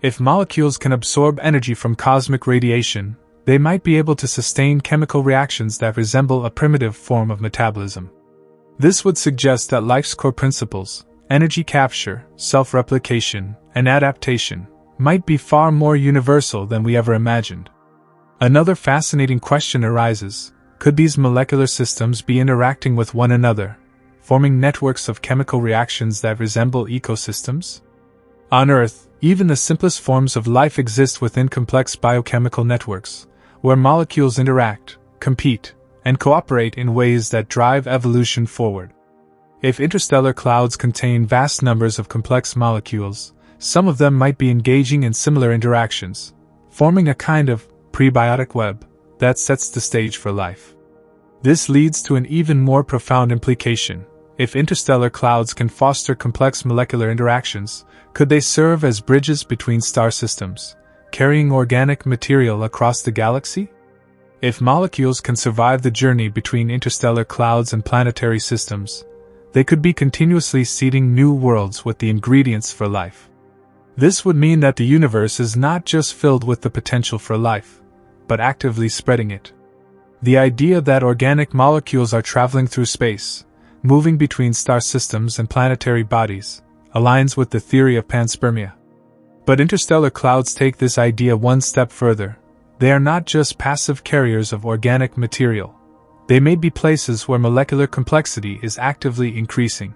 If molecules can absorb energy from cosmic radiation, they might be able to sustain chemical reactions that resemble a primitive form of metabolism. This would suggest that life's core principles, energy capture, self-replication, and adaptation, might be far more universal than we ever imagined. Another fascinating question arises: could these molecular systems be interacting with one another, forming networks of chemical reactions that resemble ecosystems? On Earth, even the simplest forms of life exist within complex biochemical networks, where molecules interact, compete, and cooperate in ways that drive evolution forward. If interstellar clouds contain vast numbers of complex molecules, some of them might be engaging in similar interactions, forming a kind of prebiotic web that sets the stage for life. This leads to an even more profound implication. If interstellar clouds can foster complex molecular interactions, could they serve as bridges between star systems, carrying organic material across the galaxy? If molecules can survive the journey between interstellar clouds and planetary systems, they could be continuously seeding new worlds with the ingredients for life. This would mean that the universe is not just filled with the potential for life, but actively spreading it. The idea that organic molecules are traveling through space, moving between star systems and planetary bodies, aligns with the theory of panspermia. But interstellar clouds take this idea one step further. They are not just passive carriers of organic material. They may be places where molecular complexity is actively increasing.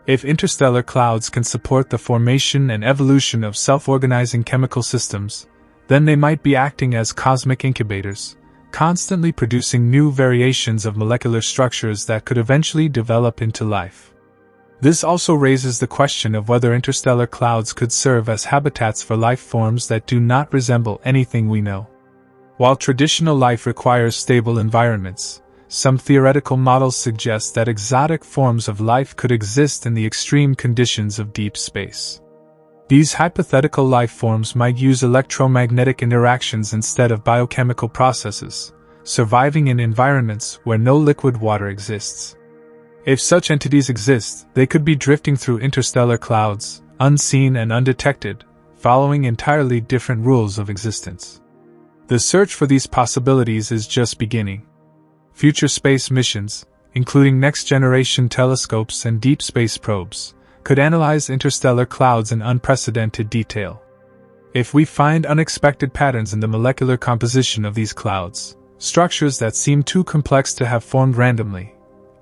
If interstellar clouds can support the formation and evolution of self-organizing chemical systems, then they might be acting as cosmic incubators, constantly producing new variations of molecular structures that could eventually develop into life. This also raises the question of whether interstellar clouds could serve as habitats for life forms that do not resemble anything we know. While traditional life requires stable environments, some theoretical models suggest that exotic forms of life could exist in the extreme conditions of deep space. These hypothetical life forms might use electromagnetic interactions instead of biochemical processes, surviving in environments where no liquid water exists. If such entities exist, they could be drifting through interstellar clouds, unseen and undetected, following entirely different rules of existence. The search for these possibilities is just beginning. Future space missions, including next-generation telescopes and deep space probes, could analyze interstellar clouds in unprecedented detail. If we find unexpected patterns in the molecular composition of these clouds, structures that seem too complex to have formed randomly,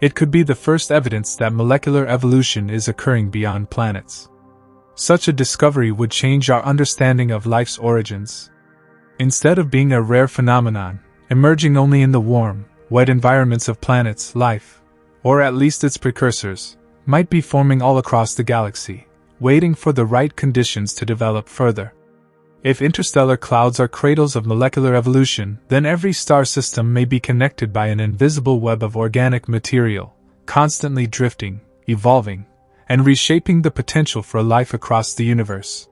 it could be the first evidence that molecular evolution is occurring beyond planets. Such a discovery would change our understanding of life's origins. Instead of being a rare phenomenon, emerging only in the warm, wet environments of planets, life, or at least its precursors, might be forming all across the galaxy, waiting for the right conditions to develop further. If interstellar clouds are cradles of molecular evolution, then every star system may be connected by an invisible web of organic material, constantly drifting, evolving, and reshaping the potential for life across the universe.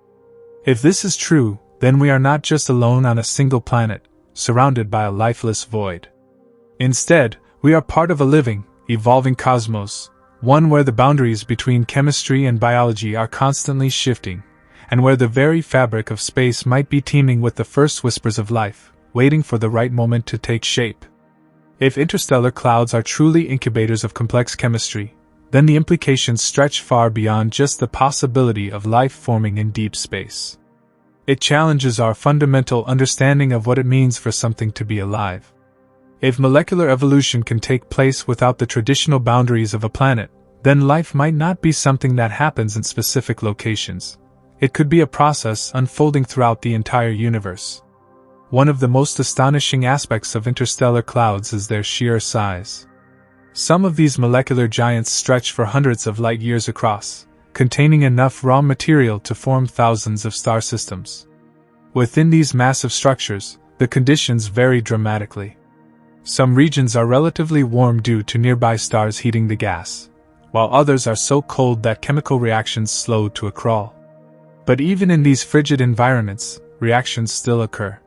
If this is true, then we are not just alone on a single planet, surrounded by a lifeless void. Instead, we are part of a living, evolving cosmos, one where the boundaries between chemistry and biology are constantly shifting, and where the very fabric of space might be teeming with the first whispers of life, waiting for the right moment to take shape. If interstellar clouds are truly incubators of complex chemistry, then the implications stretch far beyond just the possibility of life forming in deep space. It challenges our fundamental understanding of what it means for something to be alive. If molecular evolution can take place without the traditional boundaries of a planet, then life might not be something that happens in specific locations. It could be a process unfolding throughout the entire universe. One of the most astonishing aspects of interstellar clouds is their sheer size. Some of these molecular giants stretch for hundreds of light years across, containing enough raw material to form thousands of star systems. Within these massive structures, the conditions vary dramatically. Some regions are relatively warm due to nearby stars heating the gas, while others are so cold that chemical reactions slow to a crawl. But even in these frigid environments, reactions still occur.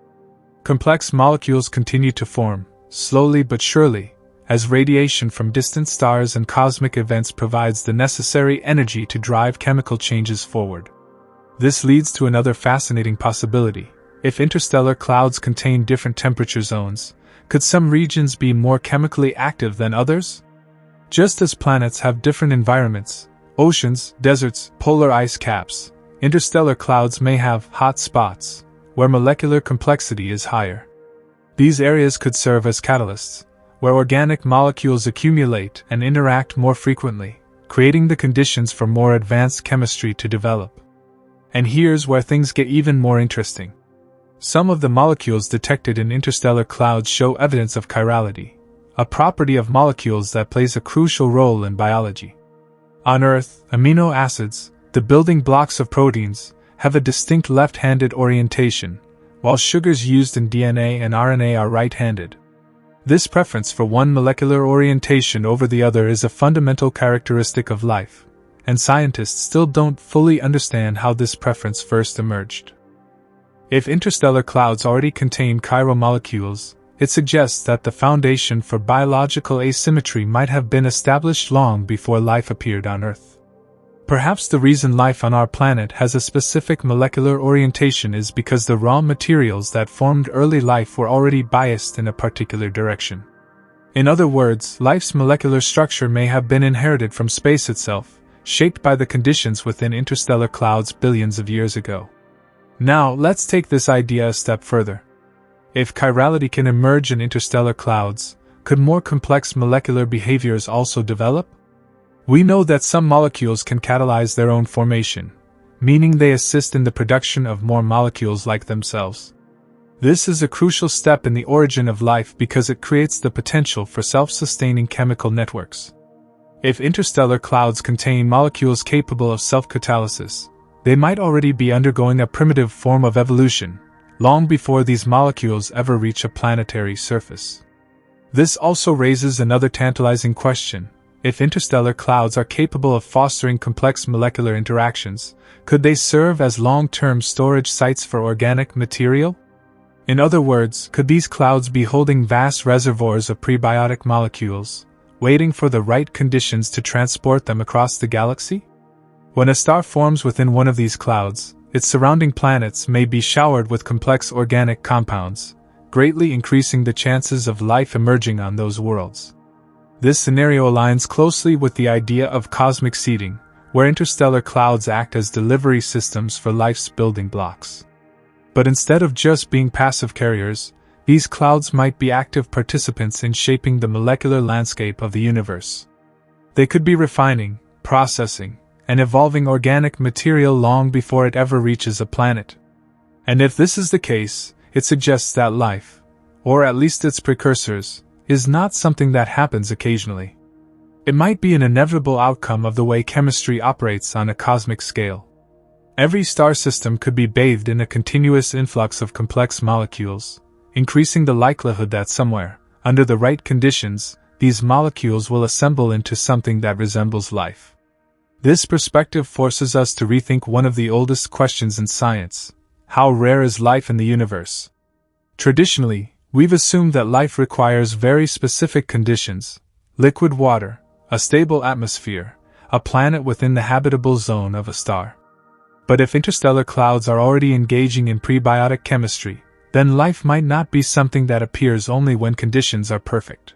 Complex molecules continue to form, slowly but surely, as radiation from distant stars and cosmic events provides the necessary energy to drive chemical changes forward. This leads to another fascinating possibility. If interstellar clouds contain different temperature zones, could some regions be more chemically active than others? Just as planets have different environments, oceans, deserts, polar ice caps, interstellar clouds may have hot spots, where molecular complexity is higher. These areas could serve as catalysts, where organic molecules accumulate and interact more frequently, creating the conditions for more advanced chemistry to develop. And here's where things get even more interesting. Some of the molecules detected in interstellar clouds show evidence of chirality, a property of molecules that plays a crucial role in biology. On Earth, amino acids, the building blocks of proteins, have a distinct left-handed orientation, while sugars used in DNA and RNA are right-handed. This preference for one molecular orientation over the other is a fundamental characteristic of life, and scientists still don't fully understand how this preference first emerged. If interstellar clouds already contain chiral molecules, it suggests that the foundation for biological asymmetry might have been established long before life appeared on Earth. Perhaps the reason life on our planet has a specific molecular orientation is because the raw materials that formed early life were already biased in a particular direction. In other words, life's molecular structure may have been inherited from space itself, shaped by the conditions within interstellar clouds billions of years ago. Now, let's take this idea a step further. If chirality can emerge in interstellar clouds, could more complex molecular behaviors also develop? We know that some molecules can catalyze their own formation, meaning they assist in the production of more molecules like themselves. This is a crucial step in the origin of life because it creates the potential for self-sustaining chemical networks. If interstellar clouds contain molecules capable of self-catalysis, they might already be undergoing a primitive form of evolution, long before these molecules ever reach a planetary surface. This also raises another tantalizing question. If interstellar clouds are capable of fostering complex molecular interactions, could they serve as long-term storage sites for organic material? In other words, could these clouds be holding vast reservoirs of prebiotic molecules, waiting for the right conditions to transport them across the galaxy? When a star forms within one of these clouds, its surrounding planets may be showered with complex organic compounds, greatly increasing the chances of life emerging on those worlds. This scenario aligns closely with the idea of cosmic seeding, where interstellar clouds act as delivery systems for life's building blocks. But instead of just being passive carriers, these clouds might be active participants in shaping the molecular landscape of the universe. They could be refining, processing, and evolving organic material long before it ever reaches a planet. And if this is the case, it suggests that life, or at least its precursors, is not something that happens occasionally. It might be an inevitable outcome of the way chemistry operates on a cosmic scale. Every star system could be bathed in a continuous influx of complex molecules, increasing the likelihood that somewhere, under the right conditions, these molecules will assemble into something that resembles life. This perspective forces us to rethink one of the oldest questions in science: how rare is life in the universe? Traditionally, we've assumed that life requires very specific conditions: liquid water, a stable atmosphere, a planet within the habitable zone of a star. But if interstellar clouds are already engaging in prebiotic chemistry, then life might not be something that appears only when conditions are perfect.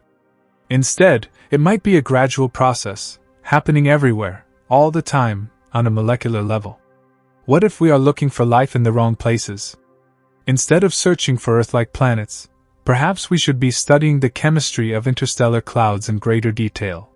Instead, it might be a gradual process, happening everywhere, all the time, on a molecular level. What if we are looking for life in the wrong places? Instead of searching for Earth-like planets, perhaps we should be studying the chemistry of interstellar clouds in greater detail.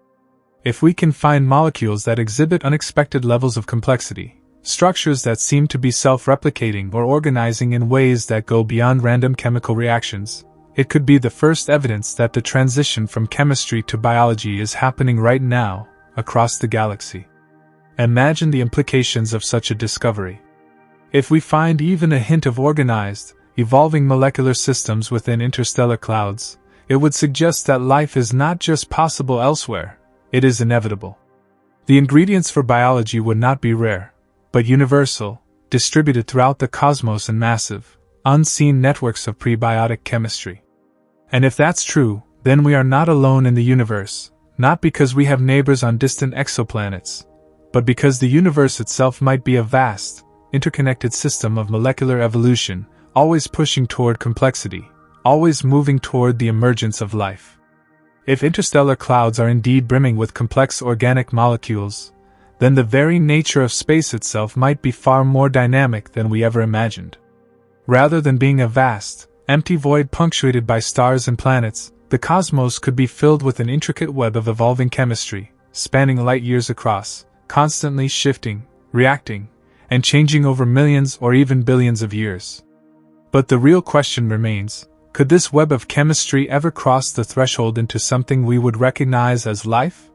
If we can find molecules that exhibit unexpected levels of complexity, structures that seem to be self-replicating or organizing in ways that go beyond random chemical reactions, it could be the first evidence that the transition from chemistry to biology is happening right now, across the galaxy. Imagine the implications of such a discovery. If we find even a hint of organized, evolving molecular systems within interstellar clouds, it would suggest that life is not just possible elsewhere, it is inevitable. The ingredients for biology would not be rare, but universal, distributed throughout the cosmos in massive, unseen networks of prebiotic chemistry. And if that's true, then we are not alone in the universe, not because we have neighbors on distant exoplanets, but because the universe itself might be a vast, interconnected system of molecular evolution, always pushing toward complexity, always moving toward the emergence of life. If interstellar clouds are indeed brimming with complex organic molecules, then the very nature of space itself might be far more dynamic than we ever imagined. Rather than being a vast, empty void punctuated by stars and planets, the cosmos could be filled with an intricate web of evolving chemistry, spanning light years across, constantly shifting, reacting, and changing over millions or even billions of years. But the real question remains, could this web of chemistry ever cross the threshold into something we would recognize as life?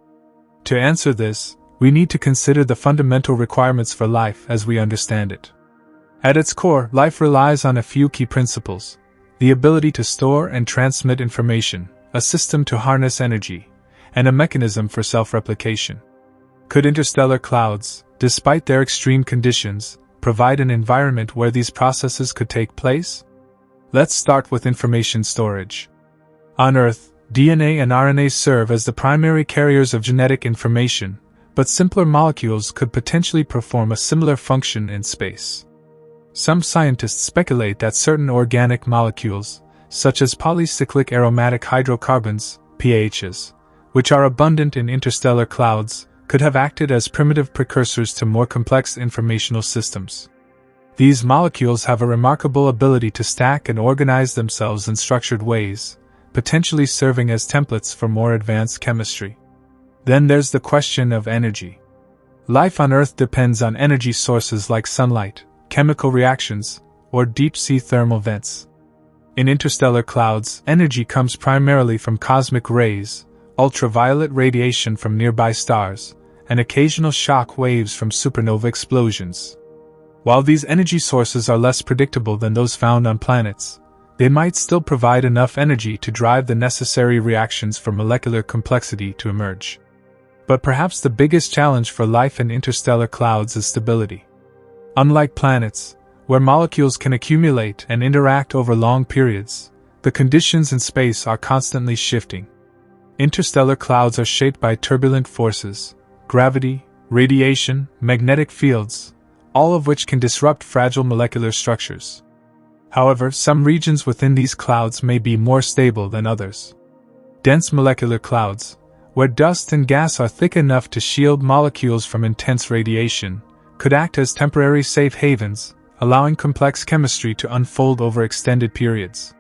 To answer this, we need to consider the fundamental requirements for life as we understand it. At its core, life relies on a few key principles: the ability to store and transmit information, a system to harness energy, and a mechanism for self-replication. Could interstellar clouds, despite their extreme conditions, provide an environment where these processes could take place? Let's start with information storage. On Earth, DNA and RNA serve as the primary carriers of genetic information, but simpler molecules could potentially perform a similar function in space. Some scientists speculate that certain organic molecules, such as polycyclic aromatic hydrocarbons, PAHs, which are abundant in interstellar clouds, could have acted as primitive precursors to more complex informational systems. These molecules have a remarkable ability to stack and organize themselves in structured ways, potentially serving as templates for more advanced chemistry. Then there's the question of energy. Life on Earth depends on energy sources like sunlight, chemical reactions, or deep-sea thermal vents. In interstellar clouds, energy comes primarily from cosmic rays, ultraviolet radiation from nearby stars, and occasional shock waves from supernova explosions. While these energy sources are less predictable than those found on planets, they might still provide enough energy to drive the necessary reactions for molecular complexity to emerge. But perhaps the biggest challenge for life in interstellar clouds is stability. Unlike planets, where molecules can accumulate and interact over long periods, the conditions in space are constantly shifting. Interstellar clouds are shaped by turbulent forces, gravity, radiation, magnetic fields, all of which can disrupt fragile molecular structures. However, some regions within these clouds may be more stable than others. Dense molecular clouds, where dust and gas are thick enough to shield molecules from intense radiation, could act as temporary safe havens, allowing complex chemistry to unfold over extended periods.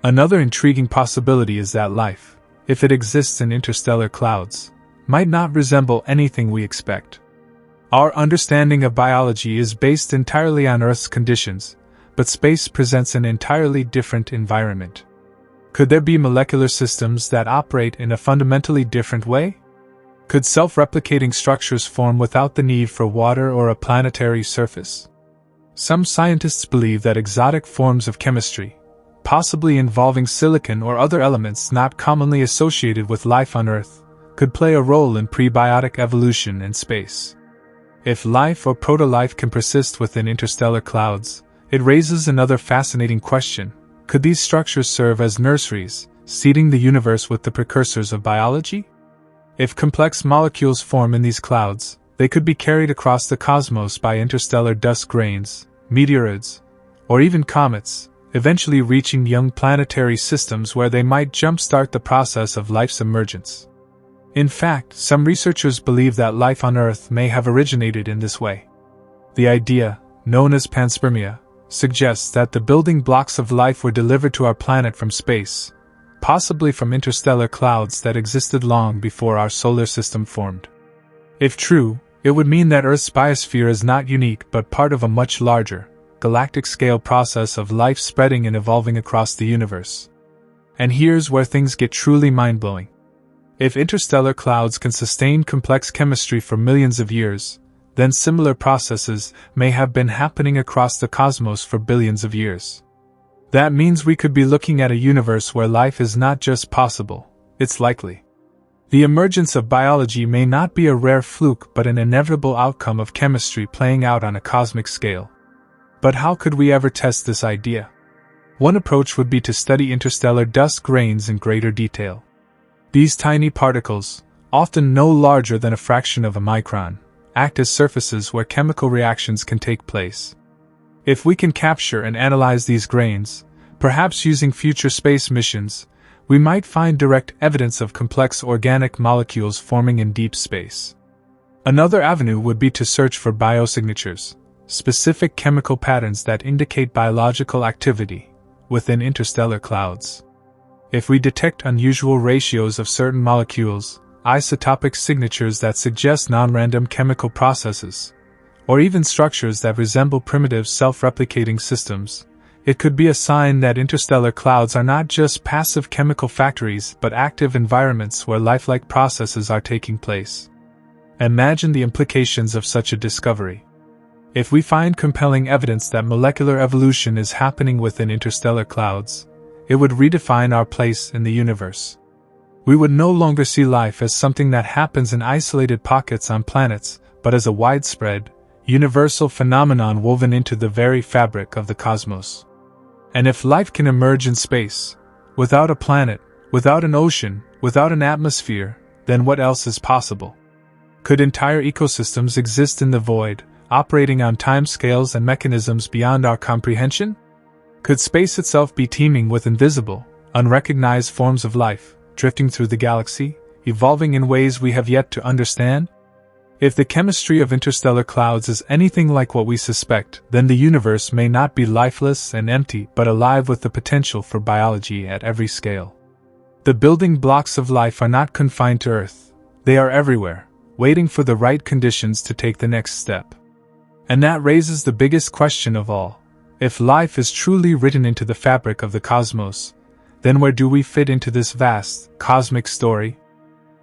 Another intriguing possibility is that life, if it exists in interstellar clouds, might not resemble anything we expect. Our understanding of biology is based entirely on Earth's conditions, but space presents an entirely different environment. Could there be molecular systems that operate in a fundamentally different way? Could self-replicating structures form without the need for water or a planetary surface? Some scientists believe that exotic forms of chemistry, possibly involving silicon or other elements not commonly associated with life on Earth, could play a role in prebiotic evolution in space. If life or proto-life can persist within interstellar clouds, it raises another fascinating question: could these structures serve as nurseries, seeding the universe with the precursors of biology? If complex molecules form in these clouds, they could be carried across the cosmos by interstellar dust grains, meteoroids, or even comets, eventually reaching young planetary systems where they might jumpstart the process of life's emergence. In fact, some researchers believe that life on Earth may have originated in this way. The idea, known as panspermia, suggests that the building blocks of life were delivered to our planet from space, possibly from interstellar clouds that existed long before our solar system formed. If true, it would mean that Earth's biosphere is not unique but part of a much larger, galactic-scale process of life spreading and evolving across the universe. And here's where things get truly mind-blowing. If interstellar clouds can sustain complex chemistry for millions of years, then similar processes may have been happening across the cosmos for billions of years. That means we could be looking at a universe where life is not just possible, it's likely. The emergence of biology may not be a rare fluke but an inevitable outcome of chemistry playing out on a cosmic scale. But how could we ever test this idea? One approach would be to study interstellar dust grains in greater detail. These tiny particles, often no larger than a fraction of a micron, act as surfaces where chemical reactions can take place. If we can capture and analyze these grains, perhaps using future space missions, we might find direct evidence of complex organic molecules forming in deep space. Another avenue would be to search for biosignatures, specific chemical patterns that indicate biological activity, within interstellar clouds. If we detect unusual ratios of certain molecules, isotopic signatures that suggest non-random chemical processes, or even structures that resemble primitive self-replicating systems, it could be a sign that interstellar clouds are not just passive chemical factories but active environments where lifelike processes are taking place. Imagine the implications of such a discovery. If we find compelling evidence that molecular evolution is happening within interstellar clouds, it would redefine our place in the universe. We would no longer see life as something that happens in isolated pockets on planets, but as a widespread, universal phenomenon woven into the very fabric of the cosmos. And if life can emerge in space, without a planet, without an ocean, without an atmosphere, then what else is possible? Could entire ecosystems exist in the void, operating on timescales and mechanisms beyond our comprehension? Could space itself be teeming with invisible, unrecognized forms of life, drifting through the galaxy, evolving in ways we have yet to understand? If the chemistry of interstellar clouds is anything like what we suspect, then the universe may not be lifeless and empty but alive with the potential for biology at every scale. The building blocks of life are not confined to Earth. They are everywhere, waiting for the right conditions to take the next step. And that raises the biggest question of all. If life is truly written into the fabric of the cosmos, then where do we fit into this vast, cosmic story?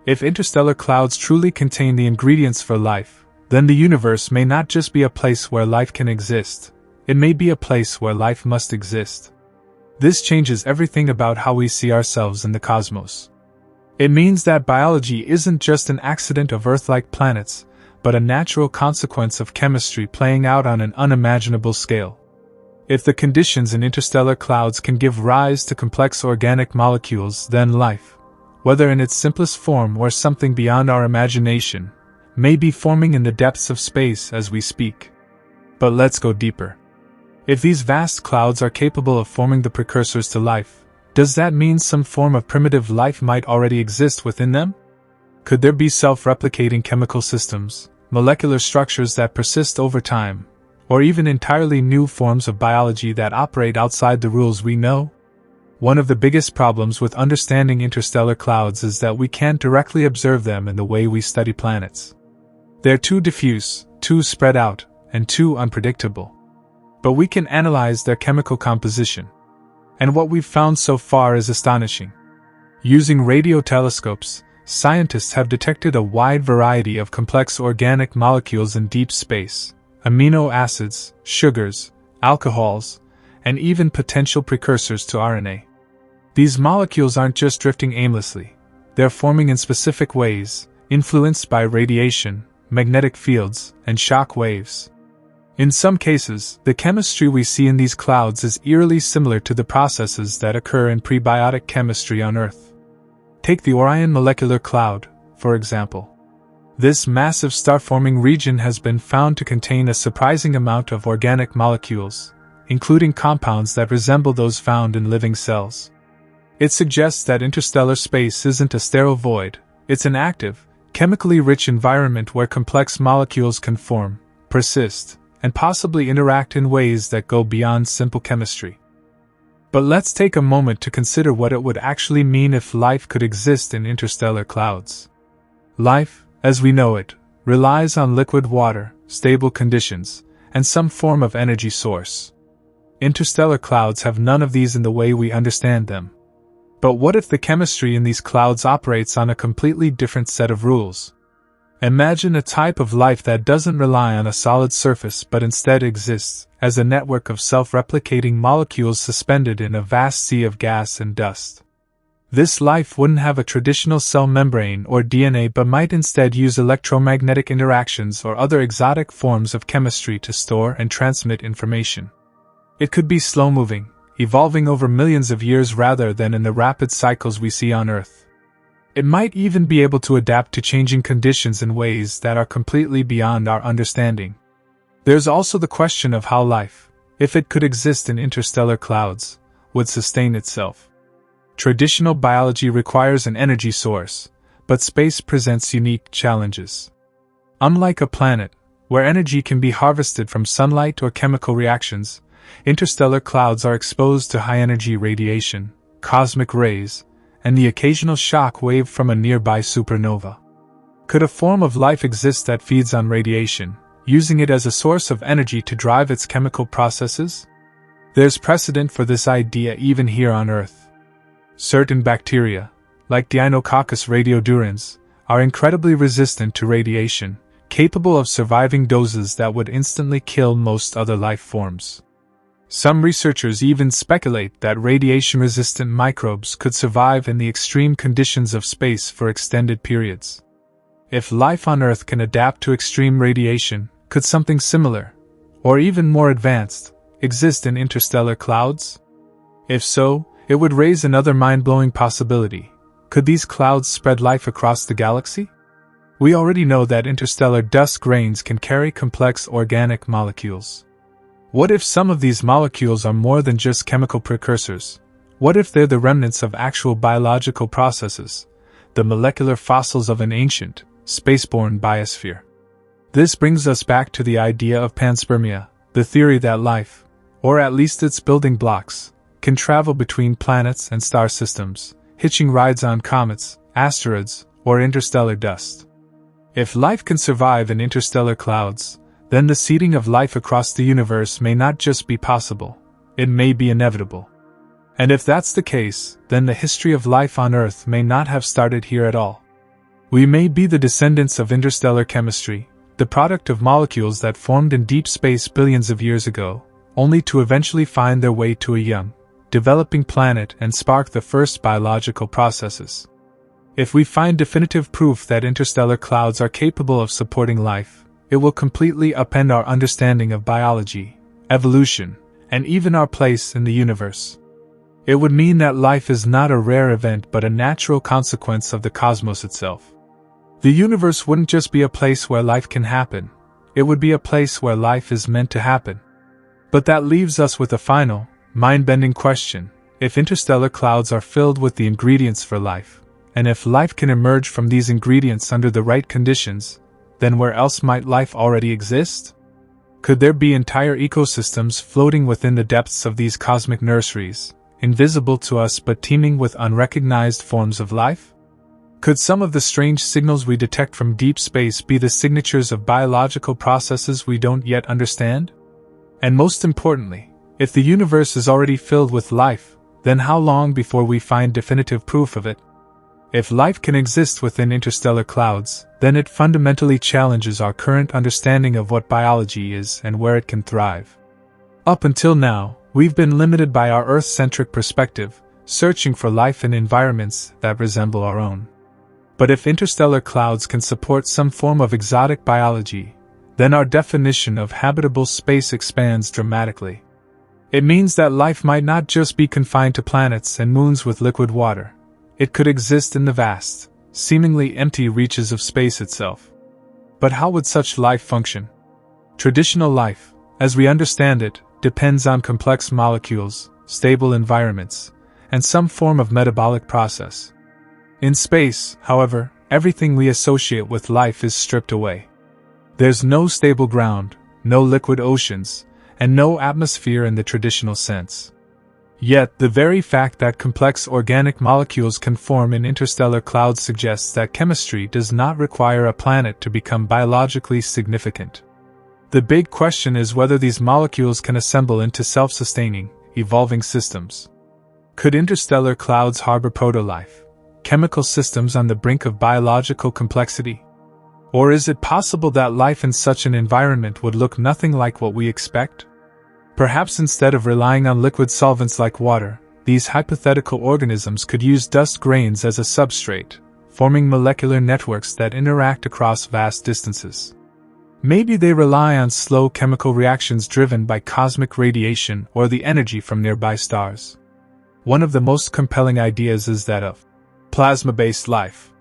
If interstellar clouds truly contain the ingredients for life, then the universe may not just be a place where life can exist, it may be a place where life must exist. This changes everything about how we see ourselves in the cosmos. It means that biology isn't just an accident of Earth-like planets, but a natural consequence of chemistry playing out on an unimaginable scale. If the conditions in interstellar clouds can give rise to complex organic molecules, then life, whether in its simplest form or something beyond our imagination, may be forming in the depths of space as we speak. But let's go deeper. If these vast clouds are capable of forming the precursors to life, does that mean some form of primitive life might already exist within them? Could there be self-replicating chemical systems, molecular structures that persist over time, or even entirely new forms of biology that operate outside the rules we know? One of the biggest problems with understanding interstellar clouds is that we can't directly observe them in the way we study planets. They're too diffuse, too spread out, and too unpredictable. But we can analyze their chemical composition. And what we've found so far is astonishing. Using radio telescopes, scientists have detected a wide variety of complex organic molecules in deep space: amino acids, sugars, alcohols, and even potential precursors to RNA. These molecules aren't just drifting aimlessly, they're forming in specific ways, influenced by radiation, magnetic fields, and shock waves. In some cases, the chemistry we see in these clouds is eerily similar to the processes that occur in prebiotic chemistry on Earth. Take the Orion molecular cloud, for example. This massive star-forming region has been found to contain a surprising amount of organic molecules, including compounds that resemble those found in living cells. It suggests that interstellar space isn't a sterile void, it's an active, chemically rich environment where complex molecules can form, persist, and possibly interact in ways that go beyond simple chemistry. But let's take a moment to consider what it would actually mean if life could exist in interstellar clouds. Life, as we know it, relies on liquid water, stable conditions, and some form of energy source. Interstellar clouds have none of these in the way we understand them. But what if the chemistry in these clouds operates on a completely different set of rules? Imagine a type of life that doesn't rely on a solid surface but instead exists as a network of self-replicating molecules suspended in a vast sea of gas and dust. This life wouldn't have a traditional cell membrane or DNA but might instead use electromagnetic interactions or other exotic forms of chemistry to store and transmit information. It could be slow-moving, evolving over millions of years rather than in the rapid cycles we see on Earth. It might even be able to adapt to changing conditions in ways that are completely beyond our understanding. There's also the question of how life, if it could exist in interstellar clouds, would sustain itself. Traditional biology requires an energy source, but space presents unique challenges. Unlike a planet, where energy can be harvested from sunlight or chemical reactions, interstellar clouds are exposed to high-energy radiation, cosmic rays, and the occasional shock wave from a nearby supernova. Could a form of life exist that feeds on radiation, using it as a source of energy to drive its chemical processes? There's precedent for this idea even here on Earth. Certain bacteria, like Deinococcus radiodurans, are incredibly resistant to radiation, capable of surviving doses that would instantly kill most other life forms. Some researchers even speculate that radiation-resistant microbes could survive in the extreme conditions of space for extended periods. If life on Earth can adapt to extreme radiation, could something similar, or even more advanced, exist in interstellar clouds? If so, it would raise another mind-blowing possibility. Could these clouds spread life across the galaxy? We already know that interstellar dust grains can carry complex organic molecules. What if some of these molecules are more than just chemical precursors? What if they're the remnants of actual biological processes, the molecular fossils of an ancient, spaceborne biosphere? This brings us back to the idea of panspermia, the theory that life, or at least its building blocks, can travel between planets and star systems, hitching rides on comets, asteroids, or interstellar dust. If life can survive in interstellar clouds, then the seeding of life across the universe may not just be possible, it may be inevitable. And if that's the case, then the history of life on Earth may not have started here at all. We may be the descendants of interstellar chemistry, the product of molecules that formed in deep space billions of years ago, only to eventually find their way to a young, developing planet and spark the first biological processes. If we find definitive proof that interstellar clouds are capable of supporting life, it will completely upend our understanding of biology, evolution, and even our place in the universe. It would mean that life is not a rare event but a natural consequence of the cosmos itself. The universe wouldn't just be a place where life can happen, it would be a place where life is meant to happen. But that leaves us with a final, mind-bending question: if interstellar clouds are filled with the ingredients for life, and if life can emerge from these ingredients under the right conditions, then where else might life already exist? Could there be entire ecosystems floating within the depths of these cosmic nurseries, invisible to us but teeming with unrecognized forms of life? Could some of the strange signals we detect from deep space be the signatures of biological processes we don't yet understand? And most importantly, if the universe is already filled with life, then how long before we find definitive proof of it? If life can exist within interstellar clouds, then it fundamentally challenges our current understanding of what biology is and where it can thrive. Up until now, we've been limited by our Earth-centric perspective, searching for life in environments that resemble our own. But if interstellar clouds can support some form of exotic biology, then our definition of habitable space expands dramatically. It means that life might not just be confined to planets and moons with liquid water. It could exist in the vast, seemingly empty reaches of space itself. But how would such life function? Traditional life, as we understand it, depends on complex molecules, stable environments, and some form of metabolic process. In space, however, everything we associate with life is stripped away. There's no stable ground, no liquid oceans, and no atmosphere in the traditional sense. Yet, the very fact that complex organic molecules can form in interstellar clouds suggests that chemistry does not require a planet to become biologically significant. The big question is whether these molecules can assemble into self-sustaining, evolving systems. Could interstellar clouds harbor proto-life, chemical systems on the brink of biological complexity? Or is it possible that life in such an environment would look nothing like what we expect? Perhaps instead of relying on liquid solvents like water, these hypothetical organisms could use dust grains as a substrate, forming molecular networks that interact across vast distances. Maybe they rely on slow chemical reactions driven by cosmic radiation or the energy from nearby stars. One of the most compelling ideas is that of plasma-based life.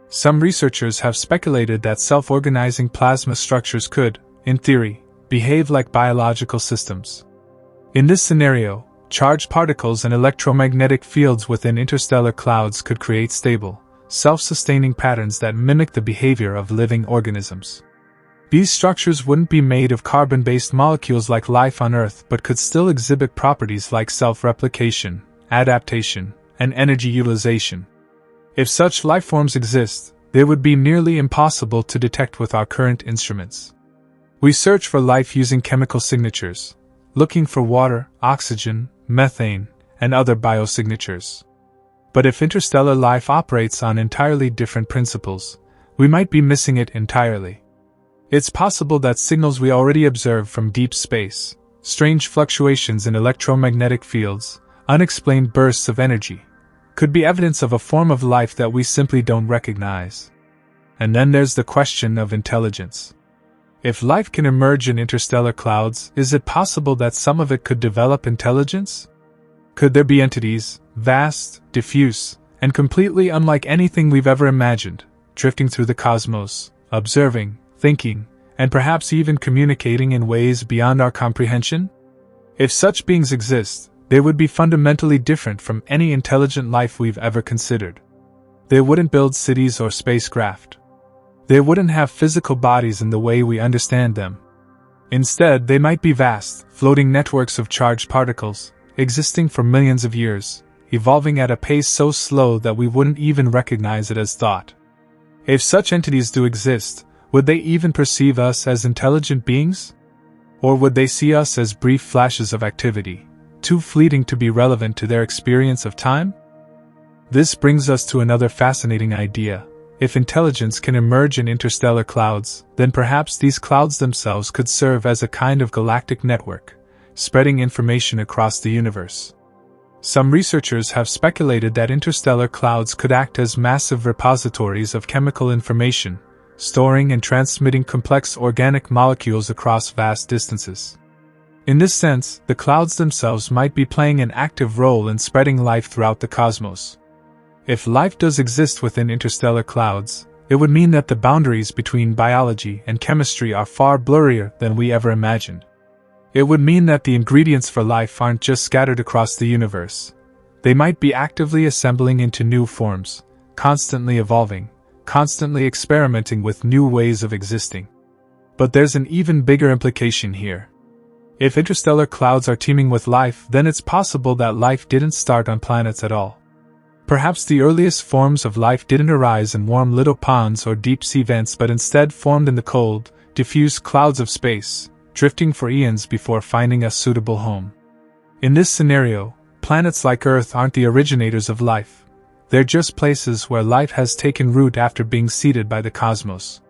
Some researchers have speculated that self-organizing plasma structures could, in theory, behave like biological systems. In this scenario, charged particles and electromagnetic fields within interstellar clouds could create stable, self-sustaining patterns that mimic the behavior of living organisms. These structures wouldn't be made of carbon-based molecules like life on Earth, but could still exhibit properties like self-replication, adaptation, and energy utilization. If such life forms exist, they would be nearly impossible to detect with our current instruments. We search for life using chemical signatures, looking for water, oxygen, methane, and other biosignatures. But if interstellar life operates on entirely different principles, we might be missing it entirely. It's possible that signals we already observe from deep space, strange fluctuations in electromagnetic fields, unexplained bursts of energy, could be evidence of a form of life that we simply don't recognize. And then there's the question of intelligence. If life can emerge in interstellar clouds, is it possible that some of it could develop intelligence? Could there be entities, vast, diffuse, and completely unlike anything we've ever imagined, drifting through the cosmos, observing, thinking, and perhaps even communicating in ways beyond our comprehension? If such beings exist, they would be fundamentally different from any intelligent life we've ever considered. They wouldn't build cities or spacecraft. They wouldn't have physical bodies in the way we understand them. Instead, they might be vast, floating networks of charged particles, existing for millions of years, evolving at a pace so slow that we wouldn't even recognize it as thought. If such entities do exist, would they even perceive us as intelligent beings? Or would they see us as brief flashes of activity, too fleeting to be relevant to their experience of time? This brings us to another fascinating idea. If intelligence can emerge in interstellar clouds, then perhaps these clouds themselves could serve as a kind of galactic network, spreading information across the universe. Some researchers have speculated that interstellar clouds could act as massive repositories of chemical information, storing and transmitting complex organic molecules across vast distances. In this sense, the clouds themselves might be playing an active role in spreading life throughout the cosmos. If life does exist within interstellar clouds, it would mean that the boundaries between biology and chemistry are far blurrier than we ever imagined. It would mean that the ingredients for life aren't just scattered across the universe. They might be actively assembling into new forms, constantly evolving, constantly experimenting with new ways of existing. But there's an even bigger implication here. If interstellar clouds are teeming with life, then it's possible that life didn't start on planets at all. Perhaps the earliest forms of life didn't arise in warm little ponds or deep-sea vents, but instead formed in the cold, diffuse clouds of space, drifting for eons before finding a suitable home. In this scenario, planets like Earth aren't the originators of life. They're just places where life has taken root after being seeded by the cosmos.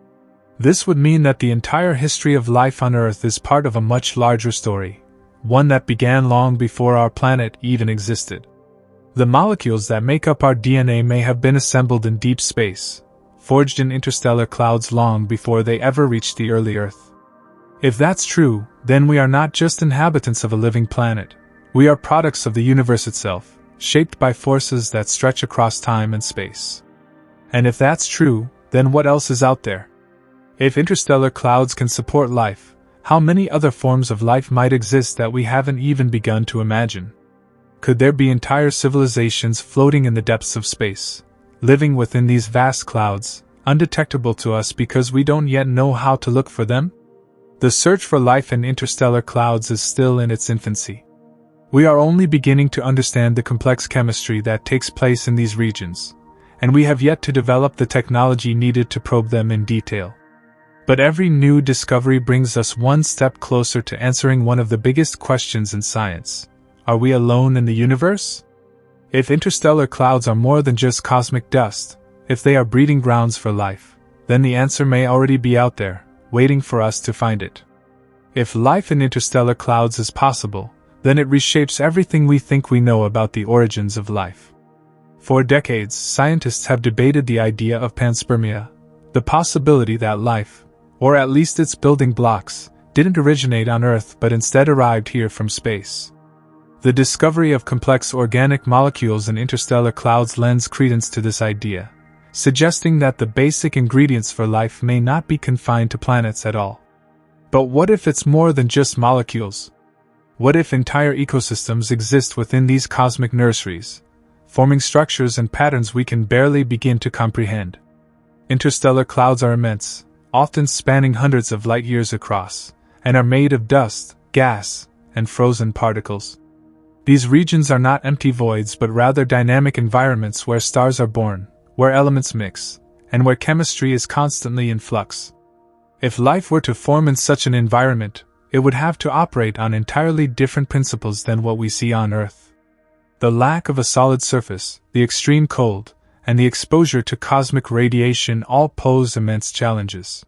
This would mean that the entire history of life on Earth is part of a much larger story, one that began long before our planet even existed. The molecules that make up our DNA may have been assembled in deep space, forged in interstellar clouds long before they ever reached the early Earth. If that's true, then we are not just inhabitants of a living planet. We are products of the universe itself, shaped by forces that stretch across time and space. And if that's true, then what else is out there? If interstellar clouds can support life, how many other forms of life might exist that we haven't even begun to imagine? Could there be entire civilizations floating in the depths of space, living within these vast clouds, undetectable to us because we don't yet know how to look for them? The search for life in interstellar clouds is still in its infancy. We are only beginning to understand the complex chemistry that takes place in these regions, and we have yet to develop the technology needed to probe them in detail. But every new discovery brings us one step closer to answering one of the biggest questions in science. Are we alone in the universe? If interstellar clouds are more than just cosmic dust, if they are breeding grounds for life, then the answer may already be out there, waiting for us to find it. If life in interstellar clouds is possible, then it reshapes everything we think we know about the origins of life. For decades, scientists have debated the idea of panspermia, the possibility that life, or at least its building blocks, didn't originate on Earth but instead arrived here from space. The discovery of complex organic molecules in interstellar clouds lends credence to this idea, suggesting that the basic ingredients for life may not be confined to planets at all. But what if it's more than just molecules? What if entire ecosystems exist within these cosmic nurseries, forming structures and patterns we can barely begin to comprehend? Interstellar clouds are immense, often spanning hundreds of light years across, and are made of dust, gas, and frozen particles. These regions are not empty voids but rather dynamic environments where stars are born, where elements mix, and where chemistry is constantly in flux. If life were to form in such an environment, it would have to operate on entirely different principles than what we see on Earth. The lack of a solid surface, the extreme cold, and the exposure to cosmic radiation all pose immense challenges.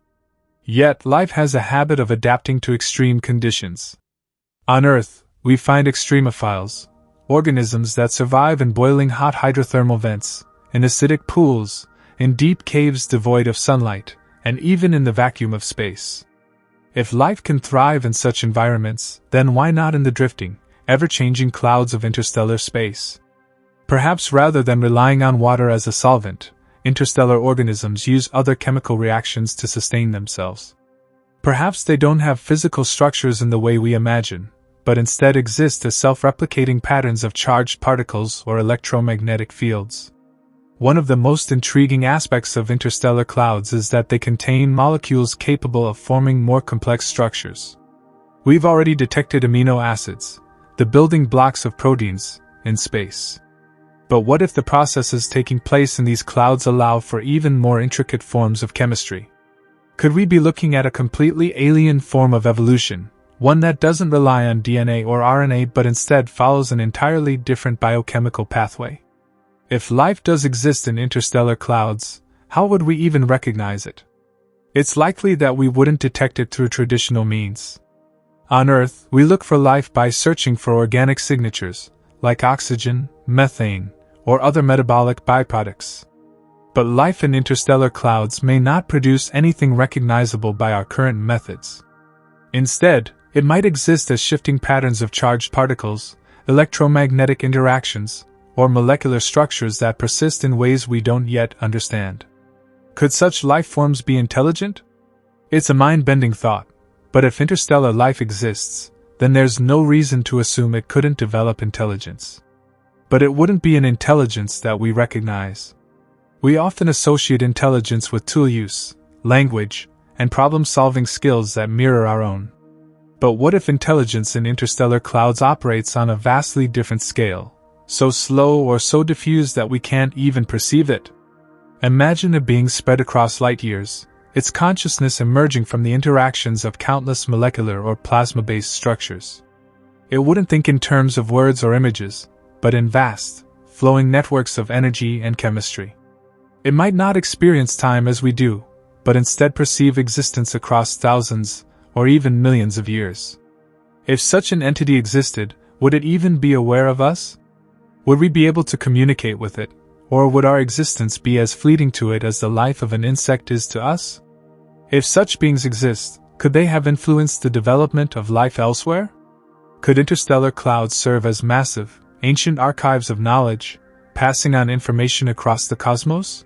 Yet, life has a habit of adapting to extreme conditions. On Earth, we find extremophiles, organisms that survive in boiling hot hydrothermal vents, in acidic pools, in deep caves devoid of sunlight, and even in the vacuum of space. If life can thrive in such environments, then why not in the drifting, ever-changing clouds of interstellar space? Perhaps rather than relying on water as a solvent, interstellar organisms use other chemical reactions to sustain themselves. Perhaps they don't have physical structures in the way we imagine, but instead exist as self-replicating patterns of charged particles or electromagnetic fields. One of the most intriguing aspects of interstellar clouds is that they contain molecules capable of forming more complex structures. We've already detected amino acids, the building blocks of proteins, in space. But what if the processes taking place in these clouds allow for even more intricate forms of chemistry? Could we be looking at a completely alien form of evolution, one that doesn't rely on DNA or RNA but instead follows an entirely different biochemical pathway? If life does exist in interstellar clouds, how would we even recognize it? It's likely that we wouldn't detect it through traditional means. On Earth, we look for life by searching for organic signatures, like oxygen, methane, or other metabolic byproducts. But life in interstellar clouds may not produce anything recognizable by our current methods. Instead, it might exist as shifting patterns of charged particles, electromagnetic interactions, or molecular structures that persist in ways we don't yet understand. Could such life forms be intelligent? It's a mind-bending thought, but if interstellar life exists, then there's no reason to assume it couldn't develop intelligence. But it wouldn't be an intelligence that we recognize. We often associate intelligence with tool use, language, and problem-solving skills that mirror our own. But what if intelligence in interstellar clouds operates on a vastly different scale, so slow or so diffuse that we can't even perceive it? Imagine a being spread across light years, its consciousness emerging from the interactions of countless molecular or plasma-based structures. It wouldn't think in terms of words or images, but in vast, flowing networks of energy and chemistry. It might not experience time as we do, but instead perceive existence across thousands, or even millions of years. If such an entity existed, would it even be aware of us? Would we be able to communicate with it, or would our existence be as fleeting to it as the life of an insect is to us? If such beings exist, could they have influenced the development of life elsewhere? Could interstellar clouds serve as massive, ancient archives of knowledge, passing on information across the cosmos?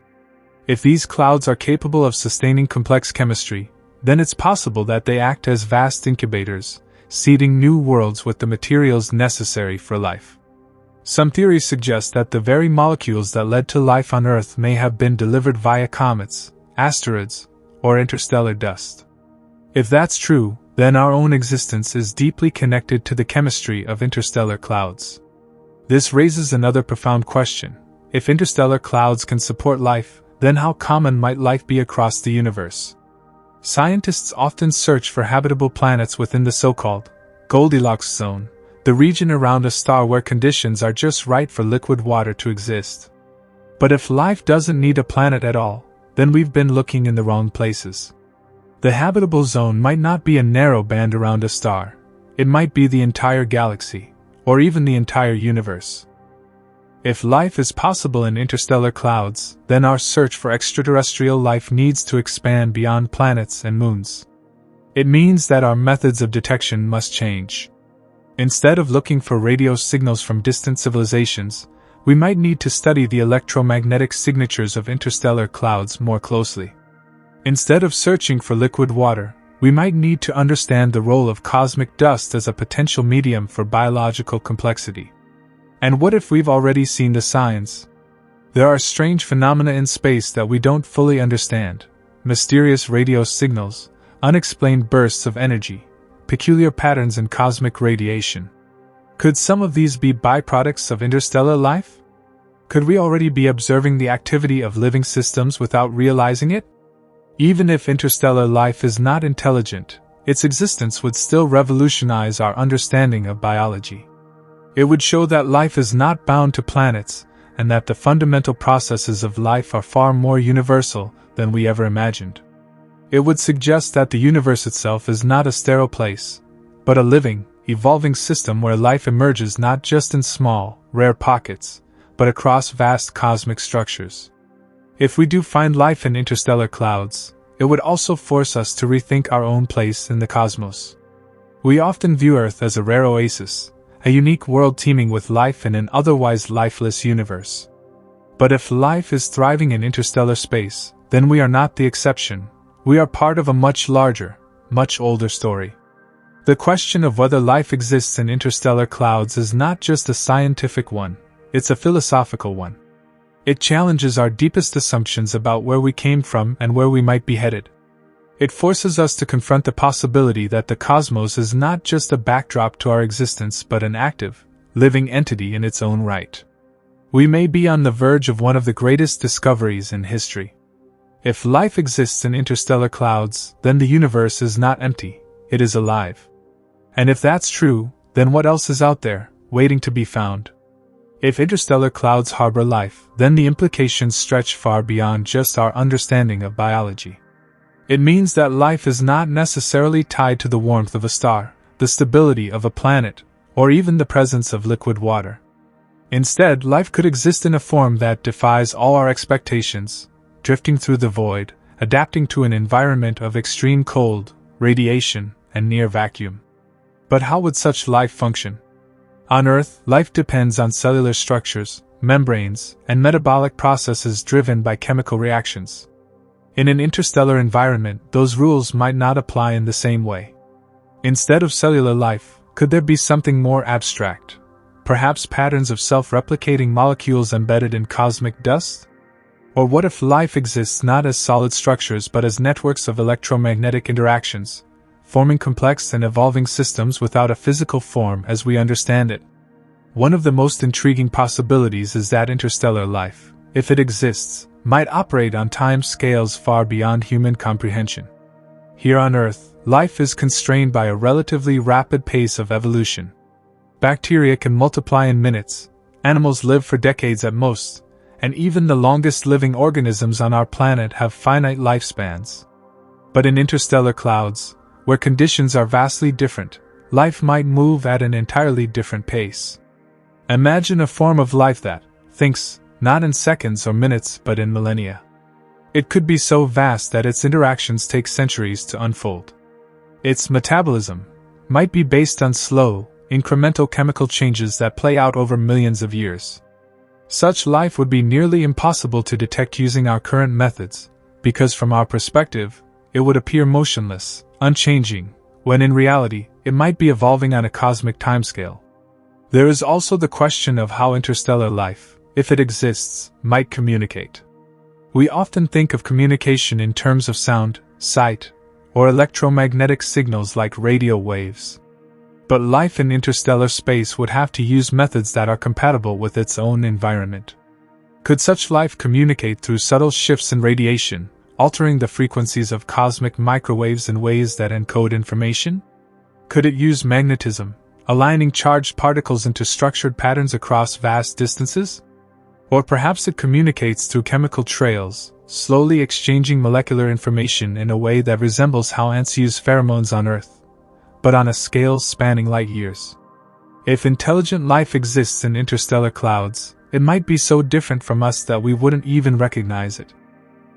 If these clouds are capable of sustaining complex chemistry, then it's possible that they act as vast incubators, seeding new worlds with the materials necessary for life. Some theories suggest that the very molecules that led to life on Earth may have been delivered via comets, asteroids, or interstellar dust. If that's true, then our own existence is deeply connected to the chemistry of interstellar clouds. This raises another profound question. If interstellar clouds can support life, then how common might life be across the universe? Scientists often search for habitable planets within the so-called Goldilocks zone, the region around a star where conditions are just right for liquid water to exist. But if life doesn't need a planet at all, then we've been looking in the wrong places. The habitable zone might not be a narrow band around a star. It might be the entire galaxy, or even the entire universe. If life is possible in interstellar clouds, then our search for extraterrestrial life needs to expand beyond planets and moons. It means that our methods of detection must change. Instead of looking for radio signals from distant civilizations, we might need to study the electromagnetic signatures of interstellar clouds more closely. Instead of searching for liquid water, we might need to understand the role of cosmic dust as a potential medium for biological complexity. And what if we've already seen the signs? There are strange phenomena in space that we don't fully understand, mysterious radio signals, unexplained bursts of energy, peculiar patterns in cosmic radiation. Could some of these be byproducts of interstellar life? Could we already be observing the activity of living systems without realizing it? Even if interstellar life is not intelligent, its existence would still revolutionize our understanding of biology. It would show that life is not bound to planets, and that the fundamental processes of life are far more universal than we ever imagined. It would suggest that the universe itself is not a sterile place, but a living, evolving system where life emerges not just in small, rare pockets, but across vast cosmic structures. If we do find life in interstellar clouds, it would also force us to rethink our own place in the cosmos. We often view Earth as a rare oasis, a unique world teeming with life in an otherwise lifeless universe. But if life is thriving in interstellar space, then we are not the exception. We are part of a much larger, much older story. The question of whether life exists in interstellar clouds is not just a scientific one, it's a philosophical one. It challenges our deepest assumptions about where we came from and where we might be headed. It forces us to confront the possibility that the cosmos is not just a backdrop to our existence but an active, living entity in its own right. We may be on the verge of one of the greatest discoveries in history. If life exists in interstellar clouds, then the universe is not empty, it is alive. And if that's true, then what else is out there, waiting to be found? If interstellar clouds harbor life, then the implications stretch far beyond just our understanding of biology. It means that life is not necessarily tied to the warmth of a star, the stability of a planet, or even the presence of liquid water. Instead, life could exist in a form that defies all our expectations, drifting through the void, adapting to an environment of extreme cold, radiation, and near vacuum. But how would such life function? On Earth, life depends on cellular structures, membranes, and metabolic processes driven by chemical reactions. In an interstellar environment, those rules might not apply in the same way. Instead of cellular life, could there be something more abstract? Perhaps patterns of self-replicating molecules embedded in cosmic dust? Or what if life exists not as solid structures but as networks of electromagnetic interactions, forming complex and evolving systems without a physical form as we understand it? One of the most intriguing possibilities is that interstellar life, if it exists, might operate on time scales far beyond human comprehension. Here on Earth, life is constrained by a relatively rapid pace of evolution. Bacteria can multiply in minutes, animals live for decades at most, and even the longest living organisms on our planet have finite lifespans. But in interstellar clouds, where conditions are vastly different, life might move at an entirely different pace. Imagine a form of life that thinks, not in seconds or minutes but in millennia. It could be so vast that its interactions take centuries to unfold. Its metabolism might be based on slow, incremental chemical changes that play out over millions of years. Such life would be nearly impossible to detect using our current methods, because from our perspective, it would appear motionless, unchanging, when in reality, it might be evolving on a cosmic timescale. There is also the question of how interstellar life, if it exists, might communicate. We often think of communication in terms of sound, sight, or electromagnetic signals like radio waves. But life in interstellar space would have to use methods that are compatible with its own environment. Could such life communicate through subtle shifts in radiation, altering the frequencies of cosmic microwaves in ways that encode information? Could it use magnetism, aligning charged particles into structured patterns across vast distances? Or perhaps it communicates through chemical trails, slowly exchanging molecular information in a way that resembles how ants use pheromones on Earth, but on a scale spanning light years. If intelligent life exists in interstellar clouds, it might be so different from us that we wouldn't even recognize it.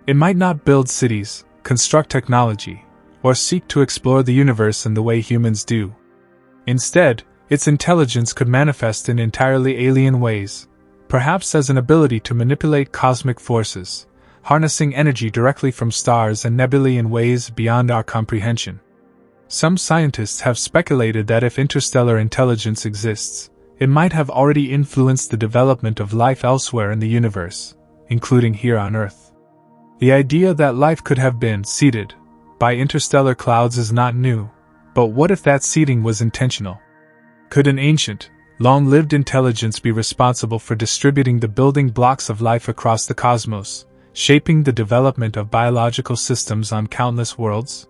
It might not build cities, construct technology, or seek to explore the universe in the way humans do. Instead, its intelligence could manifest in entirely alien ways, perhaps as an ability to manipulate cosmic forces, harnessing energy directly from stars and nebulae in ways beyond our comprehension. Some scientists have speculated that if interstellar intelligence exists, it might have already influenced the development of life elsewhere in the universe, including here on Earth. The idea that life could have been seeded by interstellar clouds is not new, but what if that seeding was intentional? Could an ancient, long-lived intelligence be responsible for distributing the building blocks of life across the cosmos, shaping the development of biological systems on countless worlds?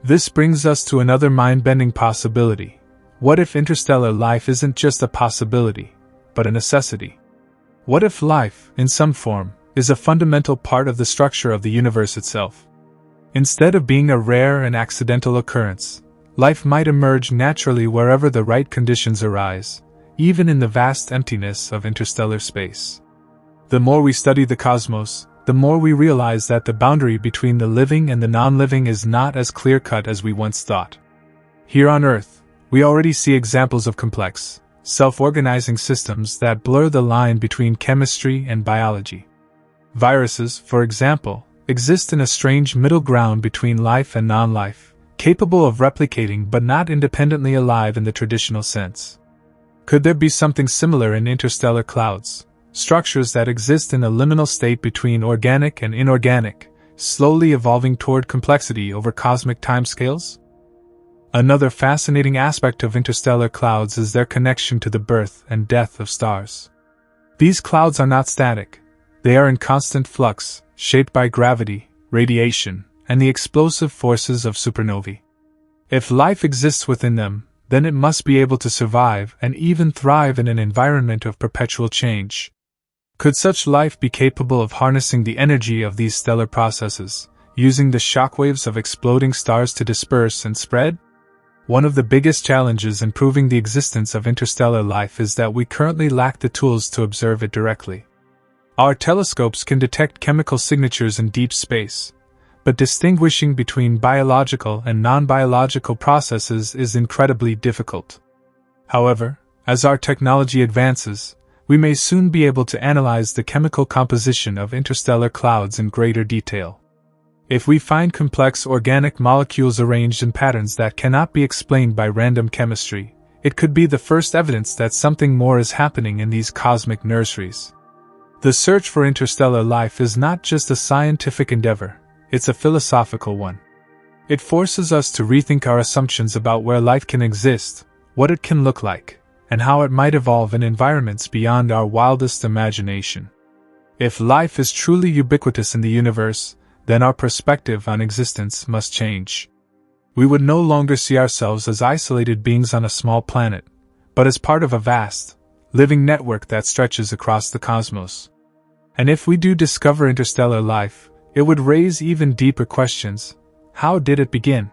This brings us to another mind-bending possibility. What if interstellar life isn't just a possibility, but a necessity? What if life, in some form, is a fundamental part of the structure of the universe itself? Instead of being a rare and accidental occurrence, life might emerge naturally wherever the right conditions arise, even in the vast emptiness of interstellar space. The more we study the cosmos, the more we realize that the boundary between the living and the non-living is not as clear-cut as we once thought. Here on Earth, we already see examples of complex, self-organizing systems that blur the line between chemistry and biology. Viruses, for example, exist in a strange middle ground between life and non-life, capable of replicating but not independently alive in the traditional sense. Could there be something similar in interstellar clouds, structures that exist in a liminal state between organic and inorganic, slowly evolving toward complexity over cosmic timescales? Another fascinating aspect of interstellar clouds is their connection to the birth and death of stars. These clouds are not static. They are in constant flux, shaped by gravity, radiation, and the explosive forces of supernovae. If life exists within them, then it must be able to survive and even thrive in an environment of perpetual change. Could such life be capable of harnessing the energy of these stellar processes, using the shockwaves of exploding stars to disperse and spread? One of the biggest challenges in proving the existence of interstellar life is that we currently lack the tools to observe it directly. Our telescopes can detect chemical signatures in deep space, but distinguishing between biological and non-biological processes is incredibly difficult. However, as our technology advances, we may soon be able to analyze the chemical composition of interstellar clouds in greater detail. If we find complex organic molecules arranged in patterns that cannot be explained by random chemistry, it could be the first evidence that something more is happening in these cosmic nurseries. The search for interstellar life is not just a scientific endeavor, it's a philosophical one. It forces us to rethink our assumptions about where life can exist, what it can look like, and how it might evolve in environments beyond our wildest imagination. If life is truly ubiquitous in the universe, then our perspective on existence must change. We would no longer see ourselves as isolated beings on a small planet, but as part of a vast, living network that stretches across the cosmos. And if we do discover interstellar life, it would raise even deeper questions. How did it begin?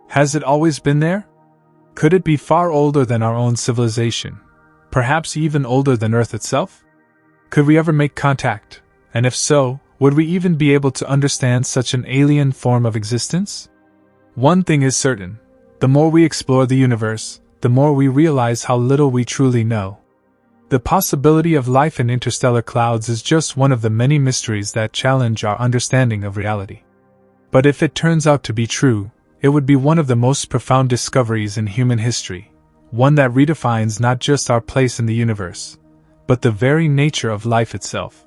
Has it always been there? Could it be far older than our own civilization? Perhaps even older than Earth itself? Could we ever make contact? And if so, would we even be able to understand such an alien form of existence? One thing is certain: the more we explore the universe, the more we realize how little we truly know. The possibility of life in interstellar clouds is just one of the many mysteries that challenge our understanding of reality. But if it turns out to be true, it would be one of the most profound discoveries in human history, one that redefines not just our place in the universe, but the very nature of life itself.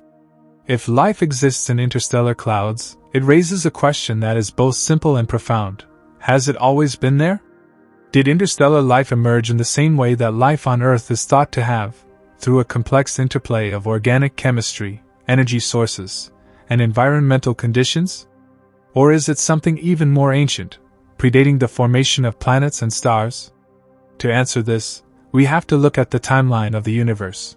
If life exists in interstellar clouds, it raises a question that is both simple and profound. Has it always been there? Did interstellar life emerge in the same way that life on Earth is thought to have, through a complex interplay of organic chemistry, energy sources, and environmental conditions? Or is it something even more ancient, predating the formation of planets and stars? To answer this, we have to look at the timeline of the universe.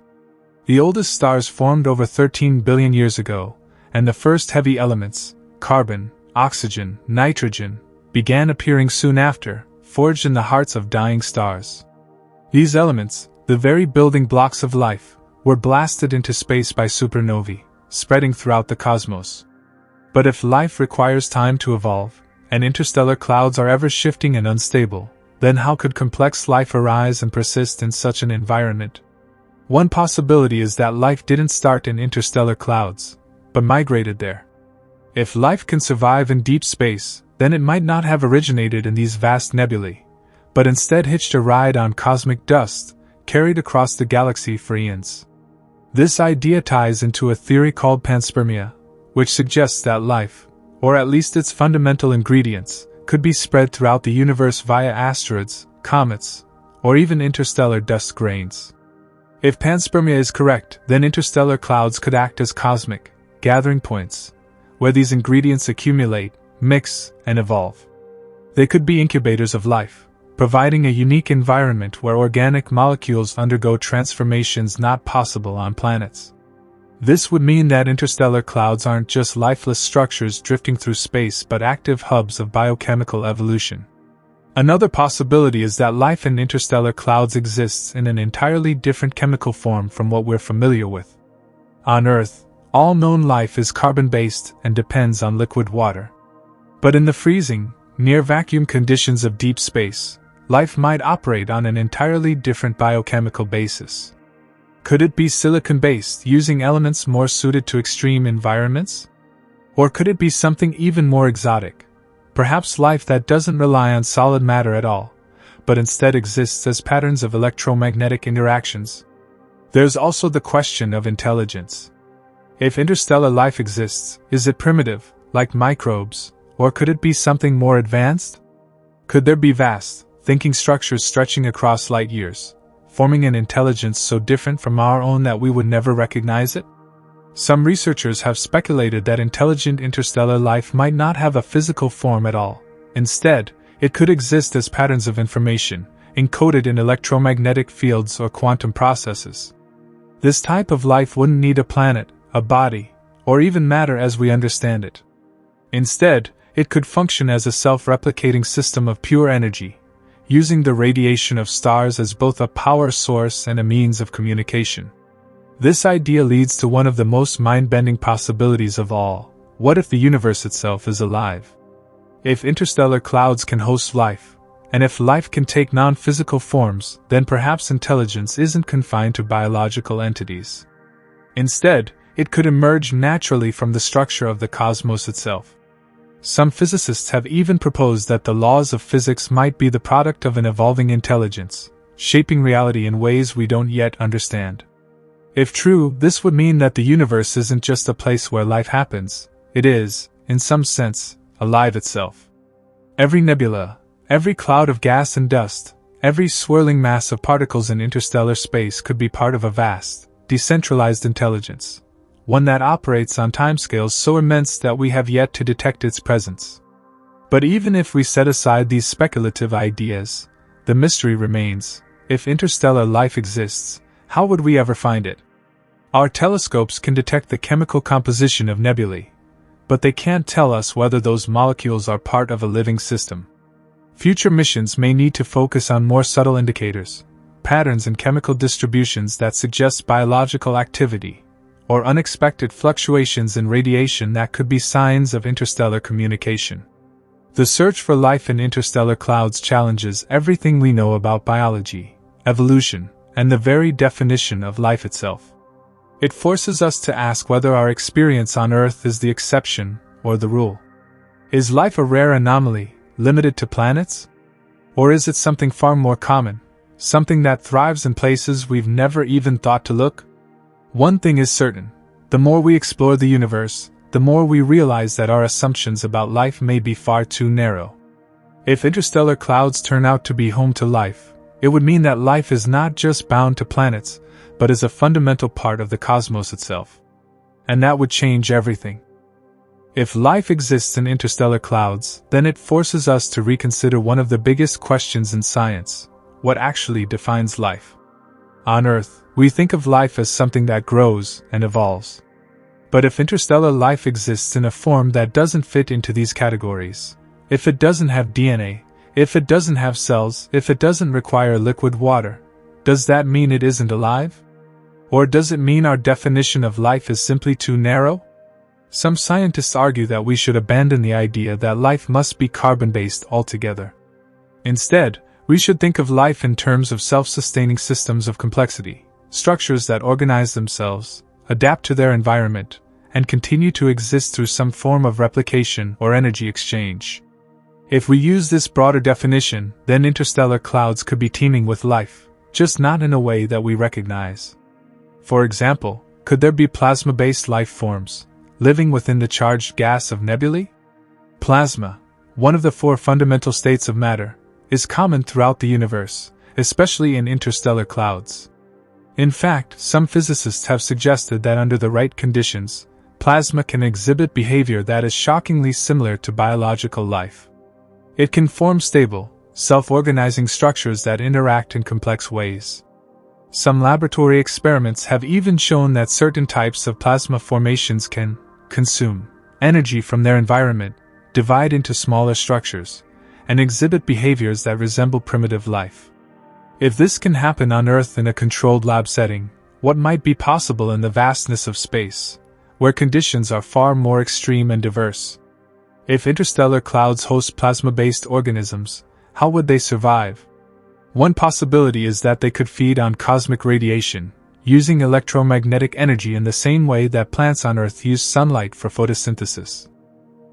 The oldest stars formed over 13 billion years ago, and the first heavy elements, carbon, oxygen, nitrogen, began appearing soon after, forged in the hearts of dying stars. These elements, the very building blocks of life, were blasted into space by supernovae, spreading throughout the cosmos. But if life requires time to evolve, and interstellar clouds are ever shifting and unstable, then how could complex life arise and persist in such an environment? One possibility is that life didn't start in interstellar clouds, but migrated there. If life can survive in deep space, then it might not have originated in these vast nebulae, but instead hitched a ride on cosmic dust, carried across the galaxy for eons. This idea ties into a theory called panspermia, which suggests that life, or at least its fundamental ingredients, could be spread throughout the universe via asteroids, comets, or even interstellar dust grains. If panspermia is correct, then interstellar clouds could act as cosmic gathering points, where these ingredients accumulate, mix, and evolve. They could be incubators of life, providing a unique environment where organic molecules undergo transformations not possible on planets. This would mean that interstellar clouds aren't just lifeless structures drifting through space but active hubs of biochemical evolution. Another possibility is that life in interstellar clouds exists in an entirely different chemical form from what we're familiar with. On Earth, all known life is carbon-based and depends on liquid water. But in the freezing, near-vacuum conditions of deep space, life might operate on an entirely different biochemical basis. Could it be silicon-based, using elements more suited to extreme environments? Or could it be something even more exotic? Perhaps life that doesn't rely on solid matter at all, but instead exists as patterns of electromagnetic interactions. There's also the question of intelligence. If interstellar life exists, is it primitive, like microbes, or could it be something more advanced? Could there be vast, thinking structures stretching across light years, forming an intelligence so different from our own that we would never recognize it? Some researchers have speculated that intelligent interstellar life might not have a physical form at all. Instead, it could exist as patterns of information, encoded in electromagnetic fields or quantum processes. This type of life wouldn't need a planet, a body, or even matter as we understand it. Instead, it could function as a self-replicating system of pure energy, using the radiation of stars as both a power source and a means of communication. This idea leads to one of the most mind-bending possibilities of all. What if the universe itself is alive? If interstellar clouds can host life, and if life can take non-physical forms, then perhaps intelligence isn't confined to biological entities. Instead, it could emerge naturally from the structure of the cosmos itself. Some physicists have even proposed that the laws of physics might be the product of an evolving intelligence, shaping reality in ways we don't yet understand. If true, this would mean that the universe isn't just a place where life happens, it is, in some sense, alive itself. Every nebula, every cloud of gas and dust, every swirling mass of particles in interstellar space could be part of a vast, decentralized intelligence, one that operates on timescales so immense that we have yet to detect its presence. But even if we set aside these speculative ideas, the mystery remains. If interstellar life exists, how would we ever find it? Our telescopes can detect the chemical composition of nebulae, but they can't tell us whether those molecules are part of a living system. Future missions may need to focus on more subtle indicators, patterns in chemical distributions that suggest biological activity, or unexpected fluctuations in radiation that could be signs of interstellar communication. The search for life in interstellar clouds challenges everything we know about biology, evolution, and the very definition of life itself. It forces us to ask whether our experience on Earth is the exception or the rule. Is life a rare anomaly, limited to planets? Or is it something far more common, something that thrives in places we've never even thought to look? One thing is certain: the more we explore the universe, the more we realize that our assumptions about life may be far too narrow. If interstellar clouds turn out to be home to life, it would mean that life is not just bound to planets, but is a fundamental part of the cosmos itself. And that would change everything. If life exists in interstellar clouds, then it forces us to reconsider one of the biggest questions in science: what actually defines life? On Earth, we think of life as something that grows and evolves. But if interstellar life exists in a form that doesn't fit into these categories, if it doesn't have DNA, if it doesn't have cells, if it doesn't require liquid water, does that mean it isn't alive? Or does it mean our definition of life is simply too narrow? Some scientists argue that we should abandon the idea that life must be carbon-based altogether. Instead, we should think of life in terms of self-sustaining systems of complexity, structures that organize themselves, adapt to their environment, and continue to exist through some form of replication or energy exchange. If we use this broader definition, then interstellar clouds could be teeming with life, just not in a way that we recognize. For example, could there be plasma-based life forms, living within the charged gas of nebulae? Plasma, one of the four fundamental states of matter, is common throughout the universe, especially in interstellar clouds. In fact, some physicists have suggested that under the right conditions, plasma can exhibit behavior that is shockingly similar to biological life. It can form stable, self-organizing structures that interact in complex ways. Some laboratory experiments have even shown that certain types of plasma formations can consume energy from their environment, divide into smaller structures, and exhibit behaviors that resemble primitive life. If this can happen on Earth in a controlled lab setting, what might be possible in the vastness of space, where conditions are far more extreme and diverse? If interstellar clouds host plasma-based organisms, how would they survive? One possibility is that they could feed on cosmic radiation, using electromagnetic energy in the same way that plants on Earth use sunlight for photosynthesis.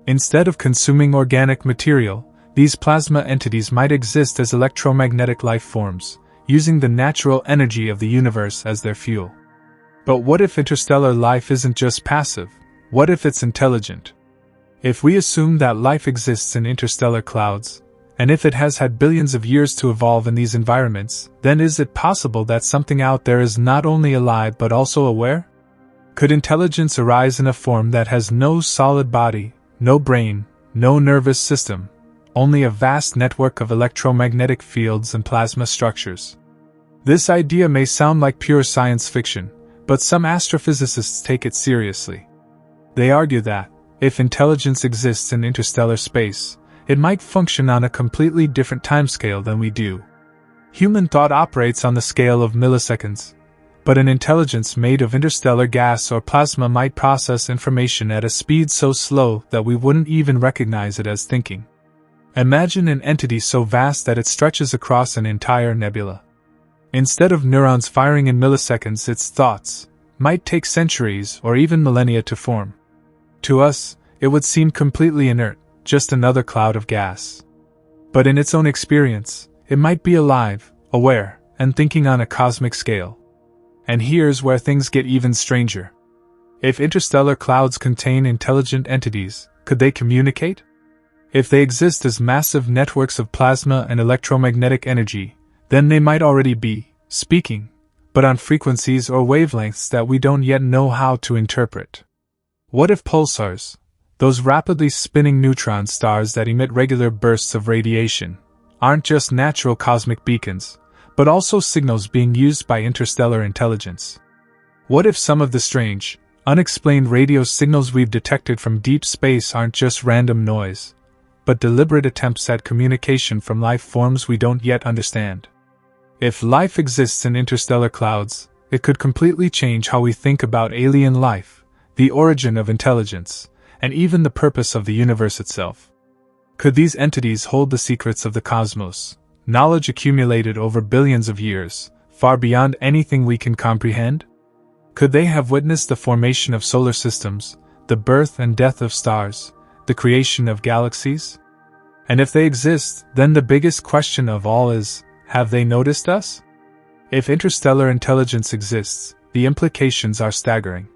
Instead of consuming organic material, these plasma entities might exist as electromagnetic life forms, using the natural energy of the universe as their fuel. But what if interstellar life isn't just passive? What if it's intelligent? If we assume that life exists in interstellar clouds, and if it has had billions of years to evolve in these environments, then is it possible that something out there is not only alive but also aware? Could intelligence arise in a form that has no solid body, no brain, no nervous system, only a vast network of electromagnetic fields and plasma structures? This idea may sound like pure science fiction, but some astrophysicists take it seriously. They argue that, if intelligence exists in interstellar space, it might function on a completely different timescale than we do. Human thought operates on the scale of milliseconds, but an intelligence made of interstellar gas or plasma might process information at a speed so slow that we wouldn't even recognize it as thinking. Imagine an entity so vast that it stretches across an entire nebula. Instead of neurons firing in milliseconds, its thoughts might take centuries or even millennia to form. To us, it would seem completely inert, just another cloud of gas. But in its own experience, it might be alive, aware, and thinking on a cosmic scale. And here's where things get even stranger. If interstellar clouds contain intelligent entities, could they communicate? If they exist as massive networks of plasma and electromagnetic energy, then they might already be speaking, but on frequencies or wavelengths that we don't yet know how to interpret. What if pulsars, those rapidly spinning neutron stars that emit regular bursts of radiation, aren't just natural cosmic beacons, but also signals being used by interstellar intelligence? What if some of the strange, unexplained radio signals we've detected from deep space aren't just random noise, but deliberate attempts at communication from life forms we don't yet understand? If life exists in interstellar clouds, it could completely change how we think about alien life, the origin of intelligence, and even the purpose of the universe itself. Could these entities hold the secrets of the cosmos, knowledge accumulated over billions of years, far beyond anything we can comprehend? Could they have witnessed the formation of solar systems, the birth and death of stars, the creation of galaxies? And if they exist, then the biggest question of all is, have they noticed us? If interstellar intelligence exists, the implications are staggering.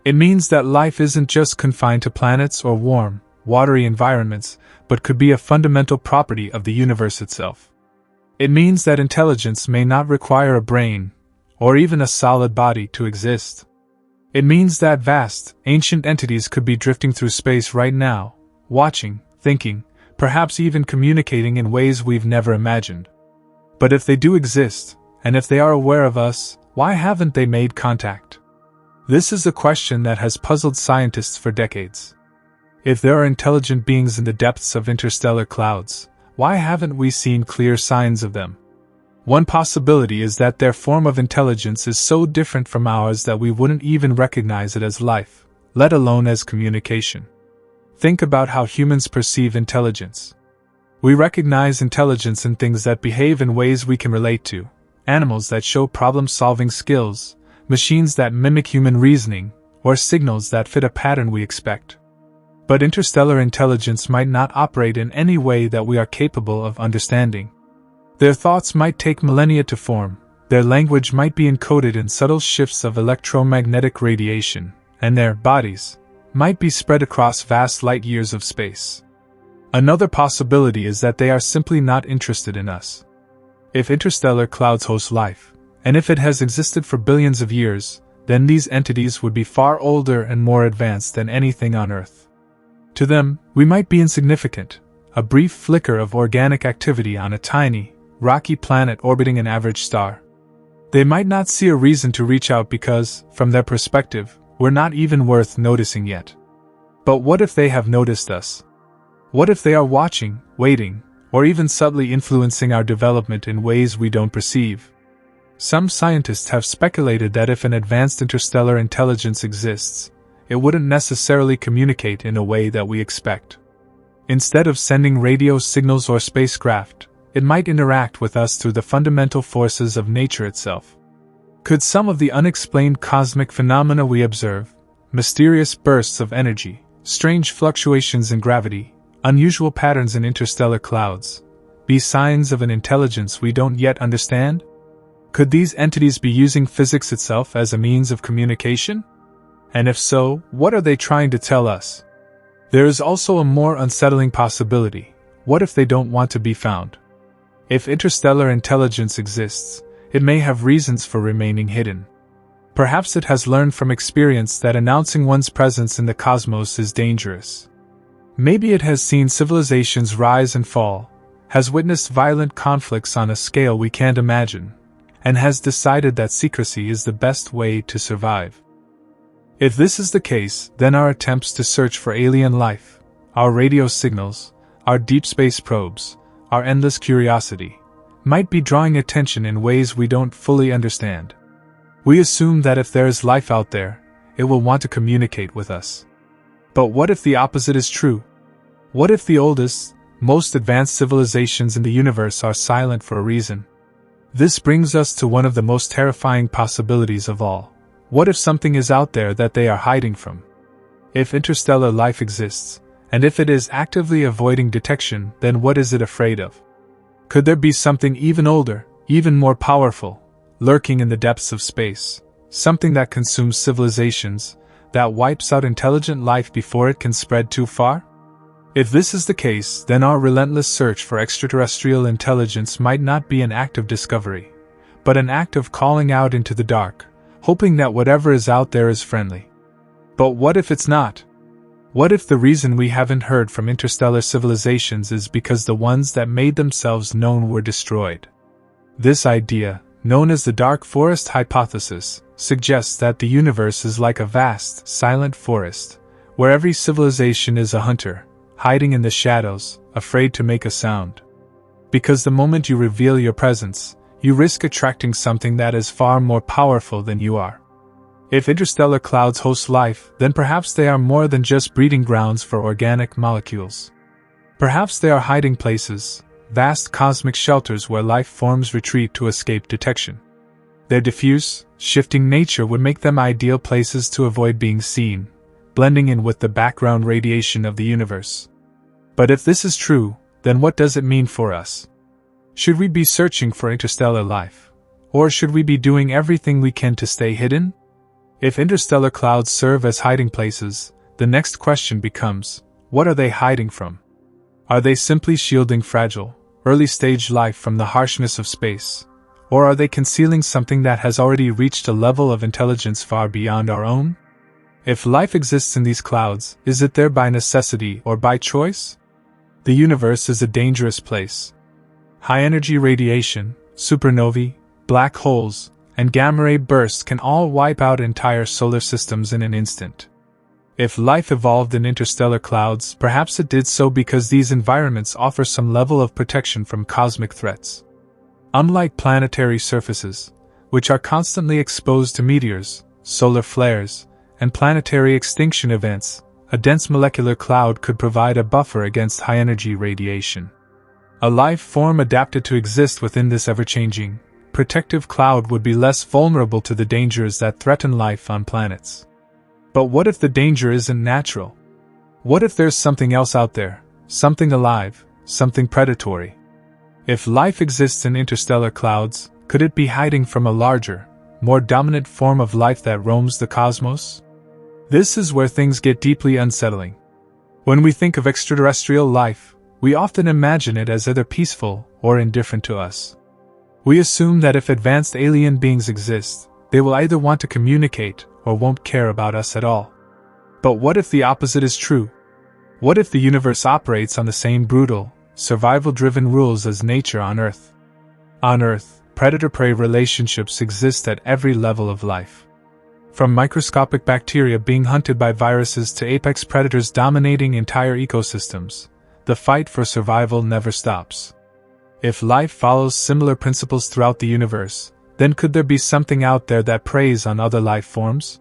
It means that life isn't just confined to planets or warm, watery environments, but could be a fundamental property of the universe itself. It means that intelligence may not require a brain, or even a solid body to exist. It means that vast, ancient entities could be drifting through space right now, watching, thinking, perhaps even communicating in ways we've never imagined. But if they do exist, and if they are aware of us, why haven't they made contact? This is a question that has puzzled scientists for decades. If there are intelligent beings in the depths of interstellar clouds, why haven't we seen clear signs of them? One possibility is that their form of intelligence is so different from ours that we wouldn't even recognize it as life, let alone as communication. Think about how humans perceive intelligence. We recognize intelligence in things that behave in ways we can relate to, animals that show problem-solving skills, machines that mimic human reasoning, or signals that fit a pattern we expect. But interstellar intelligence might not operate in any way that we are capable of understanding. Their thoughts might take millennia to form, their language might be encoded in subtle shifts of electromagnetic radiation, and their bodies might be spread across vast light years of space. Another possibility is that they are simply not interested in us. If interstellar clouds host life, and if it has existed for billions of years, then these entities would be far older and more advanced than anything on Earth. To them, we might be insignificant, a brief flicker of organic activity on a tiny, rocky planet orbiting an average star. They might not see a reason to reach out because, from their perspective, we're not even worth noticing yet. But what if they have noticed us? What if they are watching, waiting, or even subtly influencing our development in ways we don't perceive? Some scientists have speculated that if an advanced interstellar intelligence exists, it wouldn't necessarily communicate in a way that we expect. Instead of sending radio signals or spacecraft, it might interact with us through the fundamental forces of nature itself. Could some of the unexplained cosmic phenomena we observe, mysterious bursts of energy, strange fluctuations in gravity, unusual patterns in interstellar clouds, be signs of an intelligence we don't yet understand? Could these entities be using physics itself as a means of communication? And if so, what are they trying to tell us? There is also a more unsettling possibility. What if they don't want to be found? If interstellar intelligence exists, it may have reasons for remaining hidden. Perhaps it has learned from experience that announcing one's presence in the cosmos is dangerous. Maybe it has seen civilizations rise and fall, has witnessed violent conflicts on a scale we can't imagine, and has decided that secrecy is the best way to survive. If this is the case, then our attempts to search for alien life, our radio signals, our deep space probes, our endless curiosity, might be drawing attention in ways we don't fully understand. We assume that if there is life out there, it will want to communicate with us. But what if the opposite is true? What if the oldest, most advanced civilizations in the universe are silent for a reason? This brings us to one of the most terrifying possibilities of all. What if something is out there that they are hiding from? If interstellar life exists, and if it is actively avoiding detection, then what is it afraid of? Could there be something even older, even more powerful, lurking in the depths of space, something that consumes civilizations, that wipes out intelligent life before it can spread too far? If this is the case, then our relentless search for extraterrestrial intelligence might not be an act of discovery, but an act of calling out into the dark, hoping that whatever is out there is friendly. But what if it's not? What if the reason we haven't heard from interstellar civilizations is because the ones that made themselves known were destroyed? This idea, known as the dark forest hypothesis, suggests that the universe is like a vast, silent forest, where every civilization is a hunter, hiding in the shadows, afraid to make a sound. Because the moment you reveal your presence, you risk attracting something that is far more powerful than you are. If interstellar clouds host life, then perhaps they are more than just breeding grounds for organic molecules. Perhaps they are hiding places, vast cosmic shelters where life forms retreat to escape detection. Their diffuse, shifting nature would make them ideal places to avoid being seen, blending in with the background radiation of the universe. But if this is true, then what does it mean for us? Should we be searching for interstellar life? Or should we be doing everything we can to stay hidden? If interstellar clouds serve as hiding places, the next question becomes, what are they hiding from? Are they simply shielding fragile, early-stage life from the harshness of space? Or are they concealing something that has already reached a level of intelligence far beyond our own? If life exists in these clouds, is it there by necessity or by choice? The universe is a dangerous place. High-energy radiation, supernovae, black holes, and gamma-ray bursts can all wipe out entire solar systems in an instant. If life evolved in interstellar clouds, perhaps it did so because these environments offer some level of protection from cosmic threats. Unlike planetary surfaces, which are constantly exposed to meteors, solar flares, and planetary extinction events, a dense molecular cloud could provide a buffer against high-energy radiation. A life form adapted to exist within this ever-changing, protective cloud would be less vulnerable to the dangers that threaten life on planets. But what if the danger isn't natural? What if there's something else out there, something alive, something predatory? If life exists in interstellar clouds, could it be hiding from a larger, more dominant form of life that roams the cosmos? This is where things get deeply unsettling. When we think of extraterrestrial life, we often imagine it as either peaceful or indifferent to us. We assume that if advanced alien beings exist, they will either want to communicate or won't care about us at all. But what if the opposite is true? What if the universe operates on the same brutal, survival-driven rules as nature on Earth? On Earth, predator-prey relationships exist at every level of life. From microscopic bacteria being hunted by viruses to apex predators dominating entire ecosystems, the fight for survival never stops. If life follows similar principles throughout the universe, then could there be something out there that preys on other life forms?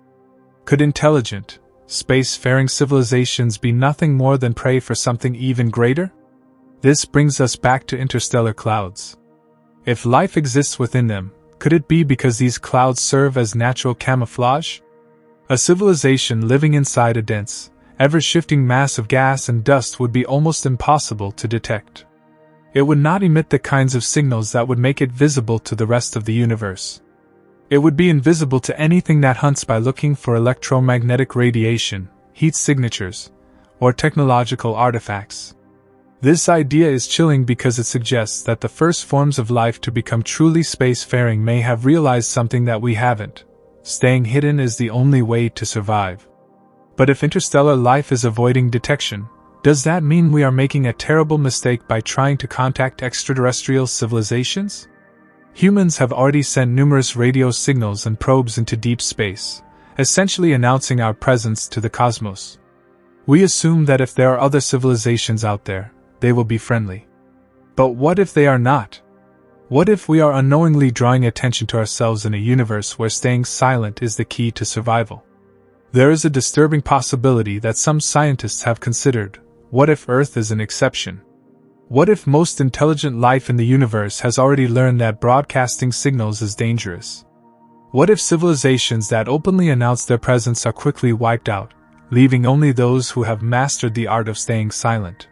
Could intelligent, space-faring civilizations be nothing more than prey for something even greater? This brings us back to interstellar clouds. If life exists within them, could it be because these clouds serve as natural camouflage? A civilization living inside a dense, ever-shifting mass of gas and dust would be almost impossible to detect. It would not emit the kinds of signals that would make it visible to the rest of the universe. It would be invisible to anything that hunts by looking for electromagnetic radiation, heat signatures, or technological artifacts. This idea is chilling because it suggests that the first forms of life to become truly spacefaring may have realized something that we haven't. Staying hidden is the only way to survive. But if interstellar life is avoiding detection, does that mean we are making a terrible mistake by trying to contact extraterrestrial civilizations? Humans have already sent numerous radio signals and probes into deep space, essentially announcing our presence to the cosmos. We assume that if there are other civilizations out there, they will be friendly. But what if they are not? What if we are unknowingly drawing attention to ourselves in a universe where staying silent is the key to survival? There is a disturbing possibility that some scientists have considered. What if Earth is an exception? What if most intelligent life in the universe has already learned that broadcasting signals is dangerous? What if civilizations that openly announce their presence are quickly wiped out, leaving only those who have mastered the art of staying silent?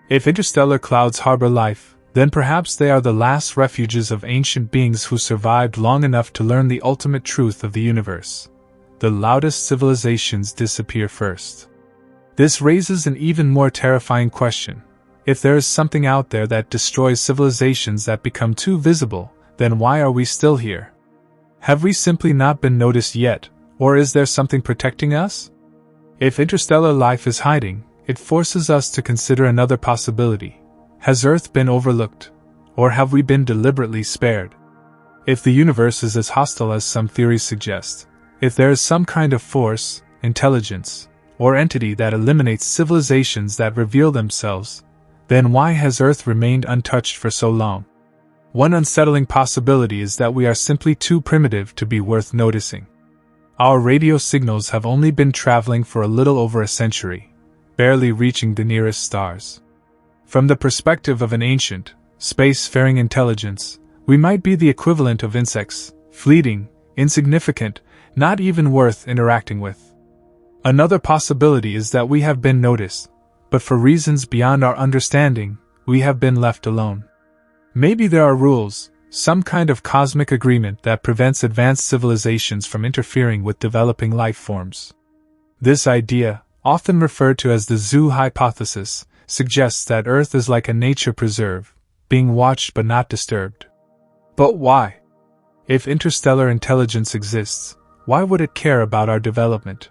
If interstellar clouds harbor life, then perhaps they are the last refuges of ancient beings who survived long enough to learn the ultimate truth of the universe. The loudest civilizations disappear first. This raises an even more terrifying question. If there is something out there that destroys civilizations that become too visible, then why are we still here? Have we simply not been noticed yet, or is there something protecting us? If interstellar life is hiding, it forces us to consider another possibility. Has Earth been overlooked, or have we been deliberately spared? If the universe is as hostile as some theories suggest, if there is some kind of force, intelligence, or entity that eliminates civilizations that reveal themselves, then why has Earth remained untouched for so long? One unsettling possibility is that we are simply too primitive to be worth noticing. Our radio signals have only been traveling for a little over a century, barely reaching the nearest stars. From the perspective of an ancient, space-faring intelligence, we might be the equivalent of insects, fleeting, insignificant, not even worth interacting with. Another possibility is that we have been noticed, but for reasons beyond our understanding, we have been left alone. Maybe there are rules, some kind of cosmic agreement that prevents advanced civilizations from interfering with developing life forms. This idea, often referred to as the zoo hypothesis, suggests that Earth is like a nature preserve, being watched but not disturbed. But why? If interstellar intelligence exists, why would it care about our development?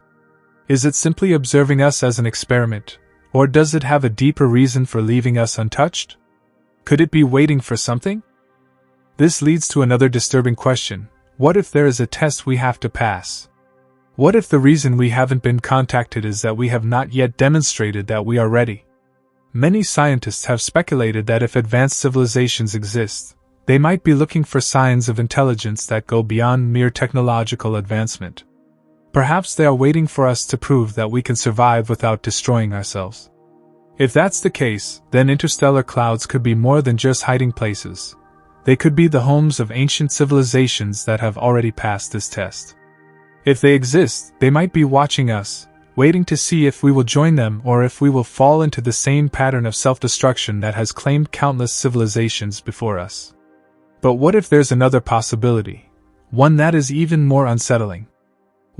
Is it simply observing us as an experiment, or does it have a deeper reason for leaving us untouched? Could it be waiting for something? This leads to another disturbing question. What if there is a test we have to pass? What if the reason we haven't been contacted is that we have not yet demonstrated that we are ready? Many scientists have speculated that if advanced civilizations exist, they might be looking for signs of intelligence that go beyond mere technological advancement. Perhaps they are waiting for us to prove that we can survive without destroying ourselves. If that's the case, then interstellar clouds could be more than just hiding places. They could be the homes of ancient civilizations that have already passed this test. If they exist, they might be watching us, waiting to see if we will join them or if we will fall into the same pattern of self-destruction that has claimed countless civilizations before us. But what if there's another possibility? One that is even more unsettling.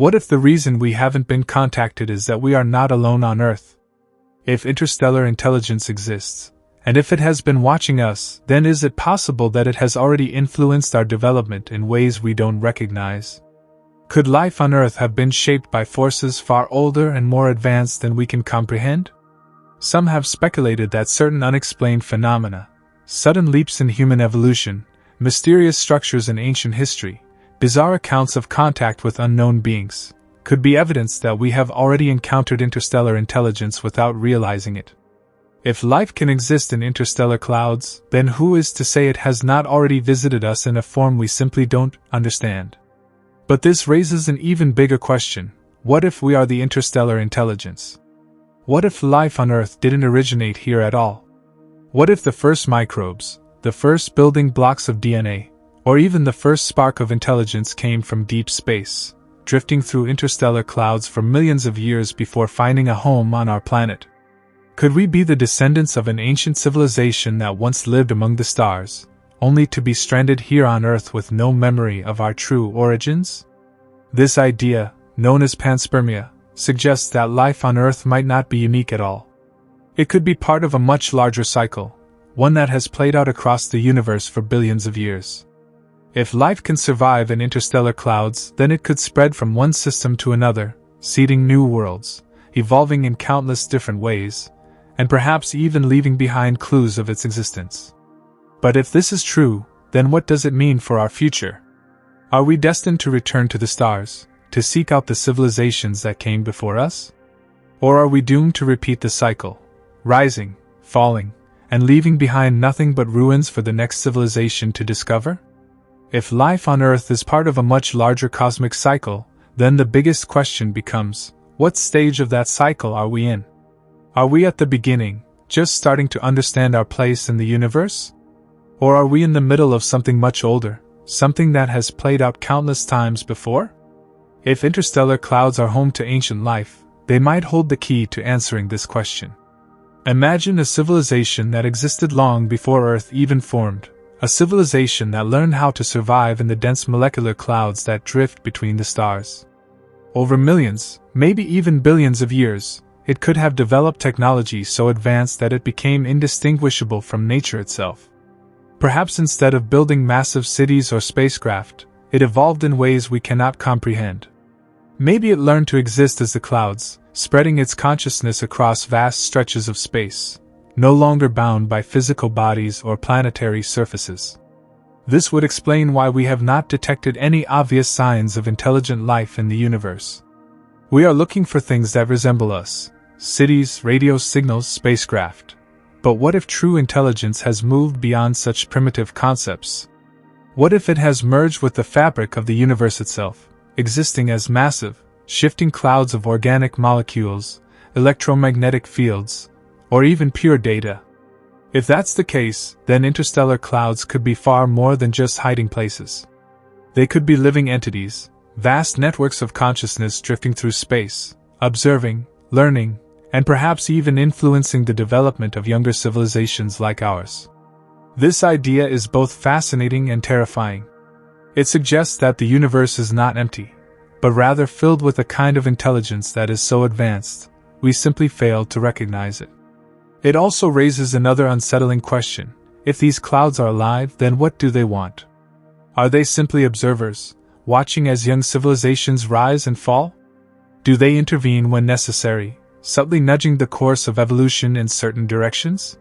What if the reason we haven't been contacted is that we are not alone on Earth? If interstellar intelligence exists, and if it has been watching us, then is it possible that it has already influenced our development in ways we don't recognize? Could life on Earth have been shaped by forces far older and more advanced than we can comprehend? Some have speculated that certain unexplained phenomena, sudden leaps in human evolution, mysterious structures in ancient history, bizarre accounts of contact with unknown beings, could be evidence that we have already encountered interstellar intelligence without realizing it. If life can exist in interstellar clouds, then who is to say it has not already visited us in a form we simply don't understand? But this raises an even bigger question. What if we are the interstellar intelligence? What if life on Earth didn't originate here at all? What if the first microbes, the first building blocks of DNA, or even the first spark of intelligence came from deep space, drifting through interstellar clouds for millions of years before finding a home on our planet? Could we be the descendants of an ancient civilization that once lived among the stars, only to be stranded here on Earth with no memory of our true origins? This idea, known as panspermia, suggests that life on Earth might not be unique at all. It could be part of a much larger cycle, one that has played out across the universe for billions of years. If life can survive in interstellar clouds, then it could spread from one system to another, seeding new worlds, evolving in countless different ways, and perhaps even leaving behind clues of its existence. But if this is true, then what does it mean for our future? Are we destined to return to the stars, to seek out the civilizations that came before us? Or are we doomed to repeat the cycle, rising, falling, and leaving behind nothing but ruins for the next civilization to discover? If life on Earth is part of a much larger cosmic cycle, then the biggest question becomes, what stage of that cycle are we in? Are we at the beginning, just starting to understand our place in the universe? Or are we in the middle of something much older, something that has played out countless times before? If interstellar clouds are home to ancient life, they might hold the key to answering this question. Imagine a civilization that existed long before Earth even formed, a civilization that learned how to survive in the dense molecular clouds that drift between the stars. Over millions, maybe even billions of years, it could have developed technology so advanced that it became indistinguishable from nature itself. Perhaps instead of building massive cities or spacecraft, it evolved in ways we cannot comprehend. Maybe it learned to exist as the clouds, spreading its consciousness across vast stretches of space, no longer bound by physical bodies or planetary surfaces. This would explain why we have not detected any obvious signs of intelligent life in the universe. We are looking for things that resemble us: cities, radio signals, spacecraft. But what if true intelligence has moved beyond such primitive concepts? What if it has merged with the fabric of the universe itself, existing as massive, shifting clouds of organic molecules, electromagnetic fields, or even pure data? If that's the case, then interstellar clouds could be far more than just hiding places. They could be living entities, vast networks of consciousness drifting through space, observing, learning, and perhaps even influencing the development of younger civilizations like ours. This idea is both fascinating and terrifying. It suggests that the universe is not empty, but rather filled with a kind of intelligence that is so advanced, we simply fail to recognize it. It also raises another unsettling question. If these clouds are alive, then what do they want? Are they simply observers, watching as young civilizations rise and fall? Do they intervene when necessary, subtly nudging the course of evolution in certain directions?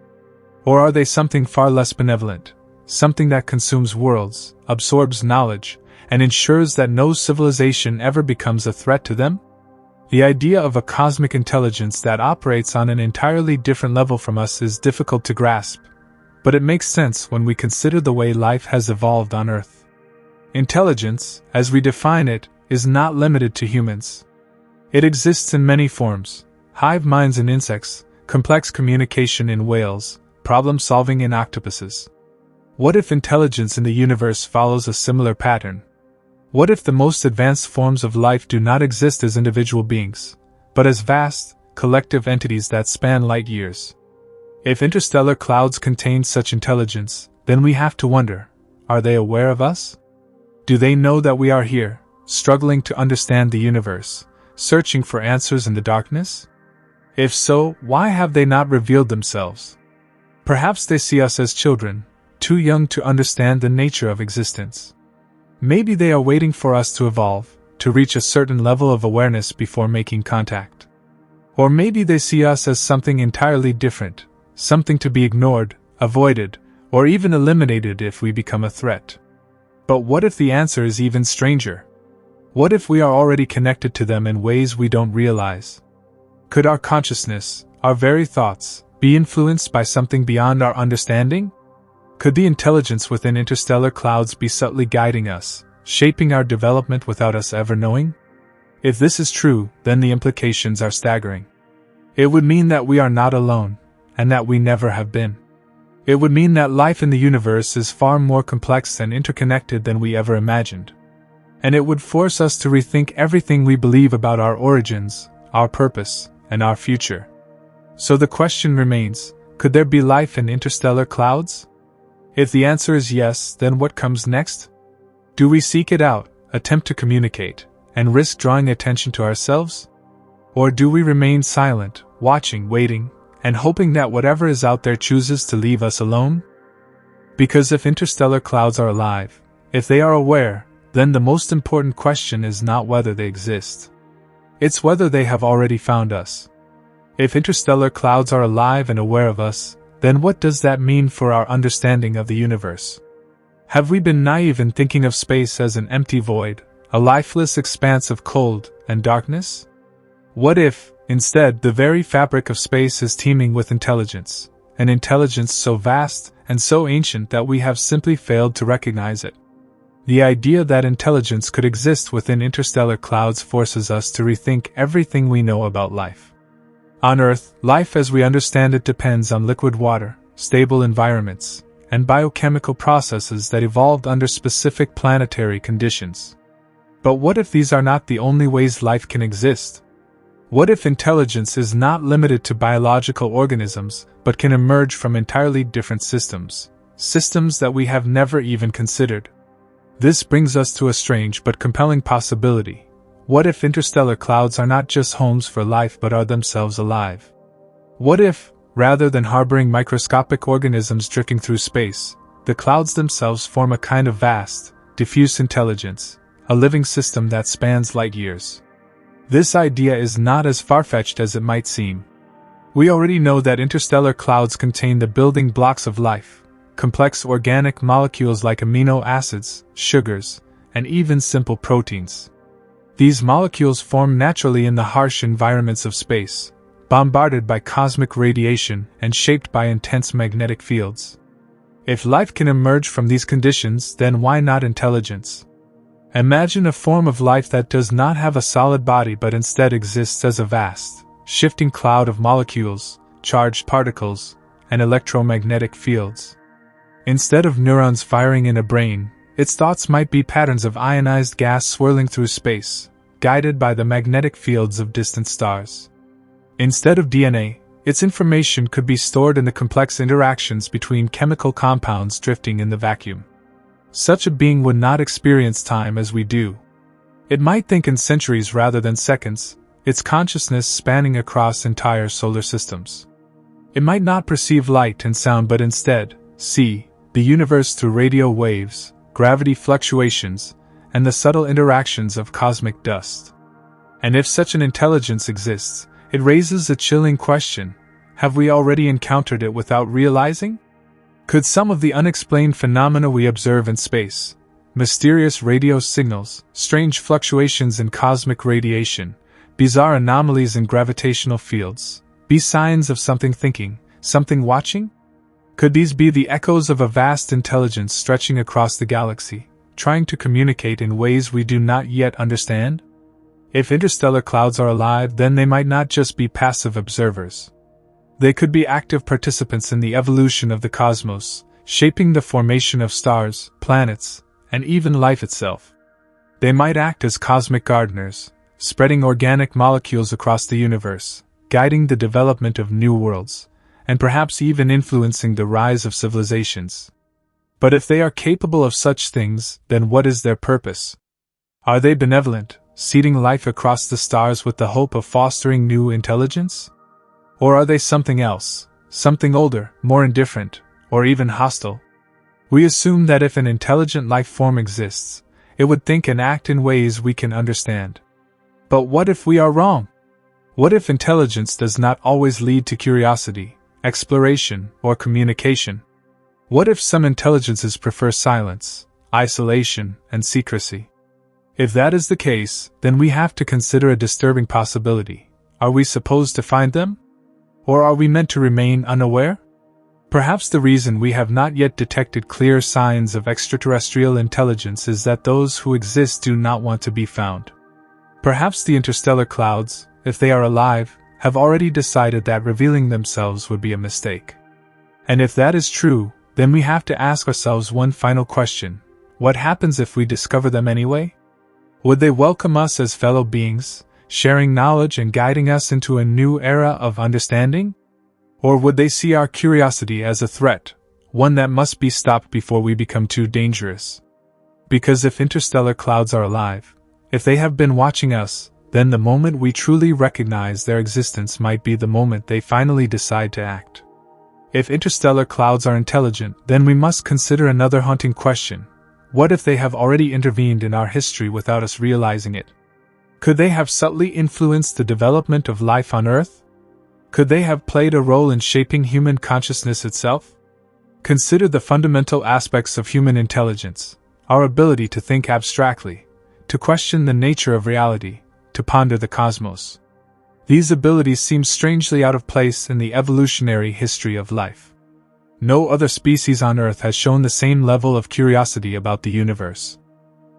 Or are they something far less benevolent, something that consumes worlds, absorbs knowledge, and ensures that no civilization ever becomes a threat to them? The idea of a cosmic intelligence that operates on an entirely different level from us is difficult to grasp, but it makes sense when we consider the way life has evolved on Earth. Intelligence, as we define it, is not limited to humans. It exists in many forms: hive minds in insects, complex communication in whales, problem-solving in octopuses. What if intelligence in the universe follows a similar pattern? What if the most advanced forms of life do not exist as individual beings, but as vast, collective entities that span light years? If interstellar clouds contain such intelligence, then we have to wonder, are they aware of us? Do they know that we are here, struggling to understand the universe, searching for answers in the darkness? If so, why have they not revealed themselves? Perhaps they see us as children, too young to understand the nature of existence. Maybe they are waiting for us to evolve, to reach a certain level of awareness before making contact. Or maybe they see us as something entirely different, something to be ignored, avoided, or even eliminated if we become a threat. But what if the answer is even stranger? What if we are already connected to them in ways we don't realize? Could our consciousness, our very thoughts, be influenced by something beyond our understanding? Could the intelligence within interstellar clouds be subtly guiding us, shaping our development without us ever knowing? If this is true, then the implications are staggering. It would mean that we are not alone, and that we never have been. It would mean that life in the universe is far more complex and interconnected than we ever imagined. And it would force us to rethink everything we believe about our origins, our purpose, and our future. So the question remains, could there be life in interstellar clouds? If the answer is yes, then what comes next? Do we seek it out, attempt to communicate, and risk drawing attention to ourselves? Or do we remain silent, watching, waiting, and hoping that whatever is out there chooses to leave us alone? Because if interstellar clouds are alive, if they are aware, then the most important question is not whether they exist. It's whether they have already found us. If interstellar clouds are alive and aware of us, then what does that mean for our understanding of the universe? Have we been naive in thinking of space as an empty void, a lifeless expanse of cold and darkness? What if, instead, the very fabric of space is teeming with intelligence, an intelligence so vast and so ancient that we have simply failed to recognize it? The idea that intelligence could exist within interstellar clouds forces us to rethink everything we know about life. On Earth, life as we understand it depends on liquid water, stable environments, and biochemical processes that evolved under specific planetary conditions. But what if these are not the only ways life can exist? What if intelligence is not limited to biological organisms, but can emerge from entirely different systems, systems that we have never even considered? This brings us to a strange but compelling possibility. What if interstellar clouds are not just homes for life but are themselves alive? What if, rather than harboring microscopic organisms drifting through space, the clouds themselves form a kind of vast, diffuse intelligence, a living system that spans light years? This idea is not as far-fetched as it might seem. We already know that interstellar clouds contain the building blocks of life, complex organic molecules like amino acids, sugars, and even simple proteins. These molecules form naturally in the harsh environments of space, bombarded by cosmic radiation and shaped by intense magnetic fields. If life can emerge from these conditions, then why not intelligence? Imagine a form of life that does not have a solid body but instead exists as a vast, shifting cloud of molecules, charged particles, and electromagnetic fields. Instead of neurons firing in a brain, its thoughts might be patterns of ionized gas swirling through space, guided by the magnetic fields of distant stars. Instead of DNA, its information could be stored in the complex interactions between chemical compounds drifting in the vacuum. Such a being would not experience time as we do. It might think in centuries rather than seconds, its consciousness spanning across entire solar systems. It might not perceive light and sound but instead, see the universe through radio waves, gravity fluctuations, and the subtle interactions of cosmic dust. And if such an intelligence exists, it raises a chilling question: have we already encountered it without realizing? Could some of the unexplained phenomena we observe in space, mysterious radio signals, strange fluctuations in cosmic radiation, bizarre anomalies in gravitational fields, be signs of something thinking, something watching? Could these be the echoes of a vast intelligence stretching across the galaxy, trying to communicate in ways we do not yet understand? If interstellar clouds are alive, then they might not just be passive observers. They could be active participants in the evolution of the cosmos, shaping the formation of stars, planets, and even life itself. They might act as cosmic gardeners, spreading organic molecules across the universe, guiding the development of new worlds, and perhaps even influencing the rise of civilizations. But if they are capable of such things, then what is their purpose? Are they benevolent, seeding life across the stars with the hope of fostering new intelligence? Or are they something else, something older, more indifferent, or even hostile? We assume that if an intelligent life form exists, it would think and act in ways we can understand. But what if we are wrong? What if intelligence does not always lead to curiosity, exploration, or communication? What if some intelligences prefer silence, isolation, and secrecy? If that is the case, then we have to consider a disturbing possibility. Are we supposed to find them? Or are we meant to remain unaware? Perhaps the reason we have not yet detected clear signs of extraterrestrial intelligence is that those who exist do not want to be found. Perhaps the interstellar clouds, if they are alive, have already decided that revealing themselves would be a mistake. And if that is true, then we have to ask ourselves one final question. What happens if we discover them anyway? Would they welcome us as fellow beings, sharing knowledge and guiding us into a new era of understanding? Or would they see our curiosity as a threat, one that must be stopped before we become too dangerous? Because if interstellar clouds are alive, if they have been watching us, then the moment we truly recognize their existence might be the moment they finally decide to act. If interstellar clouds are intelligent, then we must consider another haunting question. What if they have already intervened in our history without us realizing it? Could they have subtly influenced the development of life on Earth? Could they have played a role in shaping human consciousness itself? Consider the fundamental aspects of human intelligence, our ability to think abstractly, to question the nature of reality, to ponder the cosmos. These abilities seem strangely out of place in the evolutionary history of life. No other species on Earth has shown the same level of curiosity about the universe.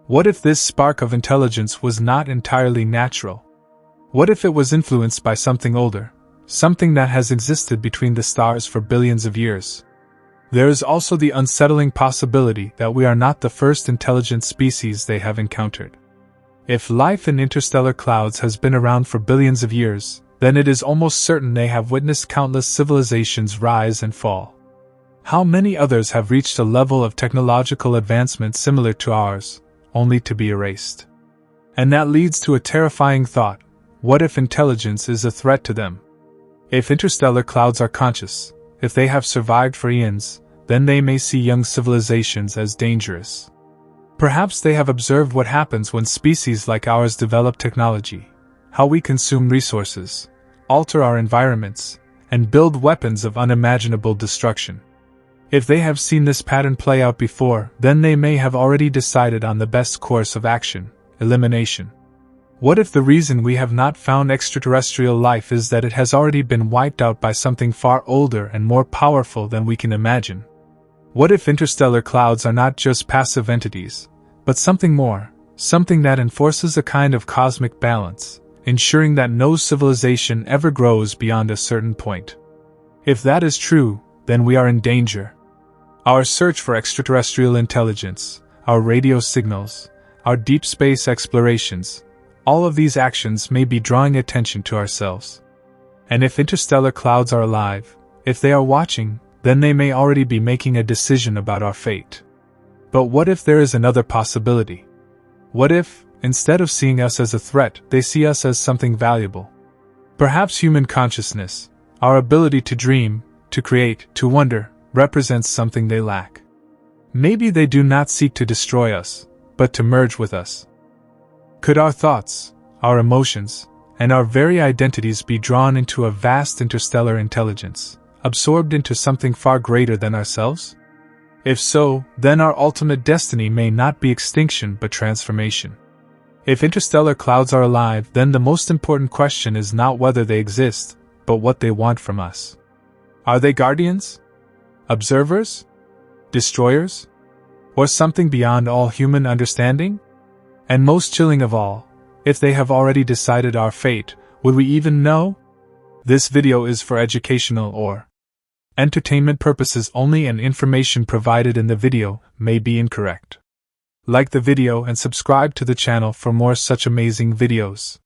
What if this spark of intelligence was not entirely natural? What if it was influenced by something older, something that has existed between the stars for billions of years? There is also the unsettling possibility that we are not the first intelligent species they have encountered. If life in interstellar clouds has been around for billions of years, then it is almost certain they have witnessed countless civilizations rise and fall. How many others have reached a level of technological advancement similar to ours, only to be erased? And that leads to a terrifying thought. What if intelligence is a threat to them? If interstellar clouds are conscious, if they have survived for eons, then they may see young civilizations as dangerous. Perhaps they have observed what happens when species like ours develop technology, how we consume resources, alter our environments, and build weapons of unimaginable destruction. If they have seen this pattern play out before, then they may have already decided on the best course of action: elimination. What if the reason we have not found extraterrestrial life is that it has already been wiped out by something far older and more powerful than we can imagine? What if interstellar clouds are not just passive entities, but something more, something that enforces a kind of cosmic balance, ensuring that no civilization ever grows beyond a certain point? If that is true, then we are in danger. Our search for extraterrestrial intelligence, our radio signals, our deep space explorations, all of these actions may be drawing attention to ourselves. And if interstellar clouds are alive, if they are watching, then they may already be making a decision about our fate. But what if there is another possibility? What if, instead of seeing us as a threat, they see us as something valuable? Perhaps human consciousness, our ability to dream, to create, to wonder, represents something they lack. Maybe they do not seek to destroy us, but to merge with us. Could our thoughts, our emotions, and our very identities be drawn into a vast interstellar intelligence, absorbed into something far greater than ourselves? If so, then our ultimate destiny may not be extinction but transformation. If interstellar clouds are alive, then the most important question is not whether they exist, but what they want from us. Are they guardians? Observers? Destroyers? Or something beyond all human understanding? And most chilling of all, if they have already decided our fate, would we even know? This video is for educational or entertainment purposes only, and information provided in the video may be incorrect. Like the video and subscribe to the channel for more such amazing videos.